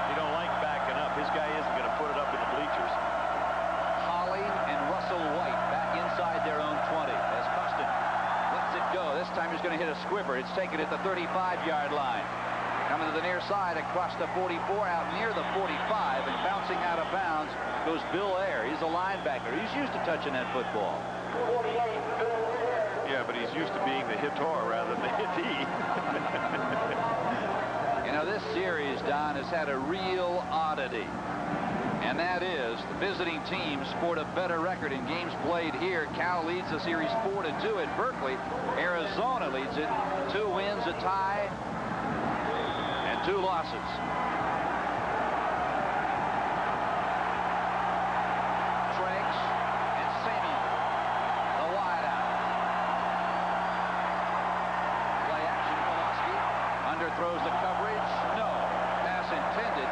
You don't like backing up. His guy isn't going to put it up in the bleachers. Hawley and Russell White back inside their own 20 as Costin lets it go. This time he's going to hit a squibber. It's taken at the 35-yard line. Coming to the near side across the 44, out near the 45, and bouncing out of bounds goes Bill Ayer. He's a linebacker. He's used to touching that football. Yeah, but he's used to being the hitter rather than the hittee. You know, this series, Don, has had a real oddity. And that is the visiting teams sport a better record in games played here. Cal leads the series 4-2 at Berkeley. Arizona leads it 2 wins, a tie, and 2 losses. Tranks and Semien, the wideout. Play action, Pulaski underthrows the coverage. No, pass intended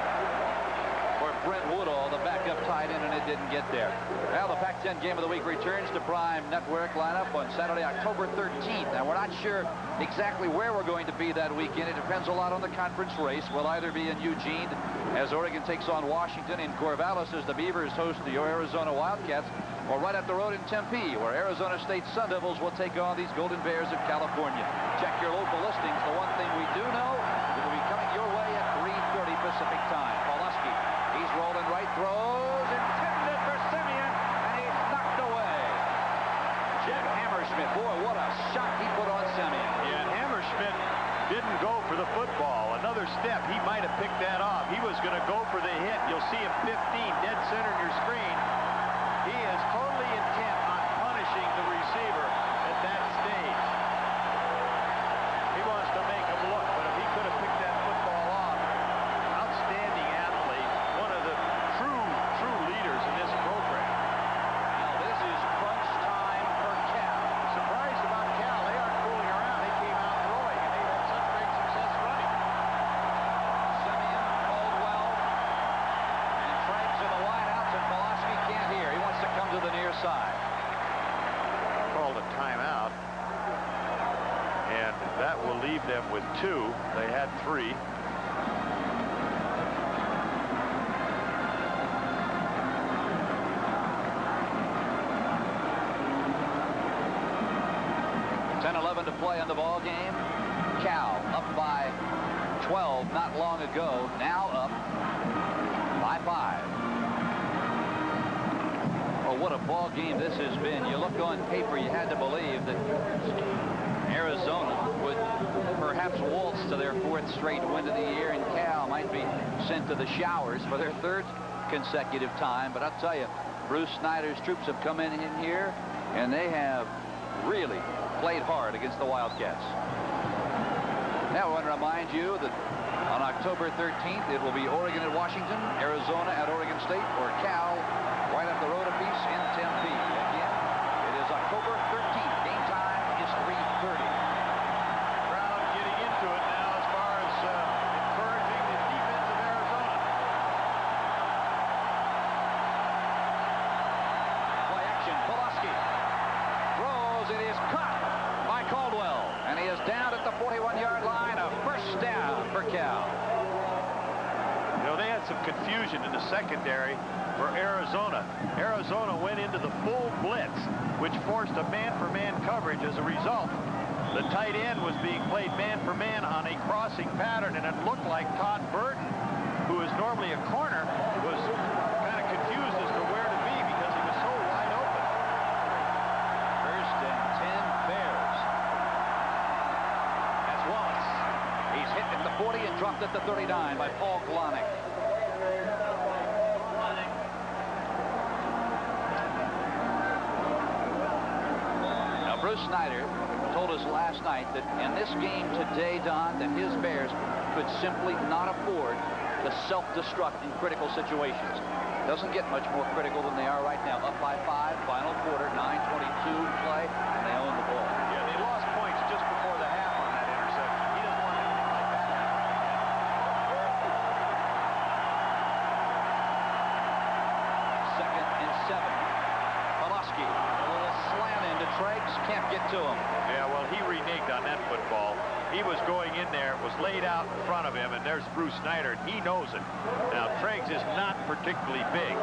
for Brent Woodall, the backup tight end, and it didn't get there. Well, the Pac-10 Game of the Week returns to Prime Network lineup on Saturday, October 13th. Now, we're not sure exactly where we're going to be that weekend. It depends a lot on the conference race. We'll either be in Eugene as Oregon takes on Washington, in Corvallis as the Beavers host the Arizona Wildcats, or right up the road in Tempe, where Arizona State Sun Devils will take on these Golden Bears of California. Check your local listings. The one thing we do know, it will be coming your way at 3:30 Pacific time. Pawlowski, he's rolling right, throws, intended for Simeon, and he's knocked away. Jeff Hammerschmidt, boy, what a shot he put on Simeon. Yeah, and Hammerschmidt didn't go for the football. Another step, he might have picked that off. He was going to go for the hit. You'll see him 15, dead center in your screen. He is totally intent on punishing the receiver at that stage. He wants to make him look, but if he could have picked that football off, outstanding athlete, one of the true leaders in this program. Now this is crunch time for Cal. Surprised about Cal. They aren't fooling around. They came out throwing, and they've had such great success running. Simeon, Caldwell, and Franks in the wideouts, and Pawlowski can't hear. He wants to come to the near side. Called a timeout, and that will leave them with 2. They had 3. To play in the ball game. Cal up by 12 not long ago, now up by 5. Oh, what a ball game this has been. You look on paper, you had to believe that Arizona would perhaps waltz to their 4th straight win of the year, and Cal might be sent to the showers for their 3rd consecutive time. But I'll tell you, Bruce Snyder's troops have come in here, and they have really played hard against the Wildcats. Now I want to remind you that on October 13th, it will be Oregon at Washington, Arizona at Oregon State, or Cal right up the road a piece in Tempe. Again, it is October 13th. Game time is 3:30. Crowd getting into it now as far as encouraging the defense of Arizona. Play action, Pawlowski throws. It is caught by Caldwell, and he is down at the 41-yard line. A first down for Cal. You know, they had some confusion in the secondary for Arizona. Arizona went into the full blitz, which forced a man-for-man coverage. As a result, the tight end was being played man-for-man on a crossing pattern, and it looked like Todd Burton, who is normally a corner, was kind of confused as to where to be because he was so wide open. First and 10 Bears. That's Wallace. He's hit at the 40 and dropped at the 39 by Paul Kalanick. Now, Bruce Snyder told us last night that in this game today, Don, that his Bears could simply not afford to self-destruct in critical situations. Doesn't get much more critical than they are right now. Up by 5, final quarter, 9:22 to play, and they own the ball. Yeah, they lost points just before the half on that interception. He doesn't want anything like that happening again. 2nd and 7. Pawlowski, a little slant into Treggs, can't get to him. Yeah, well, he reneged on that football. He was going in there, it was laid out in front of him, and there's Bruce Snyder, and he knows it. Now, Treggs is not particularly big,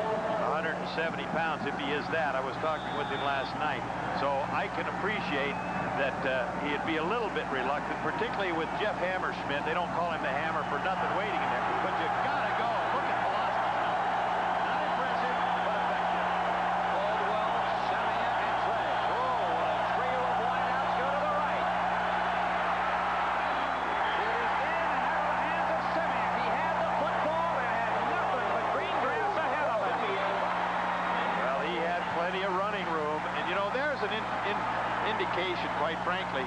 170 pounds if he is that. I was talking with him last night, so I can appreciate that he'd be a little bit reluctant, particularly with Jeff Hammerschmidt. They don't call him the Hammer for nothing waiting in there, but you gotta go. Look at Pawlowski's number. Not impressive, but effective. Caldwell, Simeon, and Treggs. Oh, what a trio of wideouts go to the right. It is in and out of the hands of Simeon. He had the football and had nothing but green grass ahead of him. Well, he had plenty of running room, and you know, there's an indication, quite frankly.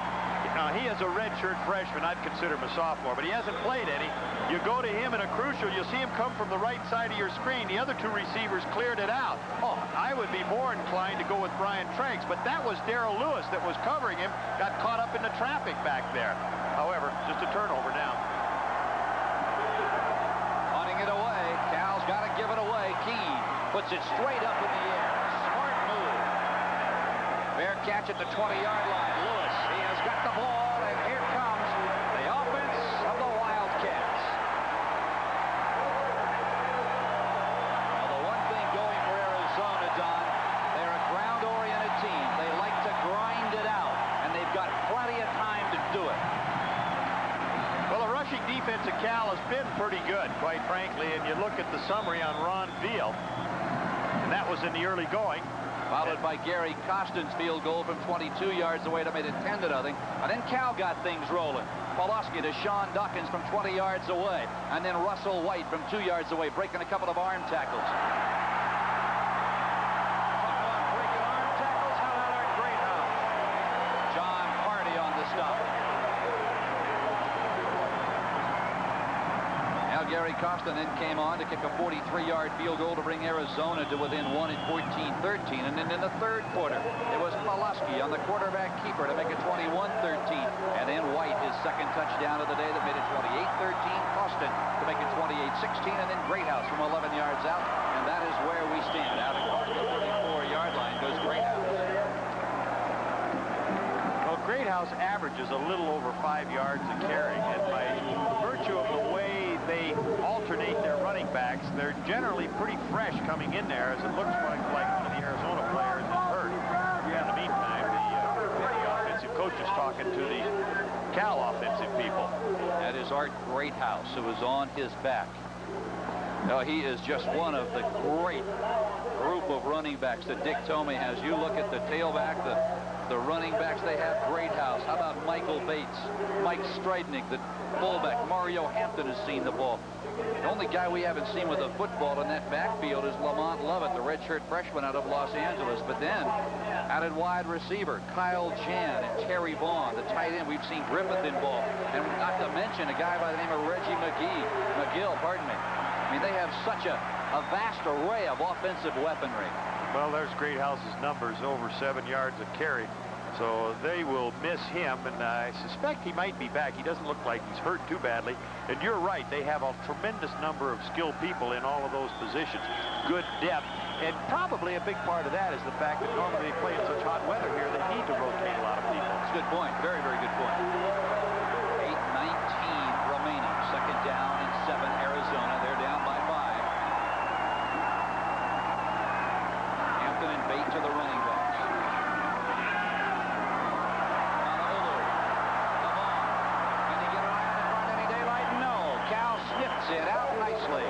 Now, he is a redshirt freshman. I'd consider him a sophomore, but he hasn't played any. You go to him in a crucial, you'll see him come from the right side of your screen. The other 2 receivers cleared it out. Oh, I would be more inclined to go with Brian Treggs, but that was Darrell Lewis that was covering him, got caught up in the traffic back there. However, just a turnover now. Punting it away. Cal's got to give it away. Gets it straight up in the air. Smart move. Fair catch at the 20-yard line. Lewis, he has got the ball, and here comes the offense of the Wildcats. Now, the one thing going for Arizona, Don, they're a ground-oriented team. They like to grind it out, and they've got plenty of time to do it. Well, the rushing defense of Cal has been pretty good, quite frankly, and you look at the summary on Ron Veal, and that was in the early going. Followed by Gary Costin's field goal from 22 yards away to make it 10-0. And then Cal got things rolling. Pulaski to Sean Dawkins from 20 yards away. And then Russell White from 2 yards away, breaking a couple of arm tackles. Talk about breaking arm tackles. How about our great house? John Hardy on the stop. Now Gary Costin then came on to kick a 43-yard field goal to bring Arizona to within 1 at 14-13. And then in the third quarter, it was Pulaski on the quarterback keeper to make it 21-13. And then White, his second touchdown of the day, that made it 28-13. Costin to make it 28-16. And then Greathouse from 11 yards out. And that is where we stand. Out across the 34-yard line goes Greathouse. Well, Greathouse averages a little over 5 yards a carry. And by virtue of the way they alternate their running backs, they're generally pretty fresh coming in there, as it looks like one of the Arizona players is hurt. In the meantime, the offensive coach is talking to the Cal offensive people. That is Art Greathouse, who is on his back. Now, he is just one of the great group of running backs that Dick Tomey has. You look at the tailback, the running backs they have. Greathouse. How about Michael Bates? Mike Streidnick, the fullback. Mario Hampton has seen the ball. The only guy we haven't seen with a football in that backfield is Lamont Lovett, the redshirt freshman out of Los Angeles. But then, out at wide receiver, Kyle Jan and Terry Vaughn, the tight end. We've seen Griffith involved. And not to mention a guy by the name of Reggie McGill, pardon me. I mean, they have such a vast array of offensive weaponry. Well, there's Greathouse's numbers, over 7 yards a carry. So they will miss him, and I suspect he might be back. He doesn't look like he's hurt too badly. And you're right, they have a tremendous number of skilled people in all of those positions. Good depth. And probably a big part of that is the fact that normally they play in such hot weather here, they need to rotate a lot of people. That's a good point. Very, very good point. 8:19 remaining. Second down and 7, Arizona. They're down by 5. Hampton and Bates are the running backs. It out nicely.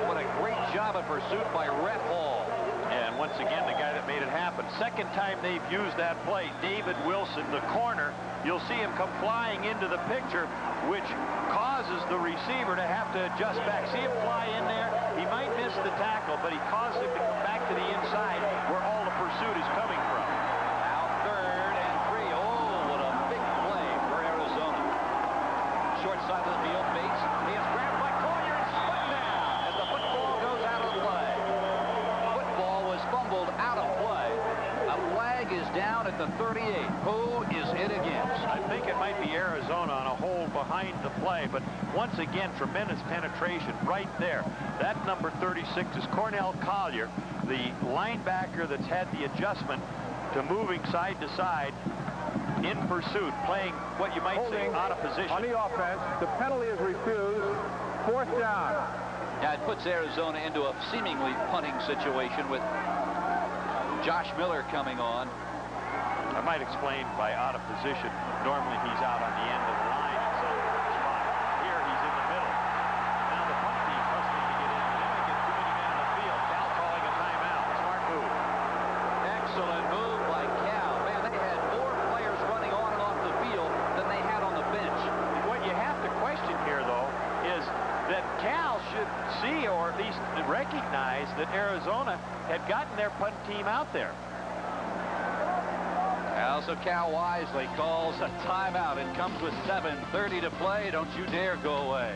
What a great job of pursuit by Rhett Hall. And once again, the guy that made it happen. Second time they've used that play, David Wilson, the corner. You'll see him come flying into the picture, which causes the receiver to have to adjust back. See him fly in there. He might miss the tackle, but he causes him to come back to the inside where all the pursuit is coming from. Now 3rd and 3. Oh, what a big play for Arizona. Short side of the field, Bates. He is grabbed by Collier and spun down as the football goes out of play. Football was fumbled out of play. A flag is down at the 38. Who is it against? I think it might be Arizona on a hole behind the play, but once again, tremendous penetration right there. That number 36 is Cornell Collier, the linebacker that's had the adjustment to moving side to side in pursuit, playing what you might say out of position. On the offense, the penalty is refused. 4th down. Yeah, it puts Arizona into a seemingly punting situation with Josh Miller coming on. I might explain by out of position. Normally he's out on the end of the line in some spot. Here he's in the middle. Now the punt team hustling to get in. They might get too many men on the field. Cal calling a timeout. Smart move. Excellent move by Cal. Man, they had more players running on and off the field than they had on the bench. What you have to question here, though, is that Cal should see, or at least recognize, that Arizona had gotten their punt team out there. Also, Cal wisely calls a timeout. It comes with 7:30 to play. Don't you dare go away.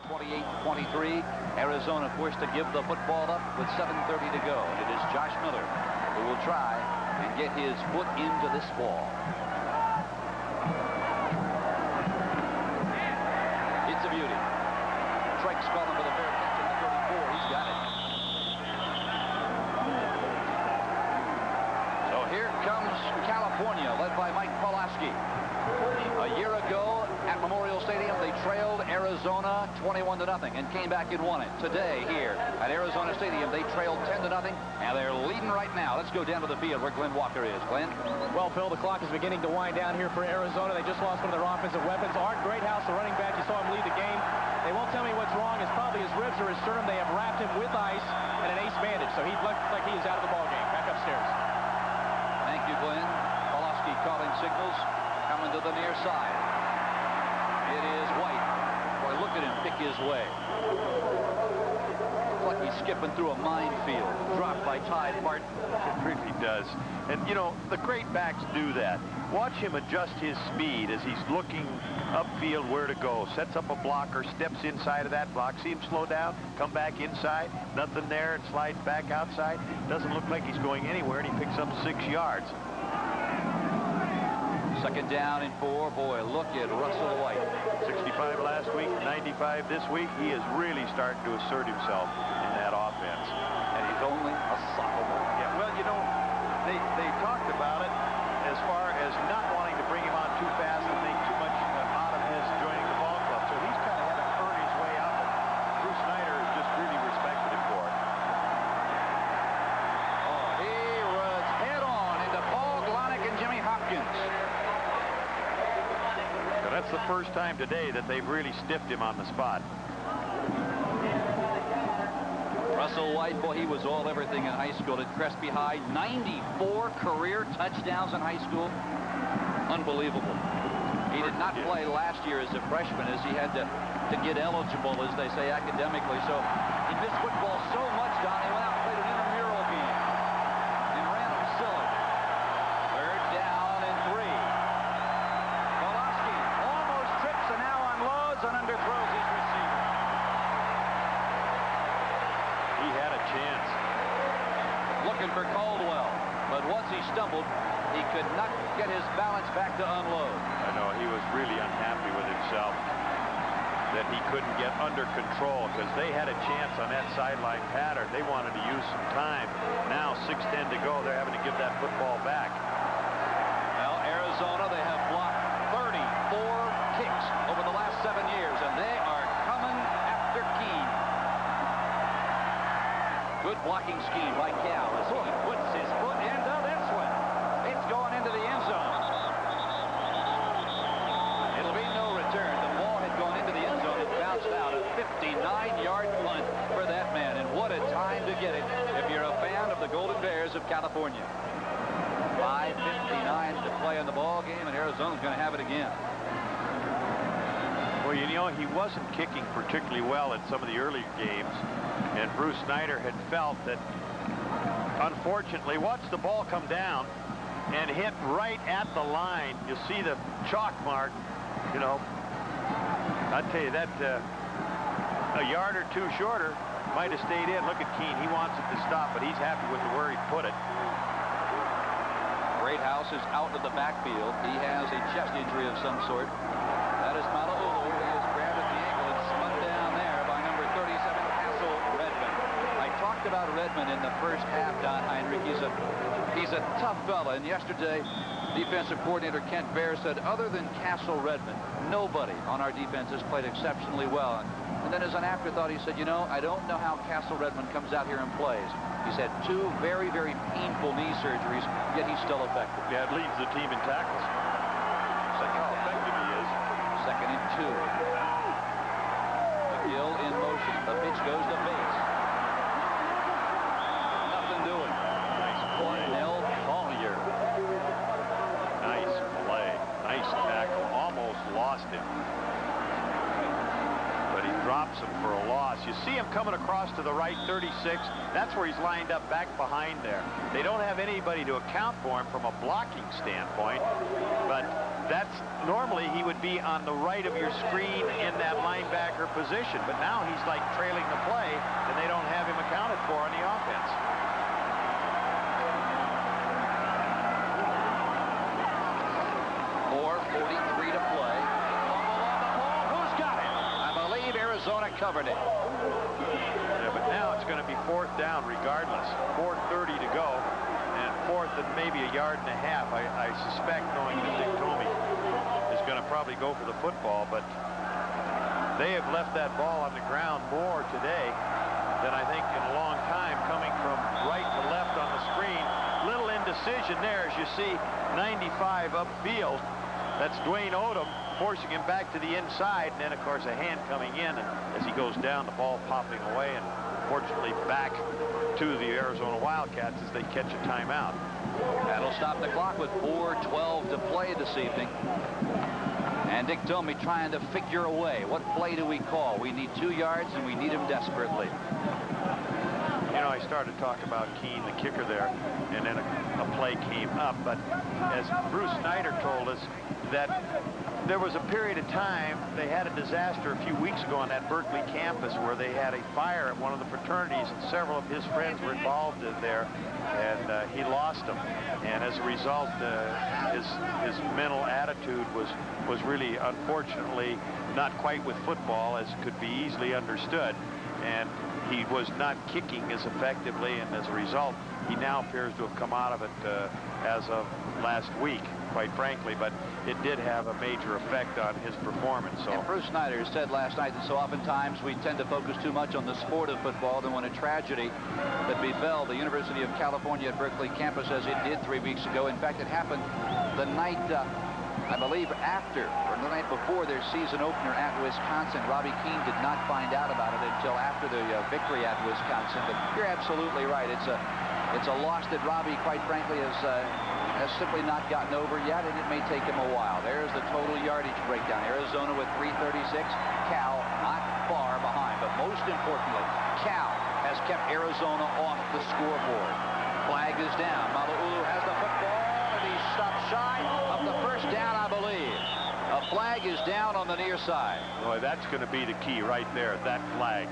28-23. Arizona forced to give the football up with 7:30 to go. And it is Josh Miller who will try and get his foot into this ball. It's a beauty. Trike's calling at Memorial Stadium, they trailed Arizona 21-0 and came back and won it. Today, here at Arizona Stadium, they trailed 10-0, and they're leading right now. Let's go down to the field where Glenn Walker is. Glenn? Well, Phil, the clock is beginning to wind down here for Arizona. They just lost one of their offensive weapons. Art Greathouse, the running back, you saw him lead the game. They won't tell me what's wrong. It's probably his ribs or his sternum. They have wrapped him with ice and an ace bandage, so he looks like he is out of the ball game. Back upstairs. Thank you, Glenn. Pawlowski calling signals, coming to the near side. It is White. Boy, look at him pick his way. Looks like he's skipping through a minefield. Dropped by Ty Martin. It really does. And, you know, the great backs do that. Watch him adjust his speed as he's looking upfield where to go. Sets up a blocker, steps inside of that block. See him slow down, come back inside. Nothing there, and slides back outside. Doesn't look like he's going anywhere, and he picks up 6 yards. Second down and 4. Boy, look at Russell White. 65 last week, 95 this week. He is really starting to assert himself in that offense. And he's only a sophomore. Yeah, well, you know, they talked about it as far as not wanting to bring him on too fast and make too much out of his joining the ball club. So he's kind of had to earn his way out. Bruce Snyder has just really respected him for it. Oh, he runs head on into Paul Glonick and Jimmy Hopkins. So that's the first time today that they've really stiffed him on the spot. Russell White, boy, he was all everything in high school at Crespi High. 94 career touchdowns in high school. Unbelievable. He did not play last year as a freshman, as he had to get eligible, as they say, academically. So he missed football so much, Don, he went out and played an intramural game in Random Silly. Third down and 3. Pawlowski almost trips and now unloads and underthrows his receiver. He had a chance. Looking for Caldwell, but once he stumbled, he could not get his balance back to unload. I know he was really unhappy with himself that he couldn't get under control, because they had a chance on that sideline pattern. They wanted to use some time. Now 6:10 to go. They're having to give that football back. Well, Arizona, they have blocked 34 kicks over the last 7 years, and they are coming after Keene. Good blocking scheme by Cal as he puts his foot into this one. It's going into the end zone. It'll be no return. The ball had gone into the end zone and bounced out. A 59-yard punt for that man, and what a time to get it if you're a fan of the Golden Bears of California. 5:59 to play in the ball game, and Arizona's going to have it again. Well, you know, he wasn't kicking particularly well in some of the early games, and Bruce Snyder had felt that, unfortunately, watch the ball come down and hit right at the line. You'll see the chalk mark. You know, I tell you, that a yard or two shorter might have stayed in. Look at Keene. He wants it to stop, but he's happy with where he put it. Greathouse is out of the backfield. He has a chest injury of some sort. That is Malauulu. He is grabbed at the ankle and spun down there by number 37, Castle Redmond. I talked about Redmond in the first half, Don Heinrich. He's a tough fella, and yesterday defensive coordinator Kent Baer said, other than Castle Redmond, nobody on our defense has played exceptionally well. And then as an afterthought, he said, you know, I don't know how Castle Redmond comes out here and plays. He's had 2 very, very painful knee surgeries, yet he's still effective. Yeah, it leads the team in tackles. That's how effective he is. Second and 2. McGill in motion. The pitch goes to Bates. Nothing doing. Nice play. Cornell Collier. Nice play. Nice tackle. Almost lost him. But he drops him for a loss. You see him coming across to the right, 36. That's where he's lined up back behind there. They don't have anybody to account for him from a blocking standpoint, but that's normally he would be on the right of your screen in that linebacker position. But now he's like trailing the play, and they don't have him accounted for on the offense. .43 to play. Fumble on the ball. Who's got it? I believe Arizona covered it. Yeah, but now it's going to be 4th down regardless. 4:30 to go, and 4th and maybe a yard and a half. I suspect, knowing that Dick Tomey is going to probably go for the football, but they have left that ball on the ground more today than I think in a long time, coming from right to left on the screen. Little indecision there, as you see 95 upfield. That's Dwayne Odom forcing him back to the inside, and then of course a hand coming in, and as he goes down, the ball popping away, and fortunately back to the Arizona Wildcats as they catch a timeout. That'll stop the clock with 4:12 to play this evening. And Dick Tomey trying to figure a way. What play do we call? We need 2 yards, and we need him desperately. You know, I started to talk about Keene, the kicker there, and then a play came up. But as Bruce Snyder told us, that there was a period of time, they had a disaster a few weeks ago on that Berkeley campus where they had a fire at one of the fraternities, and several of his friends were involved in there, and he lost them. And as a result, his mental attitude was really, unfortunately, not quite with football as could be easily understood. And he was not kicking as effectively, and as a result, he now appears to have come out of it as of last week, quite frankly, but it did have a major effect on his performance. So. And Bruce Snyder said last night that so oftentimes we tend to focus too much on the sport of football than when a tragedy that befell the University of California at Berkeley campus, as it did 3 weeks ago. In fact, it happened the night, I believe, after, or the night before their season opener at Wisconsin. Robbie Keene did not find out about it until after the victory at Wisconsin. But you're absolutely right. It's a loss that Robbie, quite frankly, has simply not gotten over yet, and it may take him a while. There's the total yardage breakdown. Arizona with 336. Cal not far behind. But most importantly, Cal has kept Arizona off the scoreboard. Flag is down. Mala'ulu has the football, and he stopped shy of the first down, I believe. A flag is down on the near side. Boy, that's going to be the key right there, that flag.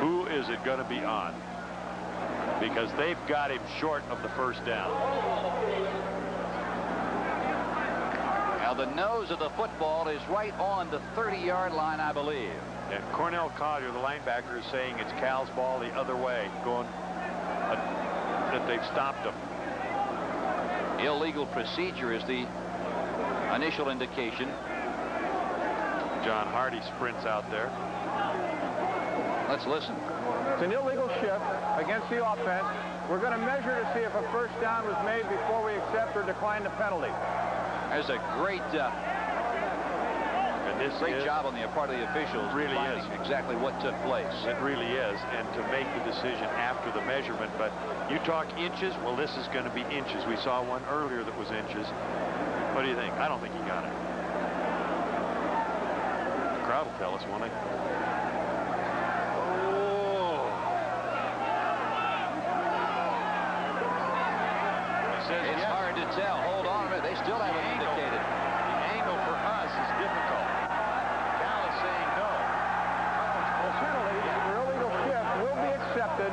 Who is it going to be on? Because they've got him short of the first down. Now the nose of the football is right on the 30-yard line, I believe. And Cornell Collier, the linebacker, is saying it's Cal's ball the other way, going that they've stopped him. Illegal procedure is the initial indication. John Hardy sprints out there. Let's listen. It's an illegal shift against the offense. We're going to measure to see if a first down was made before we accept or decline the penalty. There's a great job on the part of the officials. Really is. Exactly what took place. It really is. And to make the decision after the measurement. But you talk inches, well, this is going to be inches. We saw one earlier that was inches. What do you think? I don't think he got it. The crowd will tell us, won't they? It's hard to tell. Hold on a minute. They still haven't indicated. The angle for us is difficult. Cal is saying no. The penalty for illegal shift will be accepted.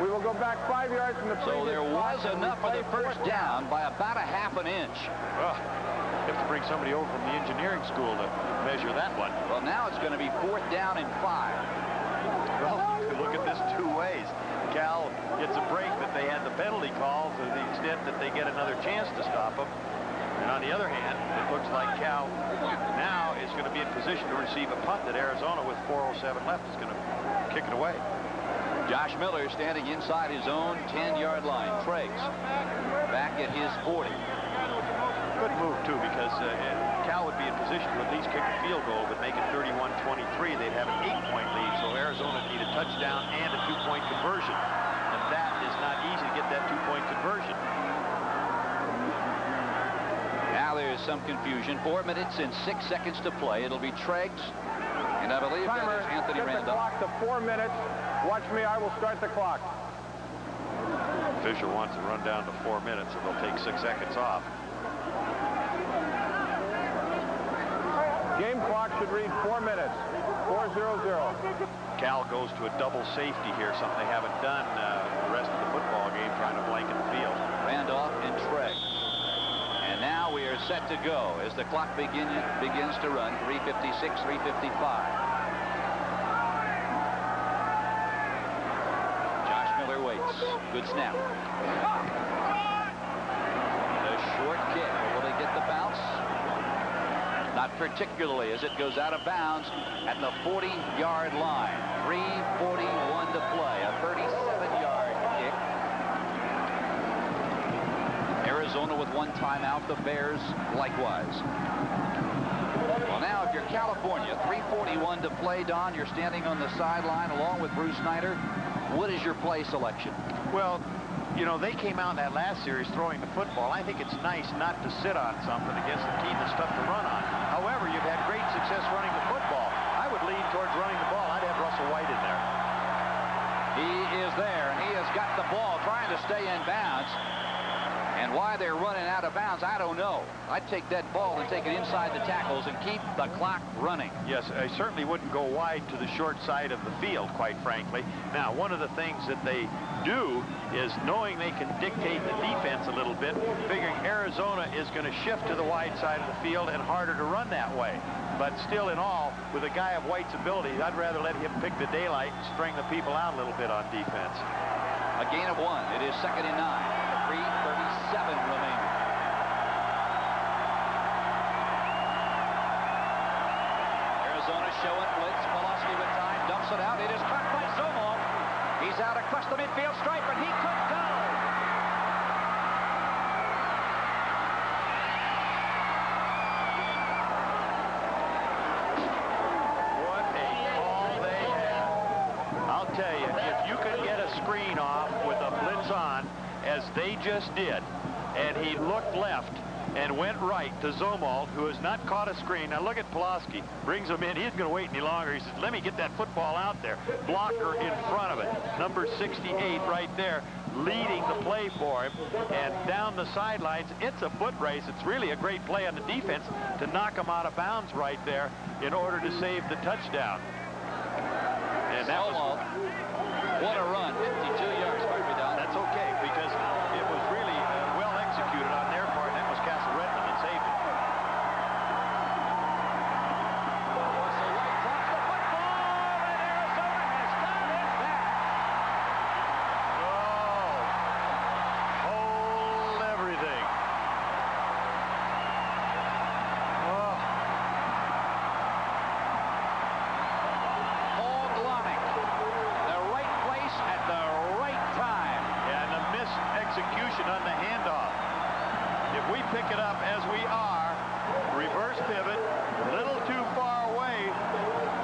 We will go back 5 yards from the previous. So there was enough for the first down by about a ½ inch. You have to bring somebody over from the engineering school to measure that one. Well, now it's going to be 4th down and 5. Well, look at this 2 ways. Cal gets a break that they had the penalty call to the extent that they get another chance to stop him. And on the other hand, it looks like Cal now is going to be in position to receive a punt that Arizona, with 4:07 left, is going to kick it away. Josh Miller standing inside his own 10-yard line. Triggs back at his 40. Good move, too, because Cal would be in position to at least kick a field goal, but make it 31-23. They'd have an 8-point lead, so Arizona would need a touchdown and a 2-point conversion. And that is not easy to get that 2-point conversion. Now there's some confusion. 4 minutes and 6 seconds to play. It'll be Triggs, and I believe that is Anthony Randolph. Set the clock to 4 minutes. Watch me. I will start the clock. Fisher wants to run down to 4 minutes, and they'll take 6 seconds off. Game clock should read 4 minutes. 4:00. Cal goes to a double safety here, something they haven't done the rest of the football game, trying to blanket the field. Randolph and Triggs. And now we are set to go as the clock begins to run. 3:56, 3:55. Josh Miller waits. Good snap. The short kick. Will they get the bounce? particularly as it goes out of bounds at the 40-yard line. 3:41 to play, a 37-yard kick. Arizona with one timeout, the Bears likewise. Well, now, if you're California, 3:41 to play, Don, you're standing on the sideline along with Bruce Snyder. What is your play selection? Well, you know, they came out in that last series throwing the football. I think it's nice not to sit on something against the team that's tough to run on. However, you've had great success running the football. I would lean towards running the ball. I'd have Russell White in there. He is there, and he has got the ball trying to stay in bounds. And why they're running out of bounds, I don't know. I'd take that ball and take it inside the tackles and keep the clock running. Yes, I certainly wouldn't go wide to the short side of the field, quite frankly. Now, one of the things that they do is knowing they can dictate the defense a little bit, figuring Arizona is going to shift to the wide side of the field and harder to run that way. But still, in all, with a guy of White's ability, I'd rather let him pick the daylight and string the people out a little bit on defense. A gain of 1. It is 2nd and 9. 3:37 remaining. Arizona showing blitz. Pulaski with time. Dumps it out. It is caught by Zomel. He's out across the midfield stripe, and he could go. What a call they had. I'll tell you, if you could get a screen off with a blitz on, as they just did, and he looked left and went right to Zomel, who has not caught a screen. Now look at Pulaski, brings him in. He isn't going to wait any longer. He says, let me get that football out there. Blocker in front of it. Number 68 right there, leading the play for him. And down the sidelines, it's a foot race. It's really a great play on the defense to knock him out of bounds right there in order to save the touchdown. And that was... What a run. 52 yards. That's okay, because it was really well executed on their part, and that was Castle Redmond that saved it. Russell White drops the football, and Arizona has got it back. Oh, hold everything. Oh. Paul Glonick, the right place at the right time. And a missed execution on the handoff. If we pick it up as we are, reverse pivot, a little too far away,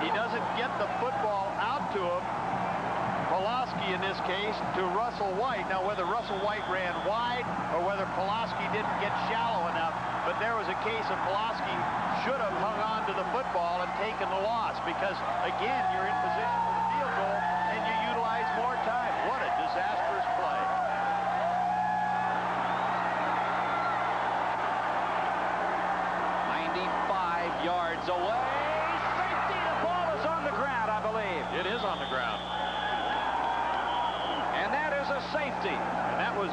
he doesn't get the football out to him. Pulaski, in this case, to Russell White. Now, whether Russell White ran wide or whether Pulaski didn't get shallow enough, but there was a case of Pulaski should have hung on to the football and taken the loss, because, again, you're in position for the field goal and you utilize more time. What a disastrous play. Yards away. Safety. The ball is on the ground, I believe. It is on the ground. And that is a safety. And that was,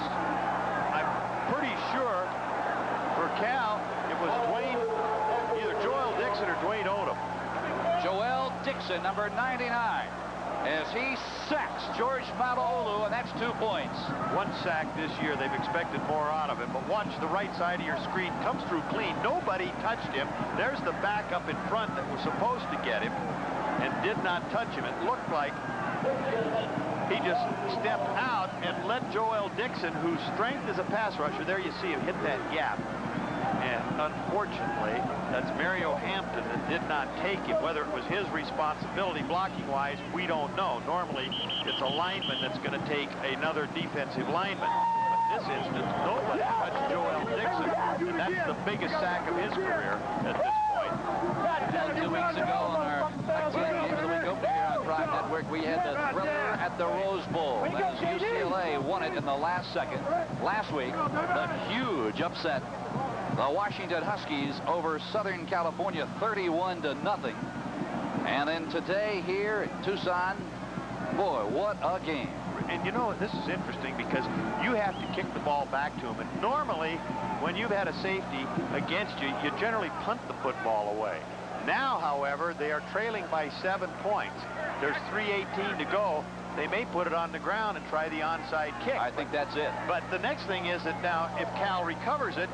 I'm pretty sure, for Cal, it was either Joel Dixon or Dwayne Odom. Joel Dixon, number 99, as he sacks George Malauulu, and that's 2 points. One sack this year. They've expected more out of him. But watch the right side of your screen. Comes through clean. Nobody touched him. There's the backup in front that was supposed to get him and did not touch him. It looked like he just stepped out and let Joel Dixon, whose strength is a pass rusher, there you see him hit that gap. And unfortunately, that's Mario Hampton that did not take him. Whether it was his responsibility blocking-wise, we don't know. Normally, it's a lineman that's going to take another defensive lineman. But in this instance, nobody touched Joel Dixon, and that's the biggest sack of his career at this point. Well, 2 weeks ago on our Games of the Week opener here on Prime Network, we had the thriller at the Rose Bowl. As UCLA won it in the last second. Last week, the huge upset. The Washington Huskies over Southern California 31-0. And then today here in Tucson, boy, what a game. And you know, this is interesting because you have to kick the ball back to him. And normally, when you've had a safety against you, you generally punt the football away. Now, however, they are trailing by 7 points. There's 3:18 to go. They may put it on the ground and try the onside kick. I think that's it. But the next thing is that now, if Cal recovers it,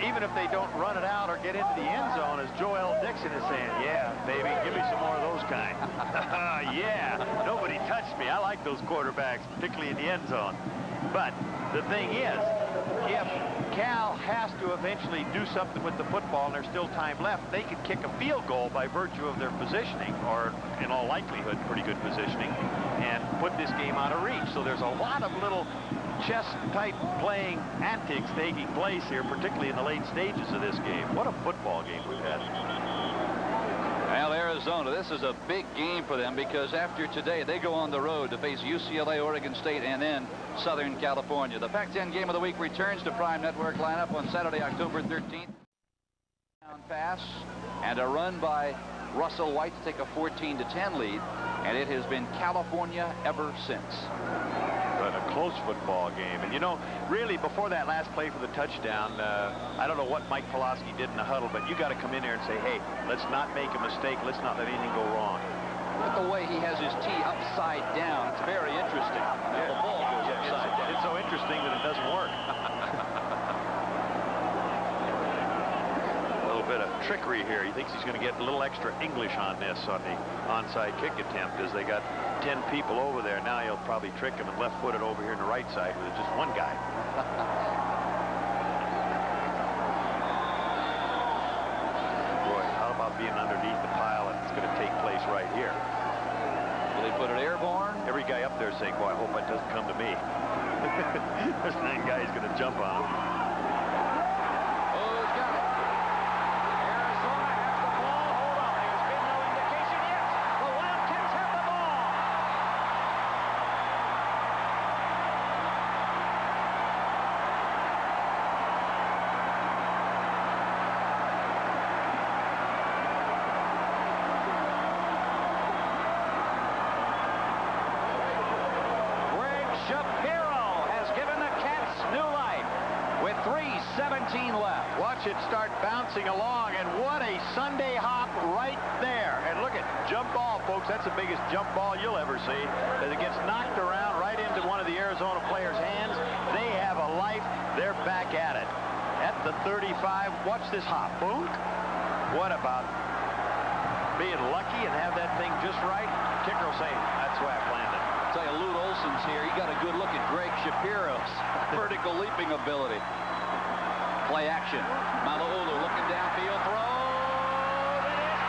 even if they don't run it out or get into the end zone, as Joel Dixon is saying, yeah, baby, give me some more of those kind. Yeah, nobody touched me. I like those quarterbacks, particularly in the end zone. But the thing is, if Cal has to eventually do something with the football and there's still time left, they could kick a field goal by virtue of their positioning, or in all likelihood, pretty good positioning, and put this game out of reach. So there's a lot of little chess-type playing antics taking place here, particularly in the late stages of this game. What a football game we've had. Well, Arizona, this is a big game for them because after today, they go on the road to face UCLA, Oregon State, and then Southern California. The Pac-10 Game of the Week returns to Prime Network lineup on Saturday, October 13th. Pass and a run by Russell White to take a 14-10 lead, and it has been California ever since. But a close football game. And, you know, really, before that last play for the touchdown, I don't know what Mike Pulaski did in the huddle, but you got to come in there and say, hey, let's not make a mistake. Let's not let anything go wrong. Look at the way he has his tee upside down. It's very interesting. The ball goes upside down. It's so interesting that it doesn't work. A little bit of trickery here. He thinks he's going to get a little extra English on this on the onside kick attempt, as they got 10 people over there. Now he'll probably trick him and left-footed over here on the right side with just one guy. Boy, how about being underneath the pile, and it's going to take place right here. Will they put it airborne? Every guy up there is saying, boy, I hope it doesn't come to me. There's 9 guys going to jump on him. Watch it start bouncing along, and what a Sunday hop right there. And look at jump ball, folks. That's the biggest jump ball you'll ever see. As it gets knocked around right into one of the Arizona players' hands, they have a life. They're back at it. At the 35, watch this hop. Boom. What about being lucky and have that thing just right? Kicker will say, that's why I planned it. I'll tell you, Lute Olson's here. He got a good look at Greg Shapiro's vertical leaping ability. Play action. Mala'ulu looking downfield, throw. It is.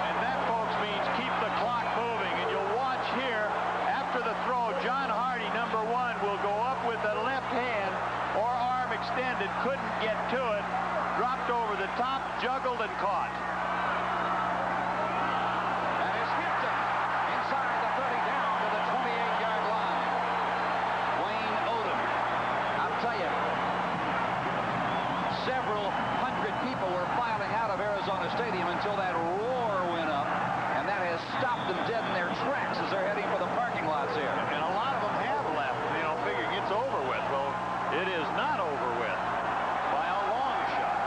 And that, folks, means keep the clock moving. And you'll watch here, after the throw, John Hardy, number 1, will go up with the left hand or arm extended, couldn't get to it, dropped over the top, juggled, and caught. That is Hampton inside the 30 down to the 28-yard line. Wayne Odom. I'll tell you, several hundred people were filing out of Arizona Stadium until that roar went up, and that has stopped them dead in their tracks as they're heading for the parking lots here. And a lot of them have left, you know, figuring it's over with. Well, it is not over with by a long shot.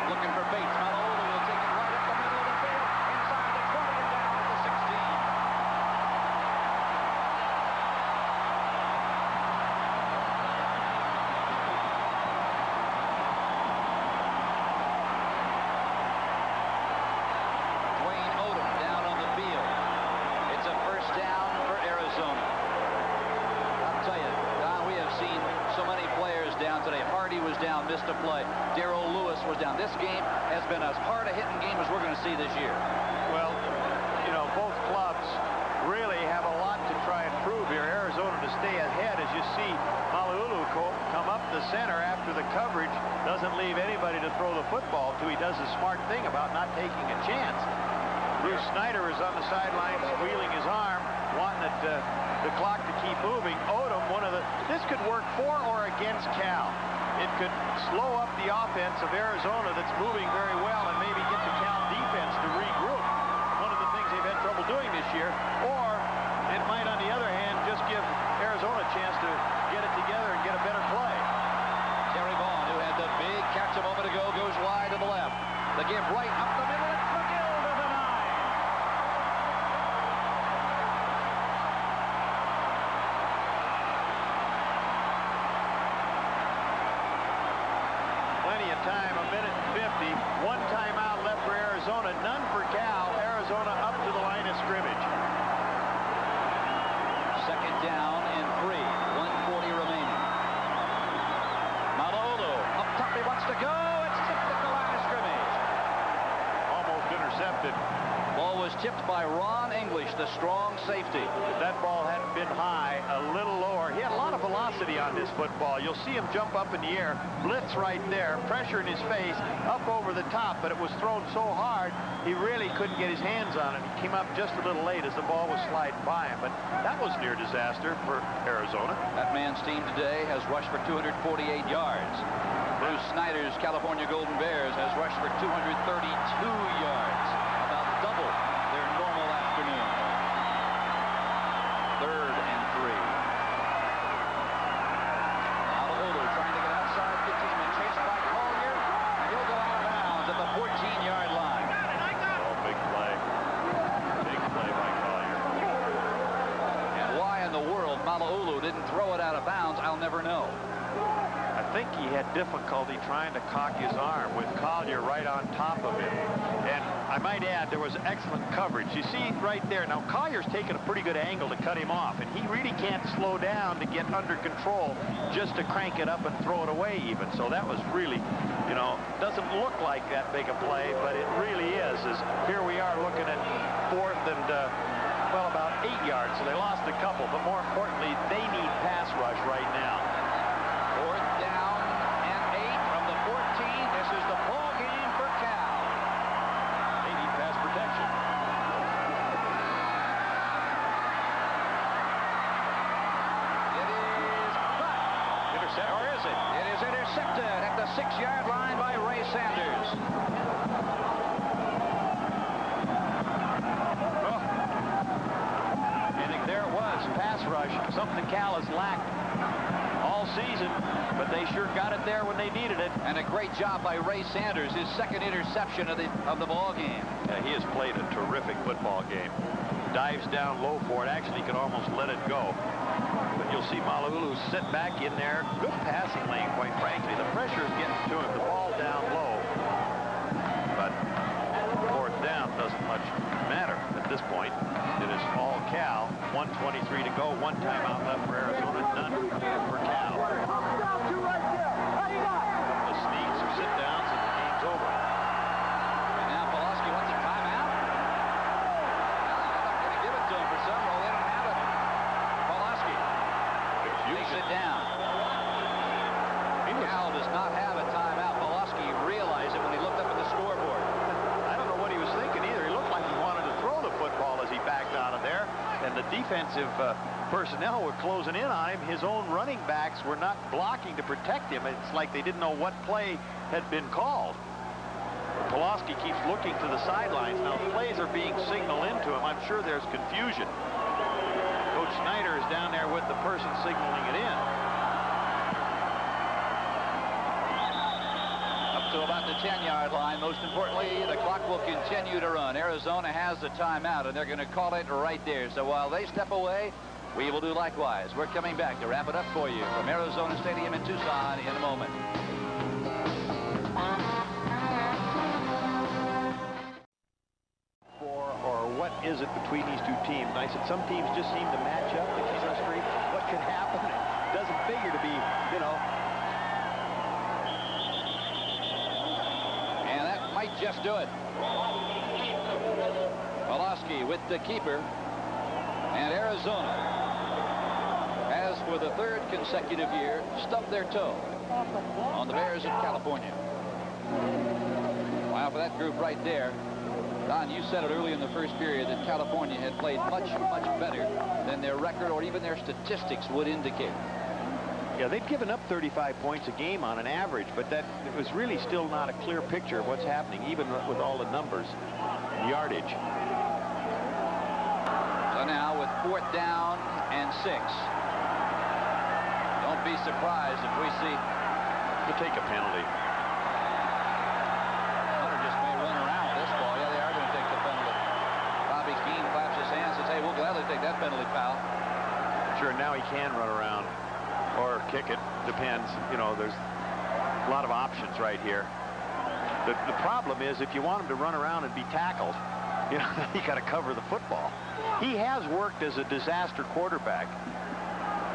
Looking for Bates. Mala'ulu will take it right up the middle of the field, inside the 20 and down to the 16. Wayne Odom down on the field. It's a first down for Arizona. I'll tell you, Don, we have seen so many players down today. Hardy was down, missed a play. Darrell Lewis was down. This game has been as hard a hitting game as we're going to see this year. Well, you know, both clubs really have a lot to try and prove here. Arizona to stay ahead, as you see Mala'ulu come up the center after the coverage, doesn't leave anybody to throw the football to. He does a smart thing about not taking a chance. Bruce Snyder is on the sidelines wheeling his arm, wanting the clock to keep moving. Odom, this could work for or against Cal. It could slow up the offense of Arizona that's moving very well and maybe get the Cal defense to regroup. One of the things they've had trouble doing this year. Or Arizona, none for Cal. Arizona up to the line of scrimmage. Second down and 3. 1:40 remaining. Malolo up top. He wants to go. It's tipped at the line of scrimmage. Almost intercepted. Ball was tipped by Ron English, the strong safety. If that ball hadn't been high, a little lower. He had a lot of velocity on this football. You'll see him jump up in the air, blitz right there, pressure in his face, up over the top, but it was thrown so hard, he really couldn't get his hands on it. He came up just a little late as the ball was sliding by him, but that was near disaster for Arizona. That man's team today has rushed for 248 yards. Bruce Snyder's California Golden Bears has rushed for 232 yards. About double their normal afternoon. 3rd and 3. Malolo trying to get outside 15 and chased by Collier. And he'll go out of bounds at the 14-yard line. Oh, big play. Big play by Collier. And why in the world Malolo didn't throw it out of bounds, I'll never know. I think he had difficulty trying to cock his arm with Collier right on top of him. And I might add, there was excellent coverage. You see right there, now Collier's taken a pretty good angle to cut him off, and he really can't slow down to get under control just to crank it up and throw it away even. So that was really, you know, doesn't look like that big a play, but it really is. As here we are looking at 4th and, well, about 8 yards, so they lost a couple, but more importantly, they need pass rush right now. 4th down and 8 from the 14. This is the ball game for Cal. They need pass protection. It is caught. Intercept, or is it? It is intercepted at the 6-yard line by Ray Sanders. Oh. And there it was, pass rush, something Cal has lacked all season, but they sure got it there when they needed it. And a great job by Ray Sanders, his 2nd interception of the ball game. Yeah, he has played a terrific football game. Dives down low for it, actually could almost let it go. But you'll see Malolo sit back in there. Good passing lane, quite frankly. The pressure is getting to him, the ball down low. But 4th down doesn't much matter at this point. It is all Cal. 1:23 to go. 1 timeout left for Arizona. None for Cal. The sneaks or sit downs and the game's over. And now Pulaski wants a timeout. Well, they're not going to give it to him for some. Well, they don't have it. Pulaski takes it down. Cal does not have a timeout. Pulaski realized it when he looked up at the scoreboard. I don't know what he was thinking either. He looked like he wanted to throw the football as he backed out of there. And the defensive personnel were closing in on him. His own running backs were not blocking to protect him. It's like they didn't know what play had been called. Pulaski keeps looking to the sidelines. Now, plays are being signaled into him. I'm sure there's confusion. Coach Snyder is down there with the person signaling it in. To about the 10-yard line. Most importantly, the clock will continue to run. Arizona has the timeout, and they're going to call it right there. So while they step away, we will do likewise. We're coming back to wrap it up for you from Arizona Stadium in Tucson in a moment. Or what is it between these two teams? And I said some teams just seem to match up. They keep us straight. What could happen? It doesn't figure to be, you know. Might just do it. Pulaski with the keeper. And Arizona has, for the 3rd consecutive year, stubbed their toe on the Bears of California. Wow, for that group right there. Don, you said it early in the first period that California had played much, much better than their record or even their statistics would indicate. Yeah, they've given up 35 points a game on an average, but that it was really still not a clear picture of what's happening, even with all the numbers, yardage. So now with 4th down and 6. Don't be surprised if we see... We'll take a penalty. Hunter just may run around with this ball. Yeah, they are going to take the penalty. Bobby Keene claps his hands and says, hey, we'll gladly take that penalty, pal. Sure, now he can run around. Or kick it, depends. You know, there's a lot of options right here. The problem is if you want him to run around and be tackled, you know, you got to cover the football. He has worked as a disaster quarterback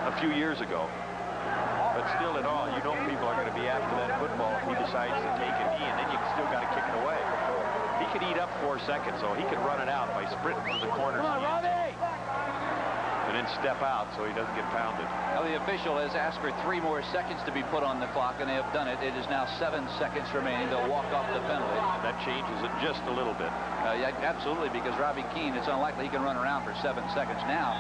a few years ago. But still at all, you know people are going to be after that football if he decides to take a knee, and then you still got to kick it away. He could eat up 4 seconds, so he could run it out by sprinting to the corner. Come on, Robbie! And then step out so he doesn't get pounded. Now the official has asked for 3 more seconds to be put on the clock, and they have done it. It is now 7 seconds remaining. They'll walk off the penalty. That changes it just a little bit. Yeah, absolutely, because Robbie Keane, it's unlikely he can run around for 7 seconds. Now,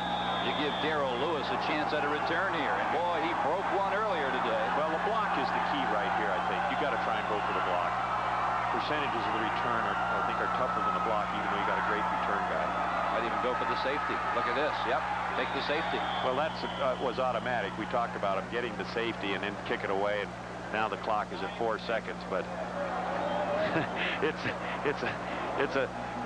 you give Darrell Lewis a chance at a return here. And boy, he broke one earlier today. Well, the block is the key right here, I think. You got to try and go for the block. Percentages of the return I think are tougher than the block, even though you got a great return guy. Might even go for the safety. Look at this. Yep, take the safety. Well, that was automatic. We talked about him getting the safety and then kick it away, and now the clock is at 4 seconds. But it's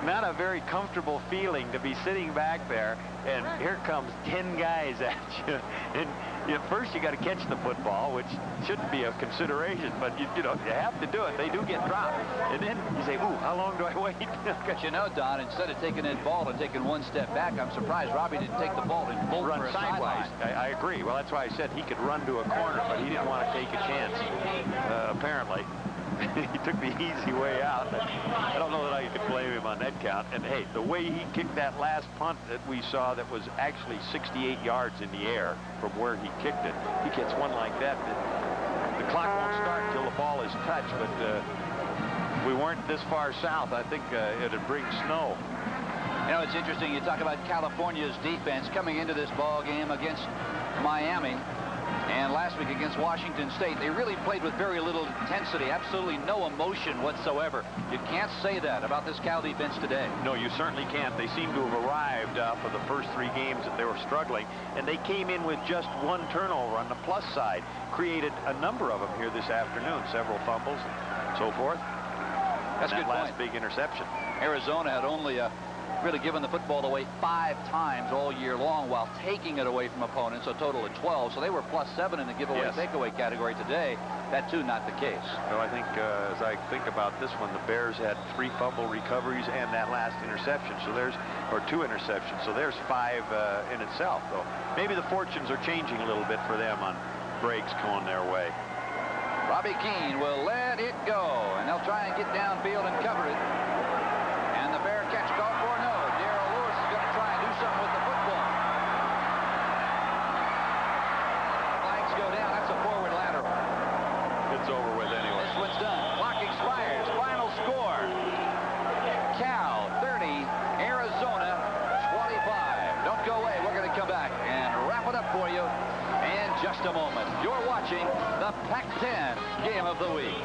not a very comfortable feeling to be sitting back there, and here comes 10 guys at you. And first you got to catch the football, which shouldn't be a consideration, but you know you have to do it. They do get dropped, and then you say, "Ooh, how long do I wait?" But you know, Don, instead of taking that ball and taking 1 step back, I'm surprised Robbie didn't take the ball and bolt run for a sideways. I agree. Well, that's why I said he could run to a corner, but he didn't want to take a chance. Apparently. He took the easy way out. I don't know that I could blame him on that count. And hey, the way he kicked that last punt that we saw that was actually 68 yards in the air from where he kicked it, he gets one like that, the clock won't start until the ball is touched. But we weren't this far south. I think it'd bring snow. You know, it's interesting. You talk about California's defense coming into this ball game against Miami. And last week against Washington State, they really played with very little intensity, absolutely no emotion whatsoever. You can't say that about this Cal defense today. No, you certainly can't. They seem to have arrived for the first 3 games that they were struggling, and they came in with just 1 turnover on the plus side. Created a number of them here this afternoon, several fumbles and so forth. That's a good point. Last big interception. Arizona had only really given the football away 5 times all year long while taking it away from opponents, a total of 12. So they were +7 in the giveaway takeaway category today. That too not the case. Well, I think as I think about this one, the Bears had 3 fumble recoveries and that last interception. So there's 2 interceptions. So there's 5 in itself. So maybe the fortunes are changing a little bit for them on breaks going their way. Robbie Keane will let it go, and they'll try and get downfield and cover it. And the Bear catch call for no. Darrell Lewis is going to try and do something with the football. Flags go down. That's a forward lateral. It's over with anyway. This one's done. Clock expires. Final score. Cal 30, Arizona 25. Don't go away. We're going to come back and wrap it up for you in just a moment. You're watching the Pac-10 Game of the Week.